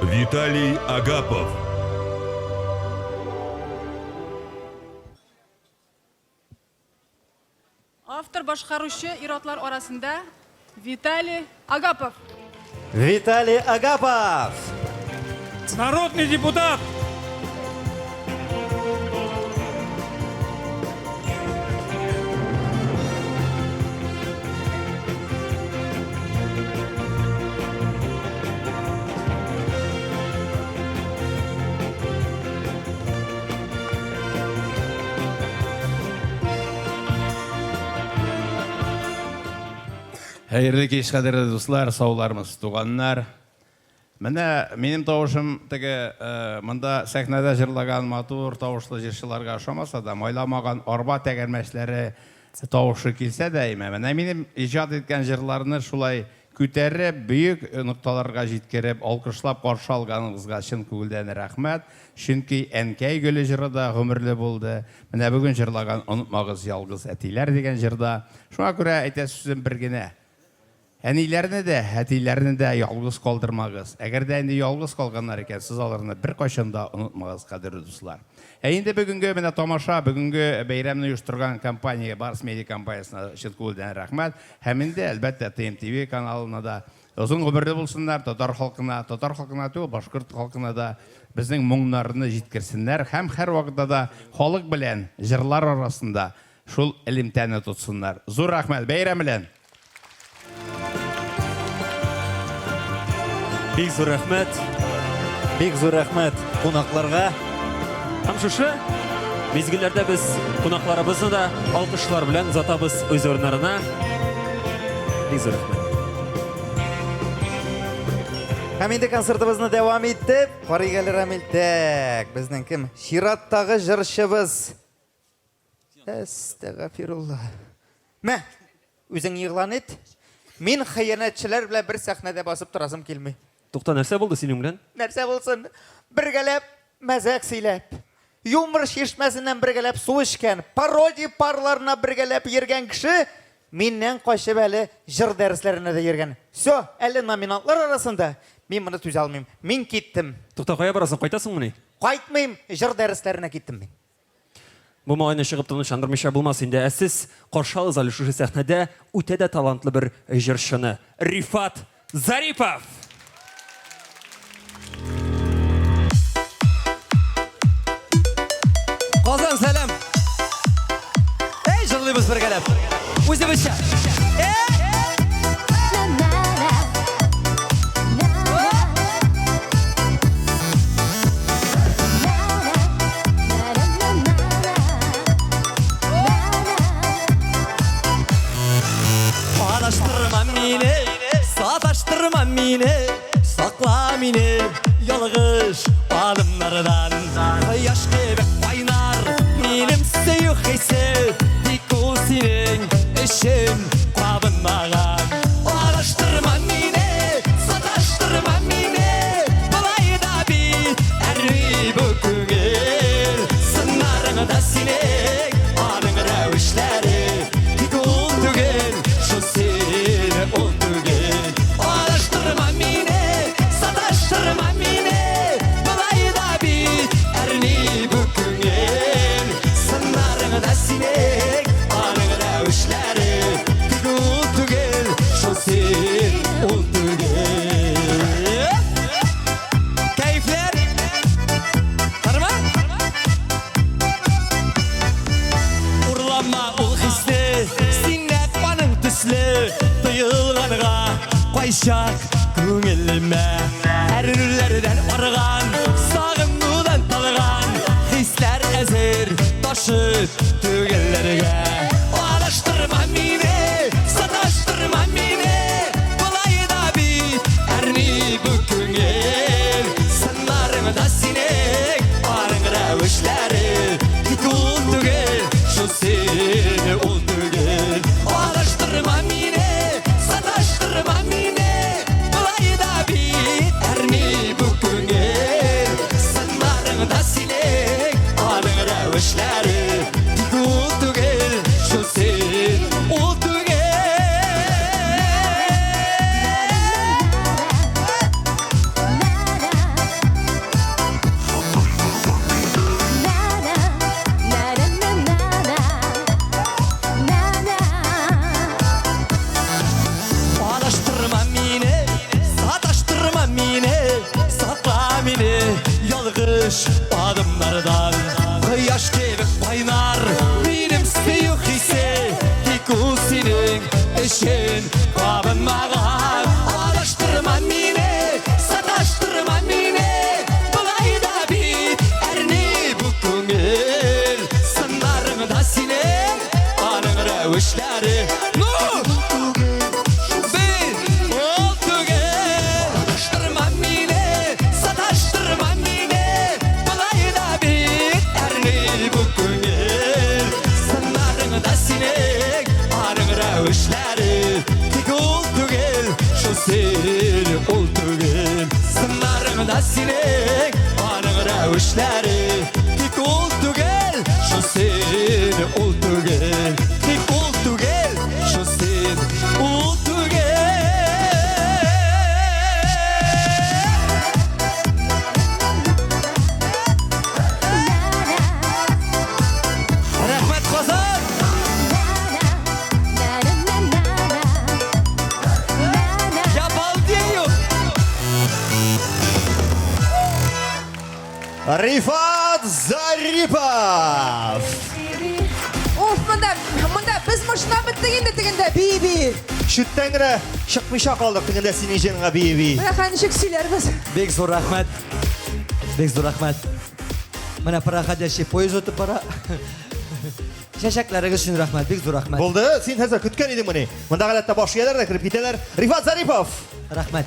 Виталий Агапов. Автор башкаручы ир-атлар арасында Виталий Агапов. Виталий Агапов. Народный депутат. Хәерле кич, кадерле дуслар, саулармыз, туганнар. Менә минем тавышым теге монда сәхнәдә җырлаган матур тавышлы җырчыларга ошамаса да, майламаган арба тәгәрмәчләре тавышы килсә дә, менә минем иҗат иткән җырларны шулай күтәреп, бөек нокталарга җиткереп, алкышлап каршы алганыгызга чын күңелдән рәхмәт. Чөнки Әнкәй гөле җыры да гомерле булды. Менә бүген җырлаган "Онытмагыз ялгыз әтиләр" дигән җырда. Шуңа күрә әйтә сүзем бер генә. Әниләрне дә, әтиләрне дә ялгыз калдырмагыз. Әгәр дә инде ялгыз калганнар икән, сез аларны бер кайчан да онытмагыз, кадерле дуслар. Инде бүгенге менә тамаша, бүгенге бәйрәмне оештырган компания, Барс Медиа компаниясына чын күңелдән рәхмәт. Һәм инде әлбәттә ТМТV каналына да озын гомерле булсыннар, татар халкына түгел, башкорт халкына да безнең моңнарны җиткерсеннәр һәм һәр вакытта да халык белән җырлар арасында шул элемтәне тотсыннар. Зур рәхмәт, бәйрәм белән. Бик зур рәхмәт. Бик зур рәхмәт кунакларга. Һәм шушы мизгелләрдә без кунакларыбызны да алкышлар белән озатабыз үз урыннарына. Бик зур рәхмәт. Һәм инде концертыбызны дәвам итеп, карыйгәл рәмилтәк. Безнең кем? Чираттагы җырчыбыз. Әстәгъфирулла. Мә, үзең игълан ит. Мин хыянәтчеләр белән бер сәхнәдә басып торасым килми. Тукта, нәрсә булды синең белән? Нәрсә булсын? Бергәләп мәзәк сөйләп, юмор чишмәсеннән бергәләп су эчкән, пародия парларына бергәләп йөргән кеше миннән качып әле җыр дәресләренә дә йөргән. Всё, әле номинантлар арасында мин моны түзә алмыйм. Мин киттем. Тукта, кая барасың? Кайтасыңмы ни? Кайтмыйм, җыр дәресләренә киттем мин. Бу малайны чыгып тынычландырмыйча булмас инде. Ә сез каршыгыз әле шушы сәхнәдә үтә дә талантлы бер җырчыны, Рифат Зарипов. Казан сәлам. Эй, җырлыйбыз бергәләп. Үзебезчә. Adaştırma mini, sataştırma mini, sakla mini, yalgış adımlardan. Yaş gibi kaynar, minim seyuk hisse, diku senin işin kabınmagan. Adaştırma mini, sataştırma mini, balayı da bir erri bu Yumuşak көңіліме Әрілерден арған Сағынудан талған Хислер әзір Ташып төгелерге Алаштырма мені Саташтырма мені Бұлай да бит Әрні бұл көңіл Сынларыңда сенек Арың рәуішлері Тек ол түгел Şu seni ол түгел Алаштырма мені Саташтырма мені Бұлай да бит Әрні бұл көңіл Сынларыңда сенек Арың рәуішлері Тек ол түгел Şu seni ол түгел Alıştırma meni, sataştırma meni, sakla meni yalgış adımlardan. Yaş gibi kaynar benim sıyık hisse, tek o senin eşin kabınmağın. Alıştırma meni, sataştırma meni, bulay da bit, erni bu köngül. Sınlarında senin anın rəvişləri. Seni ol tügel Sınlarında sinek Anın rəvişləri Tek ol tügel Şu seni ol tügel Tek ol tügel Şu seni ol tügel Rəhmət Qazan Rifat Zaripov. Of, mında biz машина bitti degende bibi. Şu tengre çıkmışa kaldık degende senin jenga bibi. Mana qancha söylerimiz. Bek zo'r rahmat. Bek zo'r rahmat. Mana para hadashi poyez o'tib para. Şaşaklaringiz uchun rahmat. Bek zo'r rahmat. Bo'ldi, sen hozir kutgan eding buni. Bunda holatda boshqalar kirib ketadilar. Rifat Zaripov. Rahmat.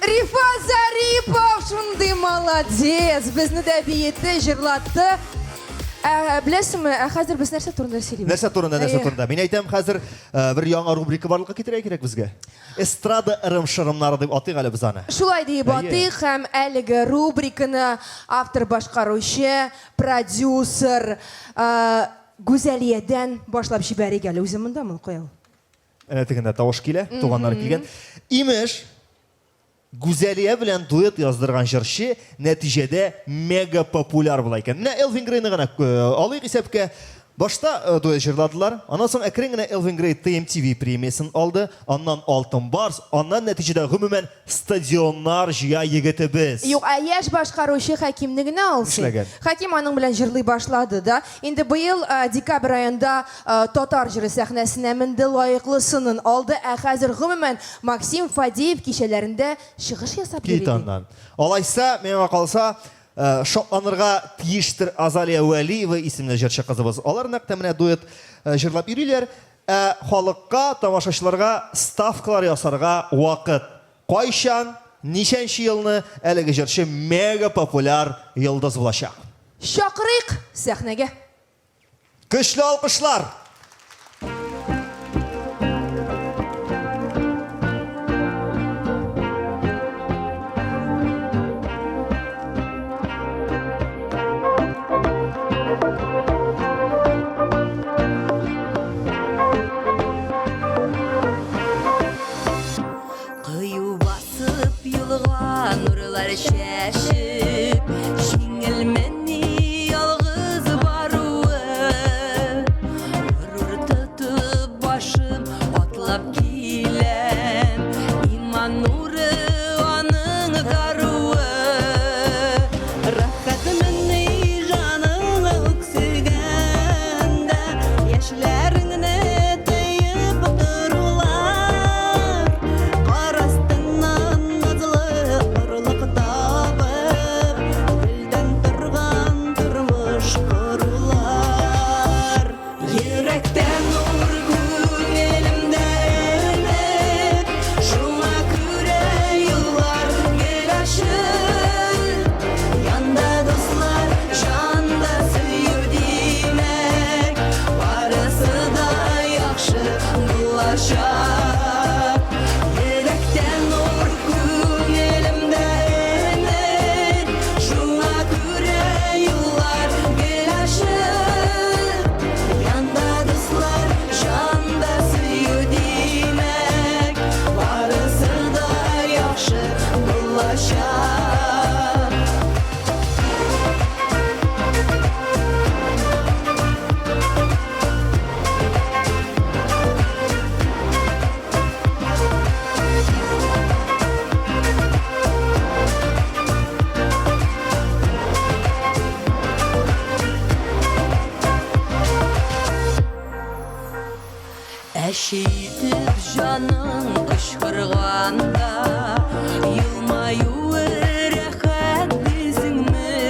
Rifat Zaripov shunday молодец. Bizni de biyetdi, jırlatdı. Bilasizmi, hozir biz narsa turida söyleymiz. Narsa turida. Men aytam hozir bir yangi rubrika borliqqa kerak kerak bizga. Estrada ырым-шырымнары deb atayıq hali biz ana. Шулай deyip atayıq, hem әлігі рубриканы автор башқарушы, продюсер Güzeliye'den başlап жіберейік әлі. Өзі мұндамын қойыл. Әне тегенде тавыш келе, туғанлар келген. Имеш Güzeliye bilen duet yazdırgan jırşı neticede mega popüler bula ekan. Ne Elvin Grey'ni gana alayıq isepke başta duet jırladılar. Ondan sonra ekrenine Elvin Grey TMTV premiyasını aldı. Ondan Altın Bars. Ondan neticede gümümen stadionlar jıya yigiti biz. Yok, yaş başqaruшы hakimligini alsın. İşləgən. Hakim onun bilen jırlay başladı da. Indi bu yıl dekabr ayında Tatar jırı səhnəsinə mindi, layıqlısının aldı. Hazır gümümen Maksim Fadiyev kişilerinde шығыш yasab Keyt ondan. Alaysa, mene kalsa şoklanırga tiyiştir Azaliya Valiyeva isimli jırşı kızımız. Onlar naqtamına duet jırlap yürüyorlar. Halыққа, tamaşaçılarga stavkalar yasarga vakit. Qayşan, nişenşi yılını әлігі jırşı mega popüler yıldız bulaşaq. Şaqırıq səhnəgə. Güçlü alqışlar. Şaşıp Şingilmeni yalğız baruı Әшейтіп жаның ұшқырғанда Йылмаю рәхәт бізіңмі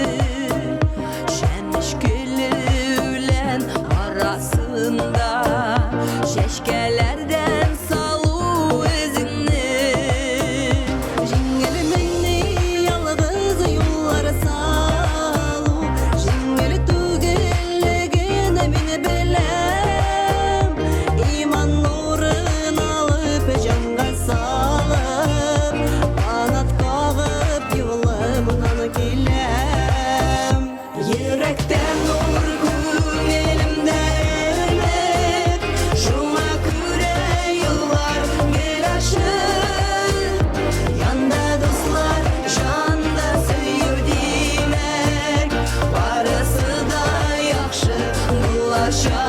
Шәмішкелі үлән арасында Шәшкәләрдән салу өзіңні Жеңілмейні ялғыз юллар салу Жеңіл түгілігіні мені білем Иман нұрын алып жанға салып Қанат қағып юлымнан келем Еректен нұр көңілімді үміт Шуңа күре юллар гел ашып Янда достар, жанда сөйір демек Барысы да яқшы болашақ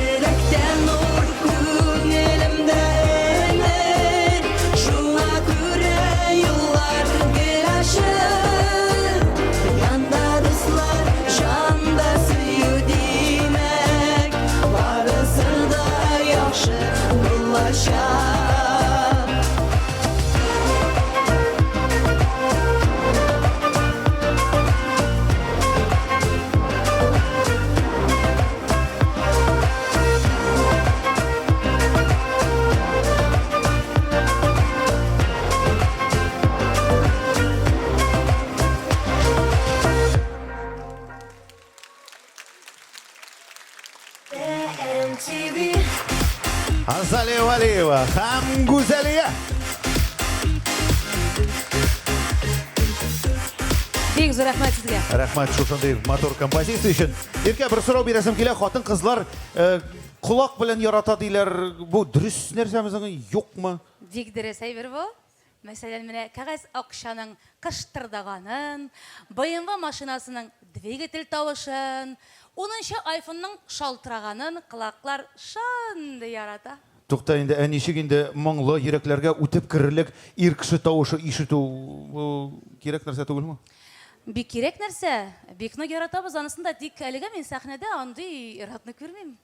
Еректен нұр көңілімді үміт Шуңа күре юллар гел ашып Янда достар, жанда сөйір демек Барысы да яқшы болашақ Азалия Валиева һәм Гүзәлия. Бик зур рәхмәт сезгә. Рәхмәт шушындай мотор композиция өчен. Иркә, бер сорау бирәсем килә. Хатын-кызлар колак белән ярата диләр. Бу дөрес нәрсәме, юкмы? Бик дөрес әйбер бу. Мәсәлән, менә кәгазь акчаның кыштырдаганын, БМВ машинасының двигатель тавышын, 10-нчы айфонның шалтыраганын колаклар шундый ярата. Тукта инде, ничек инде моңлы йөрәкләргә үтеп керерлек ир кеше тавышы ишетү кирәк нәрсә түгелме? Бик кирәк нәрсә. Бик нык яратабыз анысын да, тик әлегә мин сәхнәдә андый иратны күрмим.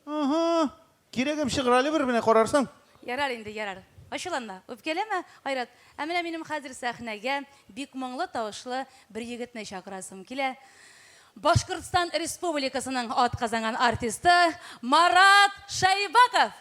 Ага. Кирәгем чыгыралы бер менә карарсың. Ярар инде, ярар. Ачуланма, үпкәләмә, Айрат. Ә менә минем хәзер сәхнәгә бик моңлы тавышлы бер егетне чакырасым килә. Башкортстан Республикасының атказанган артисты Марат Шайбаков.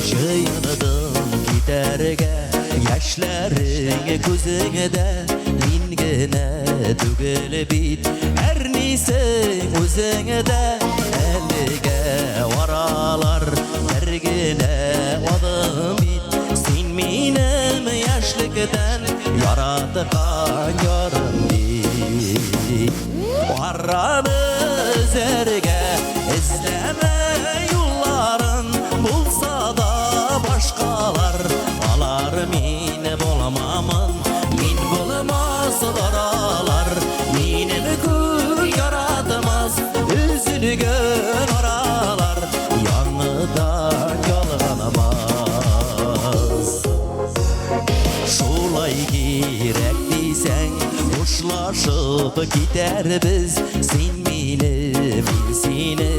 Жыйныдың китәргә яшьләреңе күзеңдә мин генә түгел бит әрнисең үзеңдә әлегә варалар бер генә адым бит син минем яшьлектән яраткан ярым бит араны зәргә эзләмә юлларын булса да башкалар алар мине буламамын мин булмас аралар минем күк яратмас үзүлгөн аралар яңыдан ялганамас шулай кирәк дисәң ушлашып китәрбез син мине мин сине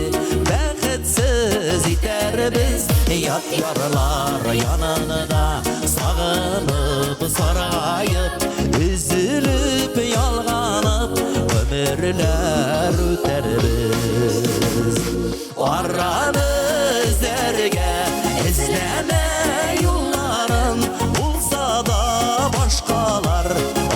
бәхетсез итәрбез ят ярлар янында сагынып саргайып üzülüp ялганып ömürler үтәрбез араны эзләргә эзләмә юлларын булса да башкалар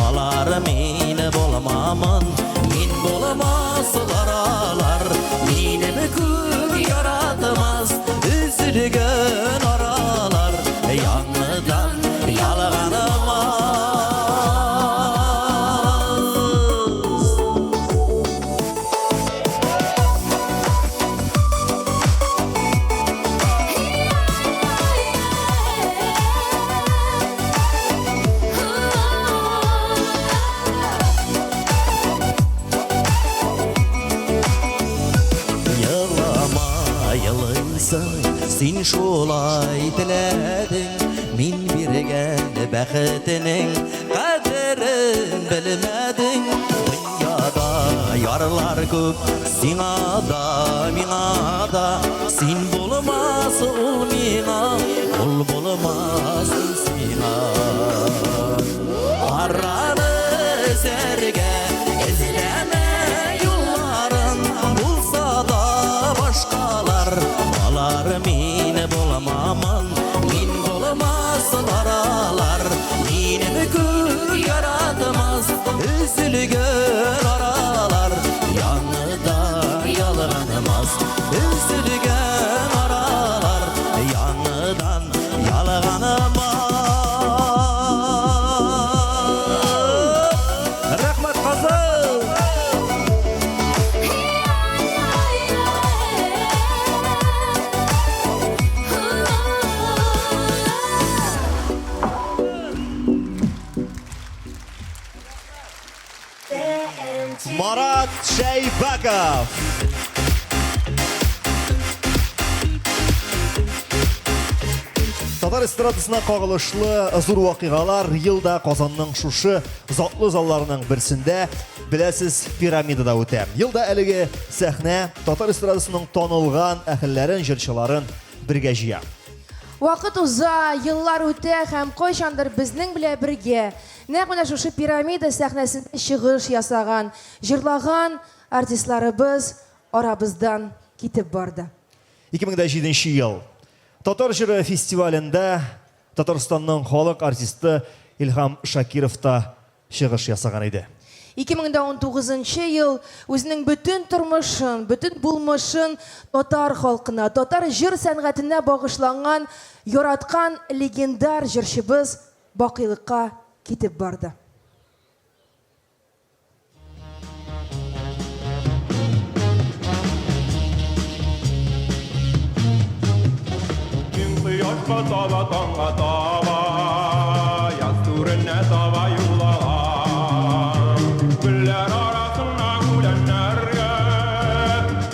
алар мине булмамын мин булмас аралар минем күк яратмас üzülгөн аралар яңыдан ялганып Син шулай теләдең, мин биргән бәхетенең кадерен белмәдең. Дөньяда ярлар күп, сиңа да, миңа да. Син булмас ул миңа, ул булмас сиңа. Араны сәргә эзләмә юлларын, булса да башкалар. Алар мин буламамын, мин булмаслар алар. Минем күк яратмас, üzülgön aralar. Yanıda yalganmaz, üzülgön aralar. Yanıdan yalganmaz. Rahmat kızım. Марат Шәйбәков. Татар эстрадасына кагылышлы зур вакыйгалар елда Казанның шушы затлы залларының берсендә, беләсез, пирамидада үтә. Елда әлеге сәхнә татар эстрадасының танылган әһелләрен, җырчыларын бергә җыя. Вакыт уза, еллар үтә һәм кайчандыр безнең белән бергә нәкъ менә шушы пирамида сәхнәсендә чыгыш ясаган, җырлаган артистларыбыз арабыздан китеп барды. 2007 ел Татар җыры фестивалендә Татарстанның халык артисты Илһам Шакиров та чыгыш ясаган иде. 2019 ел үзенең бөтен тормышын, бөтен булмышын татар халкына, татар җыр сәнгатенә багышланган, яраткан легендар җырчыбыз бакыйлыкка китеп барды. Кояшка таба, таңга таба, яз түренә таба юллар. Гөлләр арасына үләннәргә,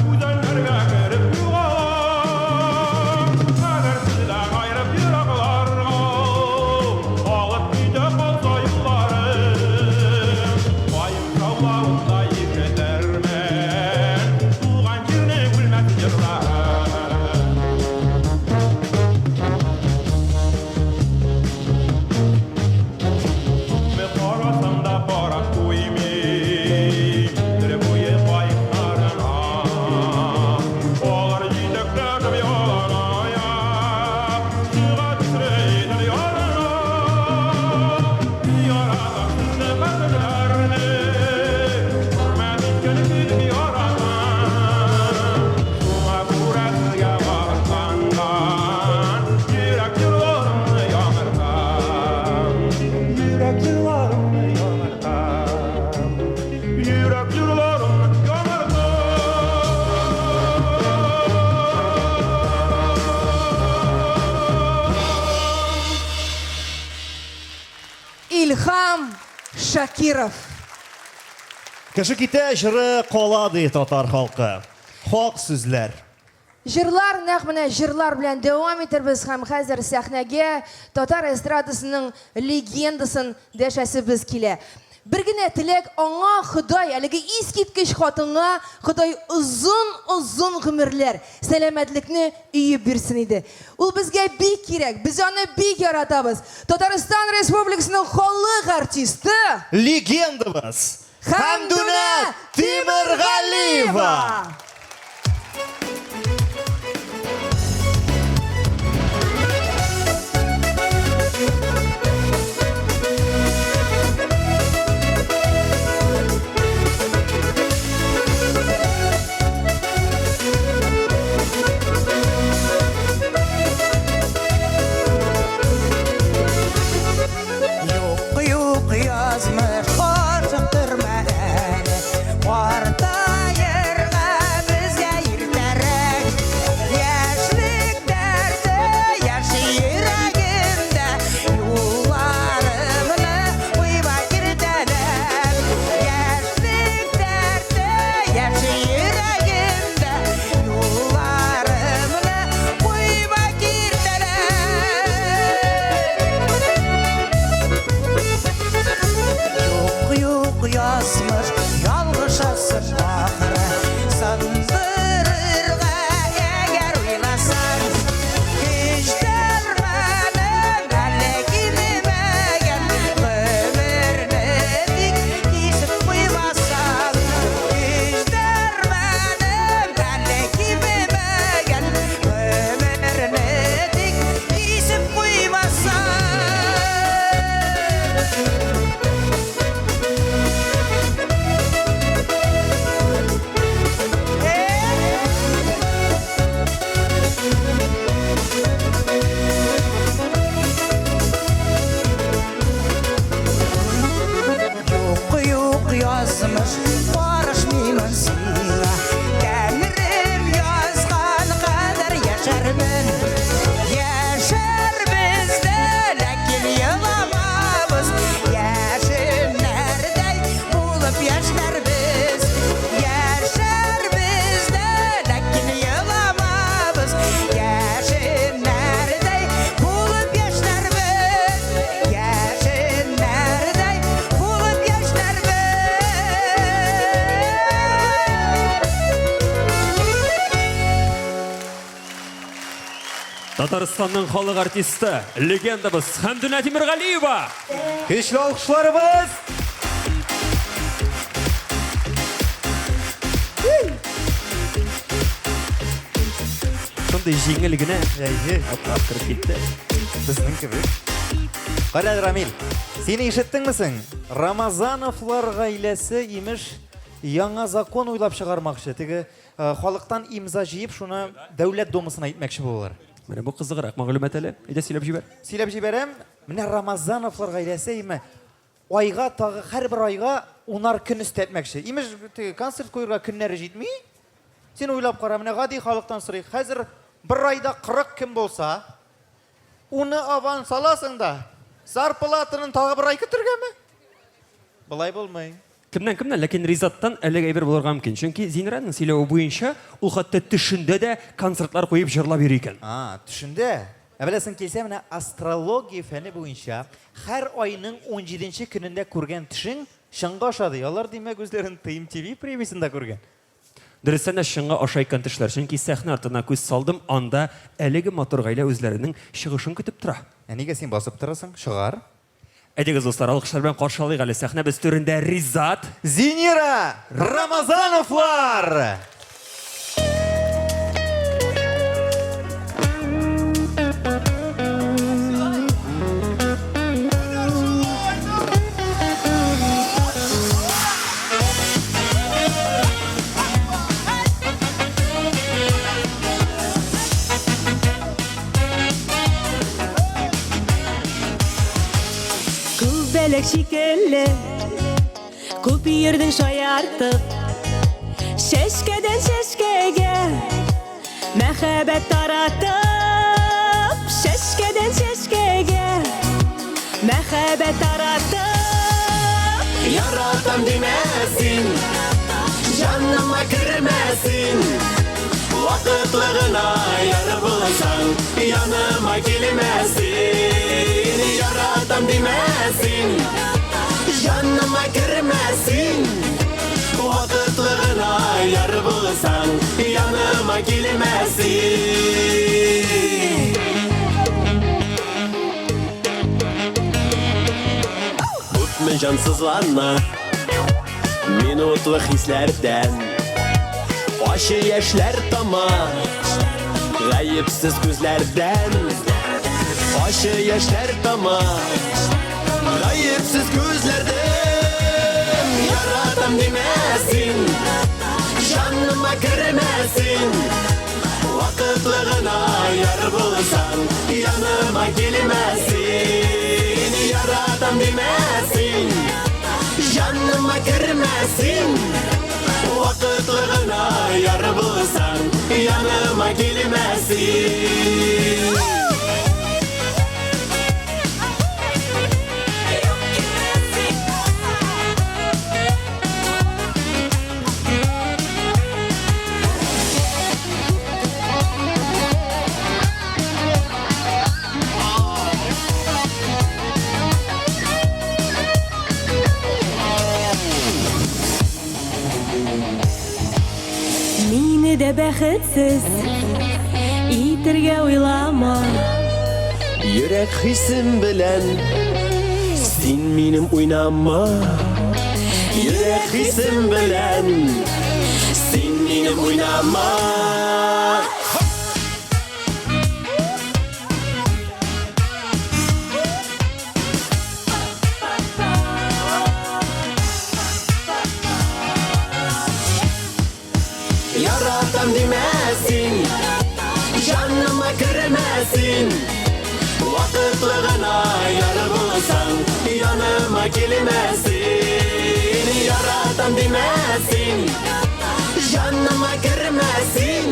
үзәннәргә кереп югалар. Кадерсездә кайрып йөрәкләргә, алып китә калса юлларым. Кайын шаулавында икетәрмен, туган җирне үлмәс җырлар. Илһам Шакиров. Кеше китә, җыры кала ди татар халкы. Хак сүзләр. Җырлар нәкъ менә җырлар белән дәвам итербез һәм хәзер сәхнәгә татар эстрадасының легендасын дәшәсебез килә. Бер генә теләк аңа Ходай, әлеге искиткеч хатынга Ходай озын гомерләр, сәламәтлекне өеп бирсен иде. Ул безгә бик кирәк, без аны бик яратабыз. Татарстан Республикасының халык артисты, Легендабыз Хәмдүнә Тимергалиева. Юк язмыш карчыктырма әле, картаерга безгә иртәрәк. Яшьлек дәрте яши йөрәгемдә, юлларымны куйба киртәләр. Яшьлек дәрте яши йөрәгемдә, юлларымны куйба Татарстанның халық артисті, легендабыз Хәмдүнә Тимерғалиева. Көчле алкышларыбыз. Сондай жеңіл генә атлап кіріп кетті. Біздің кебек. Қара Рамил, сені ишеттіңмісің? Рамазановлар ғаиләсе имеш яңа закон уйлап шығармақшы. Теге халықтан имза жиып, шуны дәулет домысына итмәкші болалар. Менә бу кызыграк мәгълүмат әле. Әйдә сөйләп җибәр. Сөйләп җибәрәм. Менә Рамазановлар ғаиләсе име айга тагы һәрбер айга 10 көн өстәтмәкче. Имеш теге концерт куярга көннәре җитми. Сен уйлап кара, менә гади халыктан сорый. Хәзер бер айда 40 көн булса, уны аванс аласың да, зарплатаның тагы бер ай көтергәме? Булай булмый. Кемнән, ләкин Ризаттан әлеге әйбер булырга мөмкин. Чөнки Зинраның сөйләве буенча, ул хәтта төшендә дә концертлар куеп җырлап йөри икән. Төшендә. Беләсең килсә, менә астрология фәне буенча һәр айның 17нче көнендә күргән төшең шыңга ашады. Алар димәк үзләрен ТМТV премиясендә күргән. Дөрестән дә шыңга ашайкан төшләр. Чөнки сәхнә артына күз салдым, анда әлеге матур гаилә үзләренең чыгышын көтеп тора. Нигә син басып торасың? Шыгар. Әйдәгез достар, алкышлар белән каршы алыйк әле сәхнәбез түрендә Ризат, Зинира, Рамазановлар. Күбәләк шикелле, күп йөрдең шаяртып, шәшкәдән шәшкәгә мәхәббәт таратып, шәшкәдән шәшкәгә мәхәббәт таратып. Яратам димәсин, җаныма кермәсин, вакытлы гына яр булсаң, яныма килмәсин. Яратам димәсин, җаныма кермәсин, вакытлы гына яр булсаң, яныма килмәсин. Күпме җансызлана минутлы хисләрдән, ачы яшьләр тама гаепсез күзләрдән, ачы яшьләр тама гаепсез күзләрдән. Яратам димәсин, җаныма кермәсин, вакытлы гына яр булсаң, яныма килмәсин. Яратам димәсин, җаныма кермәсин, вакытлы гына яр булсаң, яныма килмәсин. Мине дә бәхетсез итәргә уйлама. Йөрәк хисем белән син минем уйнама. Йөрәк хисем белән син минем уйнама. Яратам димәсин, җаныма кермәсин, вакытлы гына яр булсаң, яныма килмәсин. Яратам димәсин, җаныма кермәсин,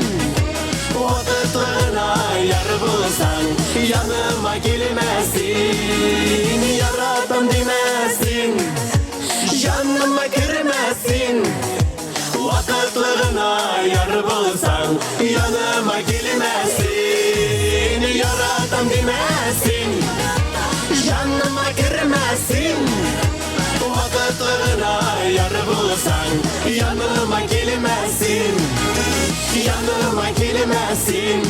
вакытлы гына яр булсаң, яныма килмәсин. Яратам димәсин, җаныма кермәсин, вакытлы гына яр булсаң, яныма килмәсин. Яратам димәсин, җаныма кермәсин, вакытлы гына яр булсаң, яныма килмәсин. Яныма килмәсин,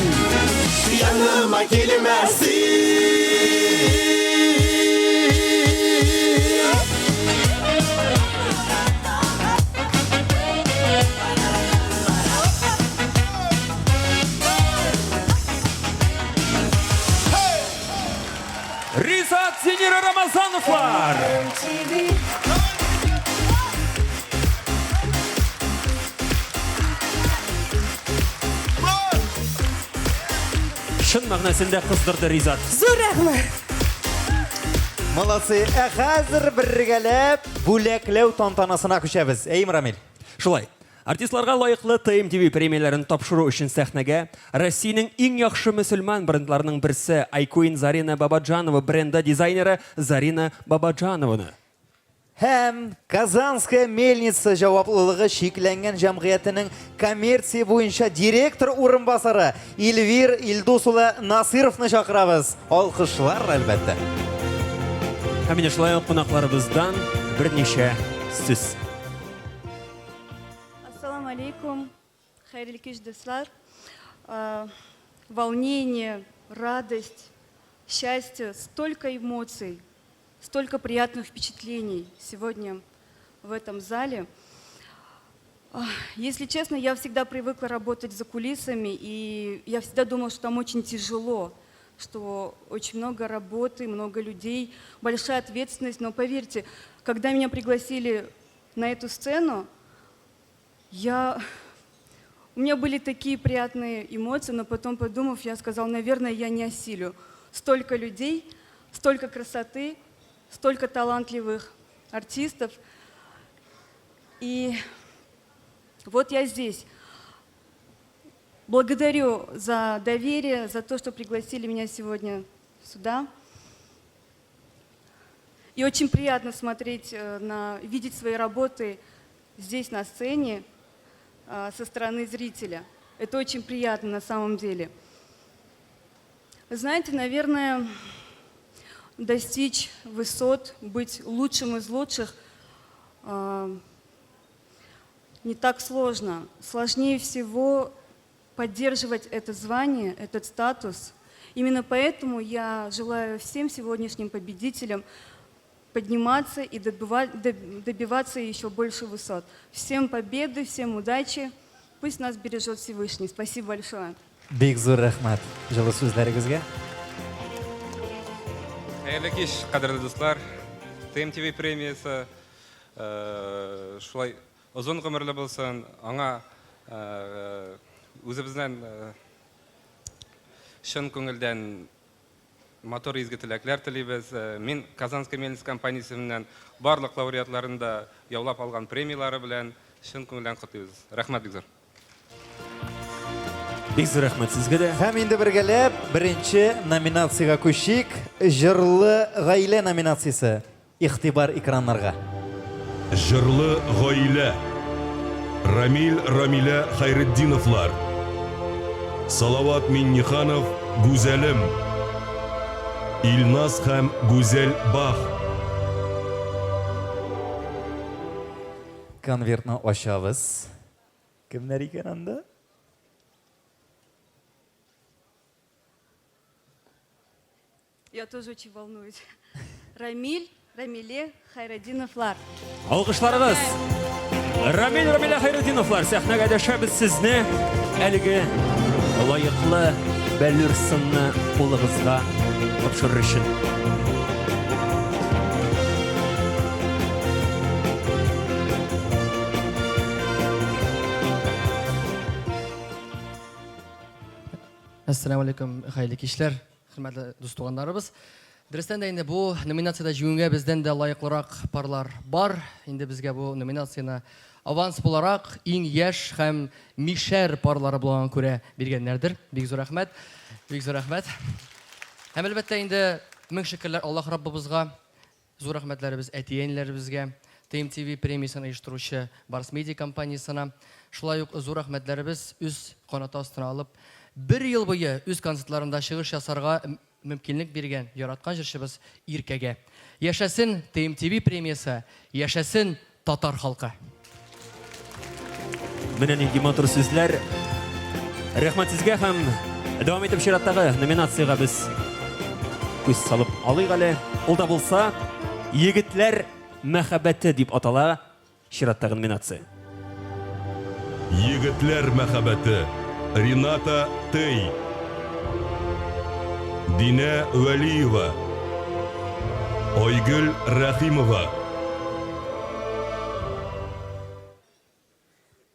яныма yanıma gelmesin. Ризат Синира Рамазановлар. Шын мәгънәсендә кыздырды Ризат. Зур рәхмәт. Молодцы. Хәзер бергәләп бүләкләү тантанасына күчәбез. Әйм Рамил. Шулай. Артистларга лайыклы ТМТV премияләрен тапшыру өчен сәхнәгә Россиянең иң яхшы мөселман брендларының берсе Айкуин Зарина Бабаджанова бренды дизайнеры Зарина Бабаджанованы. Һәм Казанская мельница җаваплылыгы шикләнгән җәмгыятенең коммерция буенча директор урынбасары Илвир Илдусулы Насыровны чакырабыз. Алкышлар әлбәттә. Һәм менә шулай ук кунакларыбыздан берничә сүз. Ассаламу алейкум, хайрлы кич дуслар. Волнение, радость, счастье, столько эмоций, столько приятных впечатлений сегодня в этом зале. Если честно, я всегда привыкла работать за кулисами, и я всегда думала, что там очень тяжело, что очень много работы, много людей, большая ответственность. Но поверьте, когда меня пригласили на эту сцену, у меня были такие приятные эмоции, но потом, подумав, я сказала, наверное, я не осилю. Столько людей, столько красоты, столько талантливых артистов. И вот я здесь. Благодарю за доверие, за то, что пригласили меня сегодня сюда. И очень приятно смотреть, видеть свои работы здесь на сцене со стороны зрителя. Это очень приятно на самом деле. Вы знаете, наверное, достичь высот, быть лучшим из лучших не так сложно. Сложнее всего поддерживать это звание, этот статус. Именно поэтому я желаю всем сегодняшним победителям подниматься и добиваться еще больше высот. Всем победы, всем удачи. Пусть нас бережет Всевышний. Спасибо большое. Бик зур рәхмәт. Җылы сүзләрегезгә. Хәерле кич, кадерле дуслар. ТМТV премиясы шулай озын гомерле булсын. Аңа үзебезнән шын күңелдән мотор изге теләкләр телибез. Мин Казанская мельница компаниясе менән барлык лауреатларын да яулап алган премиялары белән шын күңелдән котлыйбыз. Рәхмәт бик зур. Бик зур рәхмәт сезгә дә. Һәм инде бергәләп беренче номинациягә күчик. Җырлы гаилә номинациясе. Игътибар экраннарга. Җырлы гаилә. Рамил Рамилә Хайретдиновлар. Салават Минниханов Гүзәлем. Илназ һәм Гүзәл Бах. Конвертны ачабыз. Кемнәр икән анда? Я тоже очень волнуюсь. Рамиль, Рамиле, Хайретдиновлар. Алкышларыгыз. Рамил Рамилә Хайретдиновлар сәхнәгә дәшәбез сезне. Әлеге лаеклы бәллүр сынны кулыгызга тапшырыр өчен. Ассаламу алейкум, хәерле кичләр, хөрмәтле дус-туганнарыбыз. Дөрестән дә инде бу номинациядә җиңүгә бездән дә лаеклырак парлар бар. Инде безгә бу номинацияны аванс буларак иң яшь һәм мишәр парлары булган күрә биргәннәрдер. Бик зур рәхмәт. Бик зур рәхмәт. Һәм әлбәттә инде мең шөкерләр Аллаһ Раббыбызга, зур рәхмәтләребез әтиәннәребезгә, TMTV премиясын оештыручы Барс Медиа компаниясына, шулай ук зур рәхмәтләребез үз канаты астына алып, бер ел буе үз концертларында чыгыш ясарга мөмкинлек биргән яраткан җырчыбыз Иркәгә. Яшәсен TMTV премиясы, яшәсен татар халкы. Менә нинди матур сүзләр. Рәхмәт сезгә һәм Давам итеп чираттагы номинацияга без күз салып алыйк әле. Ул да булса Егетләр мәхәббәте дип атала чираттагы номинация. Егетләр мәхәббәте. Рената Тей. Динә Вәлиева. Ойгөл Рәхимова.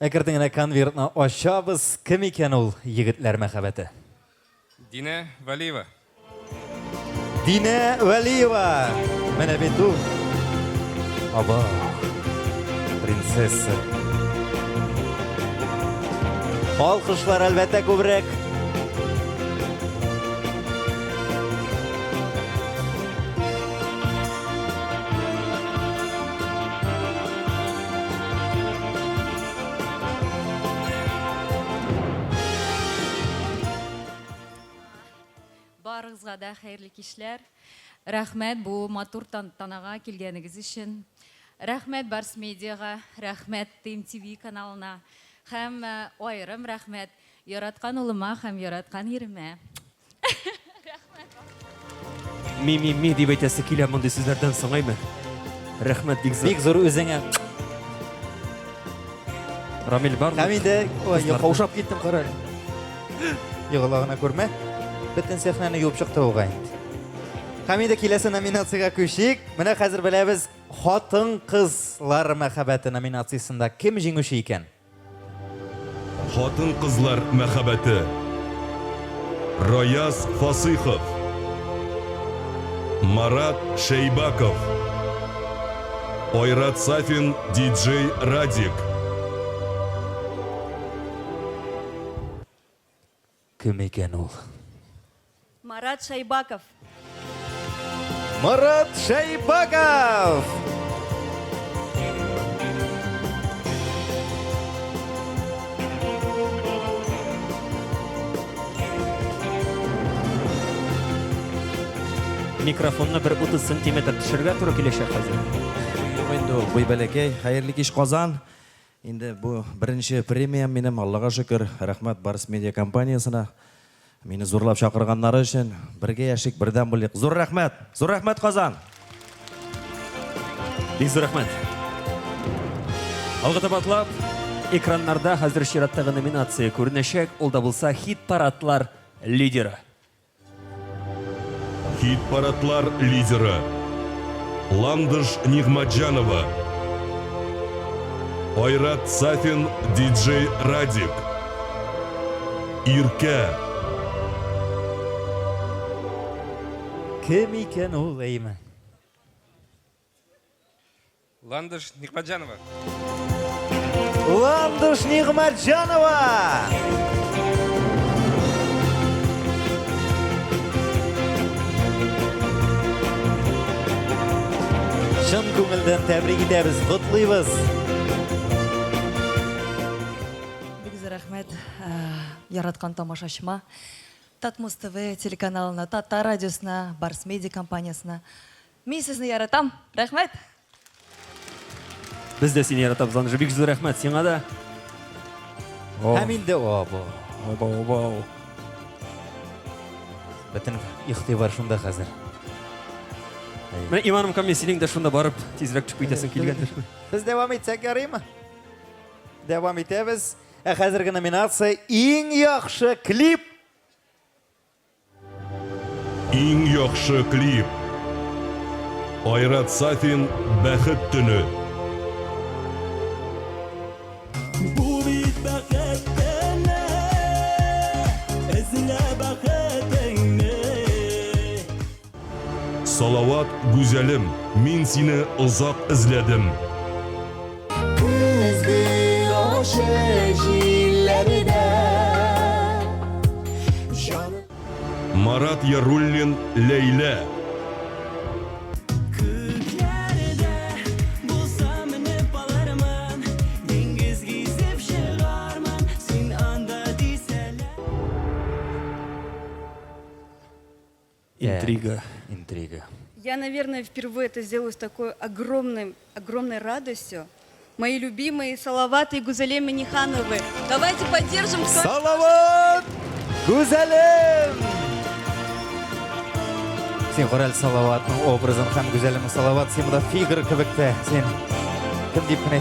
Әкертеңіне конвертны ашабыз. Кім екен ол егетлер мәхәббәте? Динә Вәлиева. Динә Вәлиева. Менә бит ул. Аба. Принцесса. Алкышлар әлбәттә күбрәк. Барыгызга да хәерле кичләр. Рәхмәт бу матур тантанага килгәнегез өчен. Рәхмәт Барс Медиага, рәхмәт ТМТV каналына. Һәм аерым рәхмәт яраткан улыма һәм яраткан иремә. Ми дип әйтәсе килә мондый сүзләрдән соңаймы? Рәхмәт бик зур. Бик зур үзеңә. Рамил бар. Һәм инде каушап киттем кара. Йыгылагына күрмә. Бөтен сәхнәне юып чыкты уга инде. Һәм инде киләсе номинациягә күчик. Менә хәзер беләбез хатын-кызлар мәхәббәте номинациясында кем җиңүче икән? Хатын-кызлар мәхәббәте. Рояз Фасыйхов. Марат Шейбаков. Ойрат Сафин, диджей Радик. Кем икән ул? Марат Шайбаков. Марат Шайбаков! Микрофонны бер 30 сантиметр төшергә туры киләчәк хәзер. Юк инде ул буй бәләкәй. Хәерле кич Казан. Инде бу беренче премиям минем, Аллага шөкер. Рәхмәт Барс Медиа компаниясына. Мине зурлап чакырганнары өчен. Бергә яшик, бердәм булыйк. Зур рәхмәт. Зур рәхмәт Казан. Бик зур рәхмәт. Алга табатлап экраннарда хәзер чираттагы номинация күренәчәк. Ул да булса хит-парадлар лидеры. Хит-парадлар лидеры. Ландыш Нигмаджанова. Ойрат Сафин, диджей Радик. Иркә. Кем икән ул, әйме? Ландыш Нигмаджанова. Ландыш Нигмаджанова! Шын күңелдән тәбрик итәбез, котлыйбыз. Бик зур рәхмәт яраткан тамашачыма. Татмус ТВ телеканалына, Татар радиосына, Барс Медиа компаниясына. Мин сезне яратам. Рәхмәт. Без дә сине яратабыз, Анжи. Бик зур рәхмәт сиңа да. Һәм инде оба. Бөтен ихтибар шунда хәзер. Менә иманым камил, синең дә шунда барып тизрәк чыгып китәсең килгәндер. Без дәвам итсәк ярыймы? Дәвам итәбез. Хәзерге номинация иң яхшы клип. Иң яхшы клип. Ойрат Сафин, Бәхет төне. Бу бит бәхет төне, эзлә бәхетеңне. Салават Гүзәлем, мин сине озак эзләдем. Күзле ашы җилләрдә. Марат Яруллин, Ләйлә. Интрига. Интрига. Я, наверное, впервые это сделаю с такой огромной радостью. Мои любимые Салават и Гузалем Минихановы. Давайте поддержим. Салават! Güzelim. Sen Qoral Salavatның образын һәм güzelim Salavat сен буда фигур кебекте. Сен кем дип кенә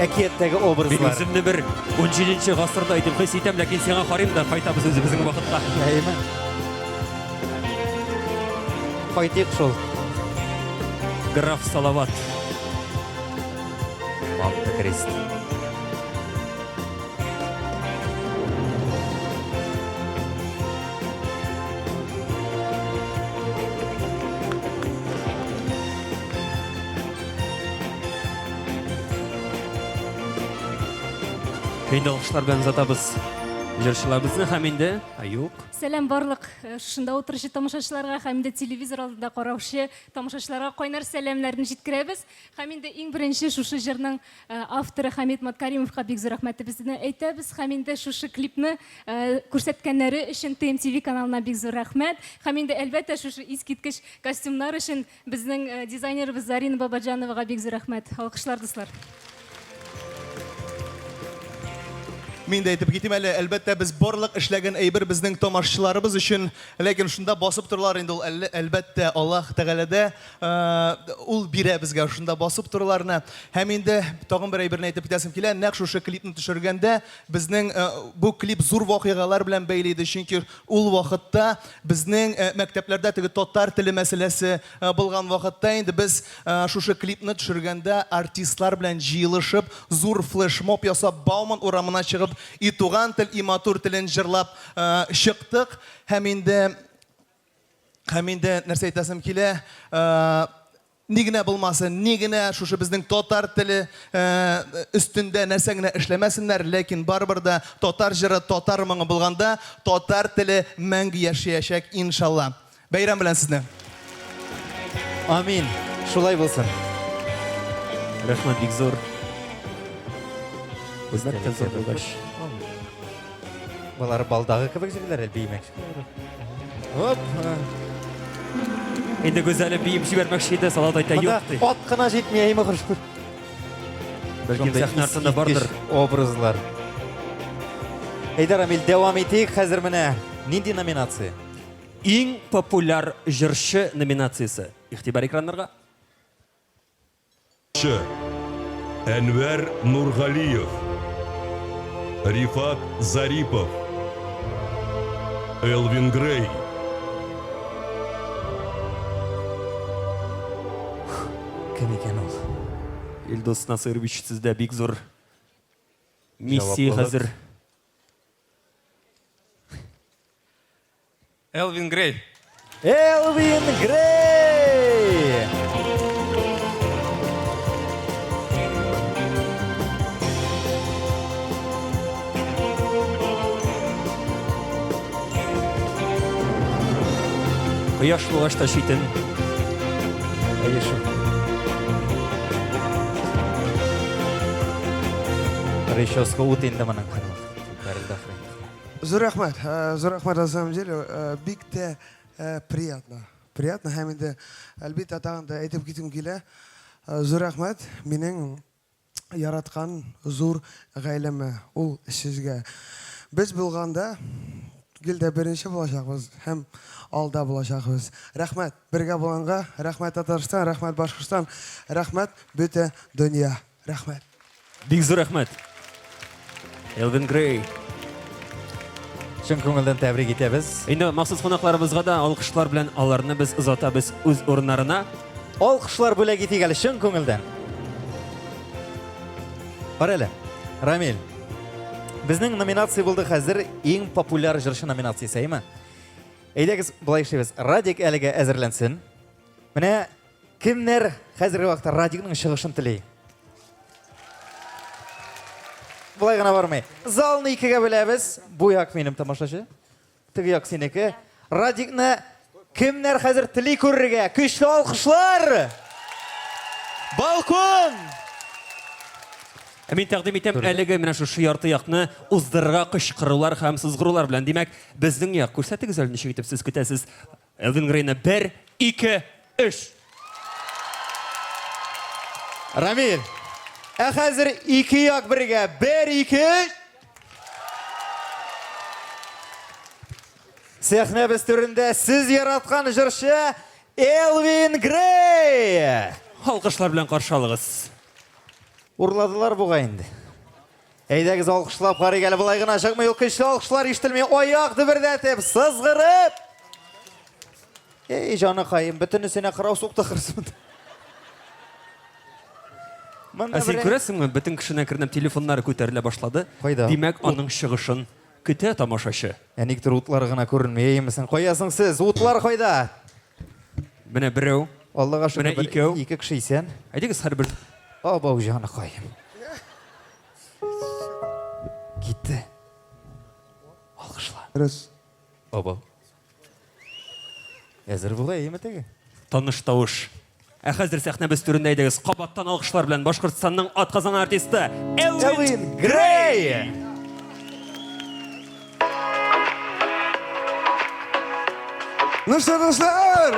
әкияттәге Мен образлар. өзімді бір 17-ші ғасырда айтып қайсы етем, ләкин сеңа қарайым да қайтамыз өзіміздің уақытқа. Әйме. Қайтайық шул. Граф Салават. Монте-Кристо. Енді алғыштар бән затабыз жыршыларымызды һәм енді Аюк. Сәлем барлық шында отырышы тамашашыларға, һәм де телевизор алдында қараушы тамашашыларға қайнар сәлемләрін жеткірәбіз. Һәм енді ең бірінші шушы жырның авторы Хамид Маткаримовқа бик зур рәхмәтебезне әйтәбез. Һәм енді шушы клипны күрсәткәннәре өчен TMTV каналына бик зур рәхмәт. Һәм енді әлбәттә шушы искиткеч костюмнар өчен безнең дизайнерыбыз Зарина Бабаджановага бик зур рәхмәт. Алкышлар дуслар. Мен де әйтеп кетем әле, әлбәттә без барлык эшләгән әйбер безнең тамашачыларыбыз өчен, ләкин шунда басып торалар инде ул әлбәттә Аллаһ Тәгаләдә ул бирә безгә шунда басып тораларны. Һәм инде тагын бер әйберне әйтеп китәсем килә, нәкъ шушы клипны төшергәндә безнең бу клип зур вакыйгалар белән бәйле иде, чөнки ул вакытта безнең мәктәпләрдә теге татар теле мәсьәләсе булган вакытта инде без шушы клипны төшергәндә артистлар белән җыелышып, зур флешмоб ясап, Бауман урамына чыгып, и туган тел, и матур телен җырлап чыктык. Һәм инде нәрсә әйтәсем килә, нигенә булмасын, нигенә шушы безнең татар теле өстендә нәрсә генә эшләмәсеннәр, ләкин барыбер дә татар җыры, татар моңы булганда, татар теле мәңге яшәячәк иншалла. Бәйрәм белән сезне. Амин. Шулай булсын. Рәхмәт бик зур. Үзләртән зур булгач. Балар балдағы кебек җирләр беймәк. Хоп. Енді гүзәлі бейіп жібермәкші еді, Салат айта yok ди. Ат қына жетмей әйме құрыш. Бәлкім сәхне артында бардыр. Образлар. Әйдар Амил, дәвам етейік. Хәзер менә нинди номинация? Ең популяр жыршы номинациясы. Ихтибар экраннарға. Әнвәр Нурғалиев, Рифат Зарипов, Элвин Грей. Кем екен ул? Илдос Насырович, сізде бик зур миссия хәзер. Элвин Грей. Элвин Грей! Кояш булгач та шитен. Әйешу. Рейшоска ут инде моның. Зур рәхмәт, на самом деле, бик тә приятно. Приятно, һәм инде әлбәттә тагын да әйтеп китим килә. Зур рәхмәт минең яраткан зур гаиләмә, ул сезгә. Без булганда гелдә беренче булачакбыз һәм алда булачакбыз. Рәхмәт бергә булганга, рәхмәт Татарстан, рәхмәт Башкортстан, рәхмәт бөтә дөнья. Рәхмәт. Бик зур рәхмәт. Элвин Грей. Шын күңелдән тәбрик итәбез. Инде махсус кунакларыбызга да алкышлар белән аларны без озатабыз үз урыннарына. Алкышлар бүләк итик әле шын күңелдән. Кара әле, Рамил. Безнең номинация булды хәзер иң популяр җырчы номинациясе, әйме? Әйдәгез, булай эшләбез. Радик әлегә әзерләнсен. Менә кемнәр хәзерге вакытта Радикның чыгышын тели? Булай гына бармый. Залны икегә бүләбез. Бу як минем тамашачы. Теге як синеке. Радикны кемнәр хәзер тели күрергә? Көчле алкышлар! Балкон! Мин тәкъдим итәм әлеге менә шушы ярты якны уздырырга кычкырулар һәм сызгырулар белән. Димәк, безнең як күрсәтегез әле ничек итеп сез көтәсез. Элвин Грейны 1, 2, 3. Рамил, хәзер ике як бергә. 1, 2. Сәхнәбез түрендә сез яраткан җырчы Элвин Грей. Алкышлар белән каршы алыгыз. Урладылар буга инде. Әйдәгез алкышлап карыйк әле булай гына чыкмый, ул көчле алкышлар ишетелми, аяк дөбердәтеп, сызгырып. Эй, җаныкаем, бөтенесенә кырау сукты кырсын. Ә син күрәсеңме, бөтен кешенә кернәп телефоннары күтәрелә башлады. Кайда? Димәк, аның чыгышын көтә тамашачы. Никтер утлар гына күренмәй, әймесен. Каясың сез? Утлар кайда? Менә берәү. Аллага шөкер. Менә икәү. Ике кеше исән. Әйдәгез һәрбер. Абау җаныкаем. Китте. Алкышлар. Рус. Абау. Әзер була, әйме теге? Таныш тавыш. Ә хәзер сәхнәбез түрендә әйдәгез кабаттан алкышлар белән Башкортстанның атказан артисты Элвин Грей. Ну что, достар?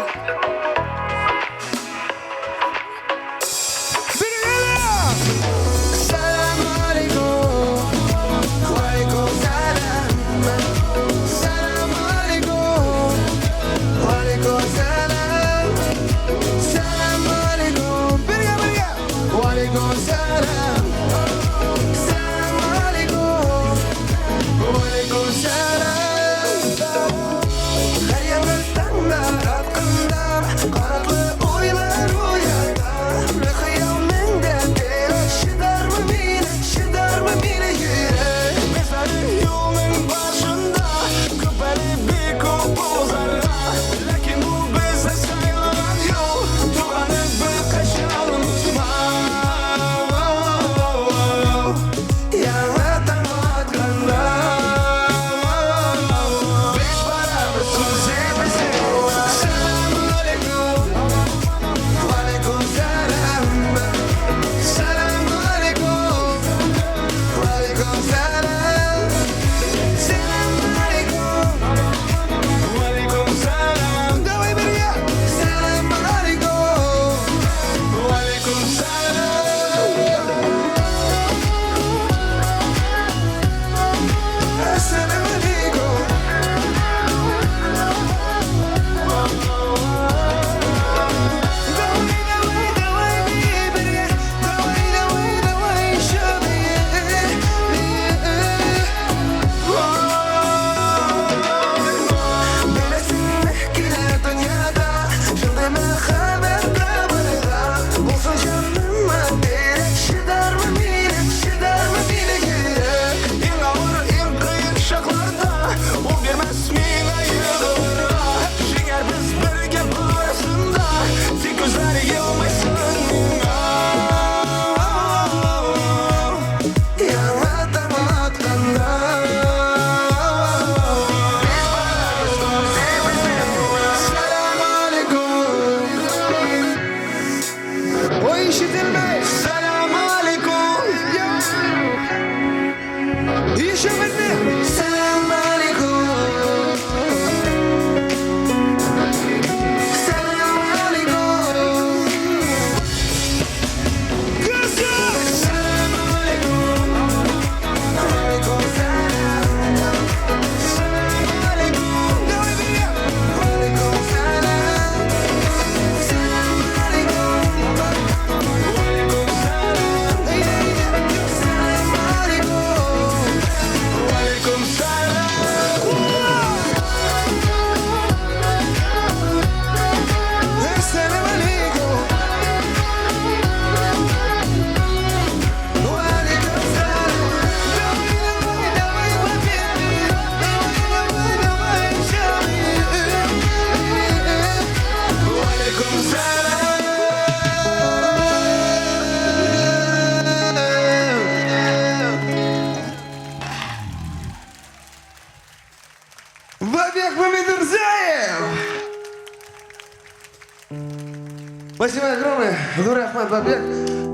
Спасибо огромное. Зур рахмат, Бабек.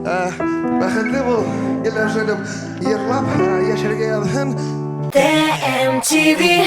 Бәхетле бул. Еллар җыйнап, йырлап, яшәргә язган. TMTV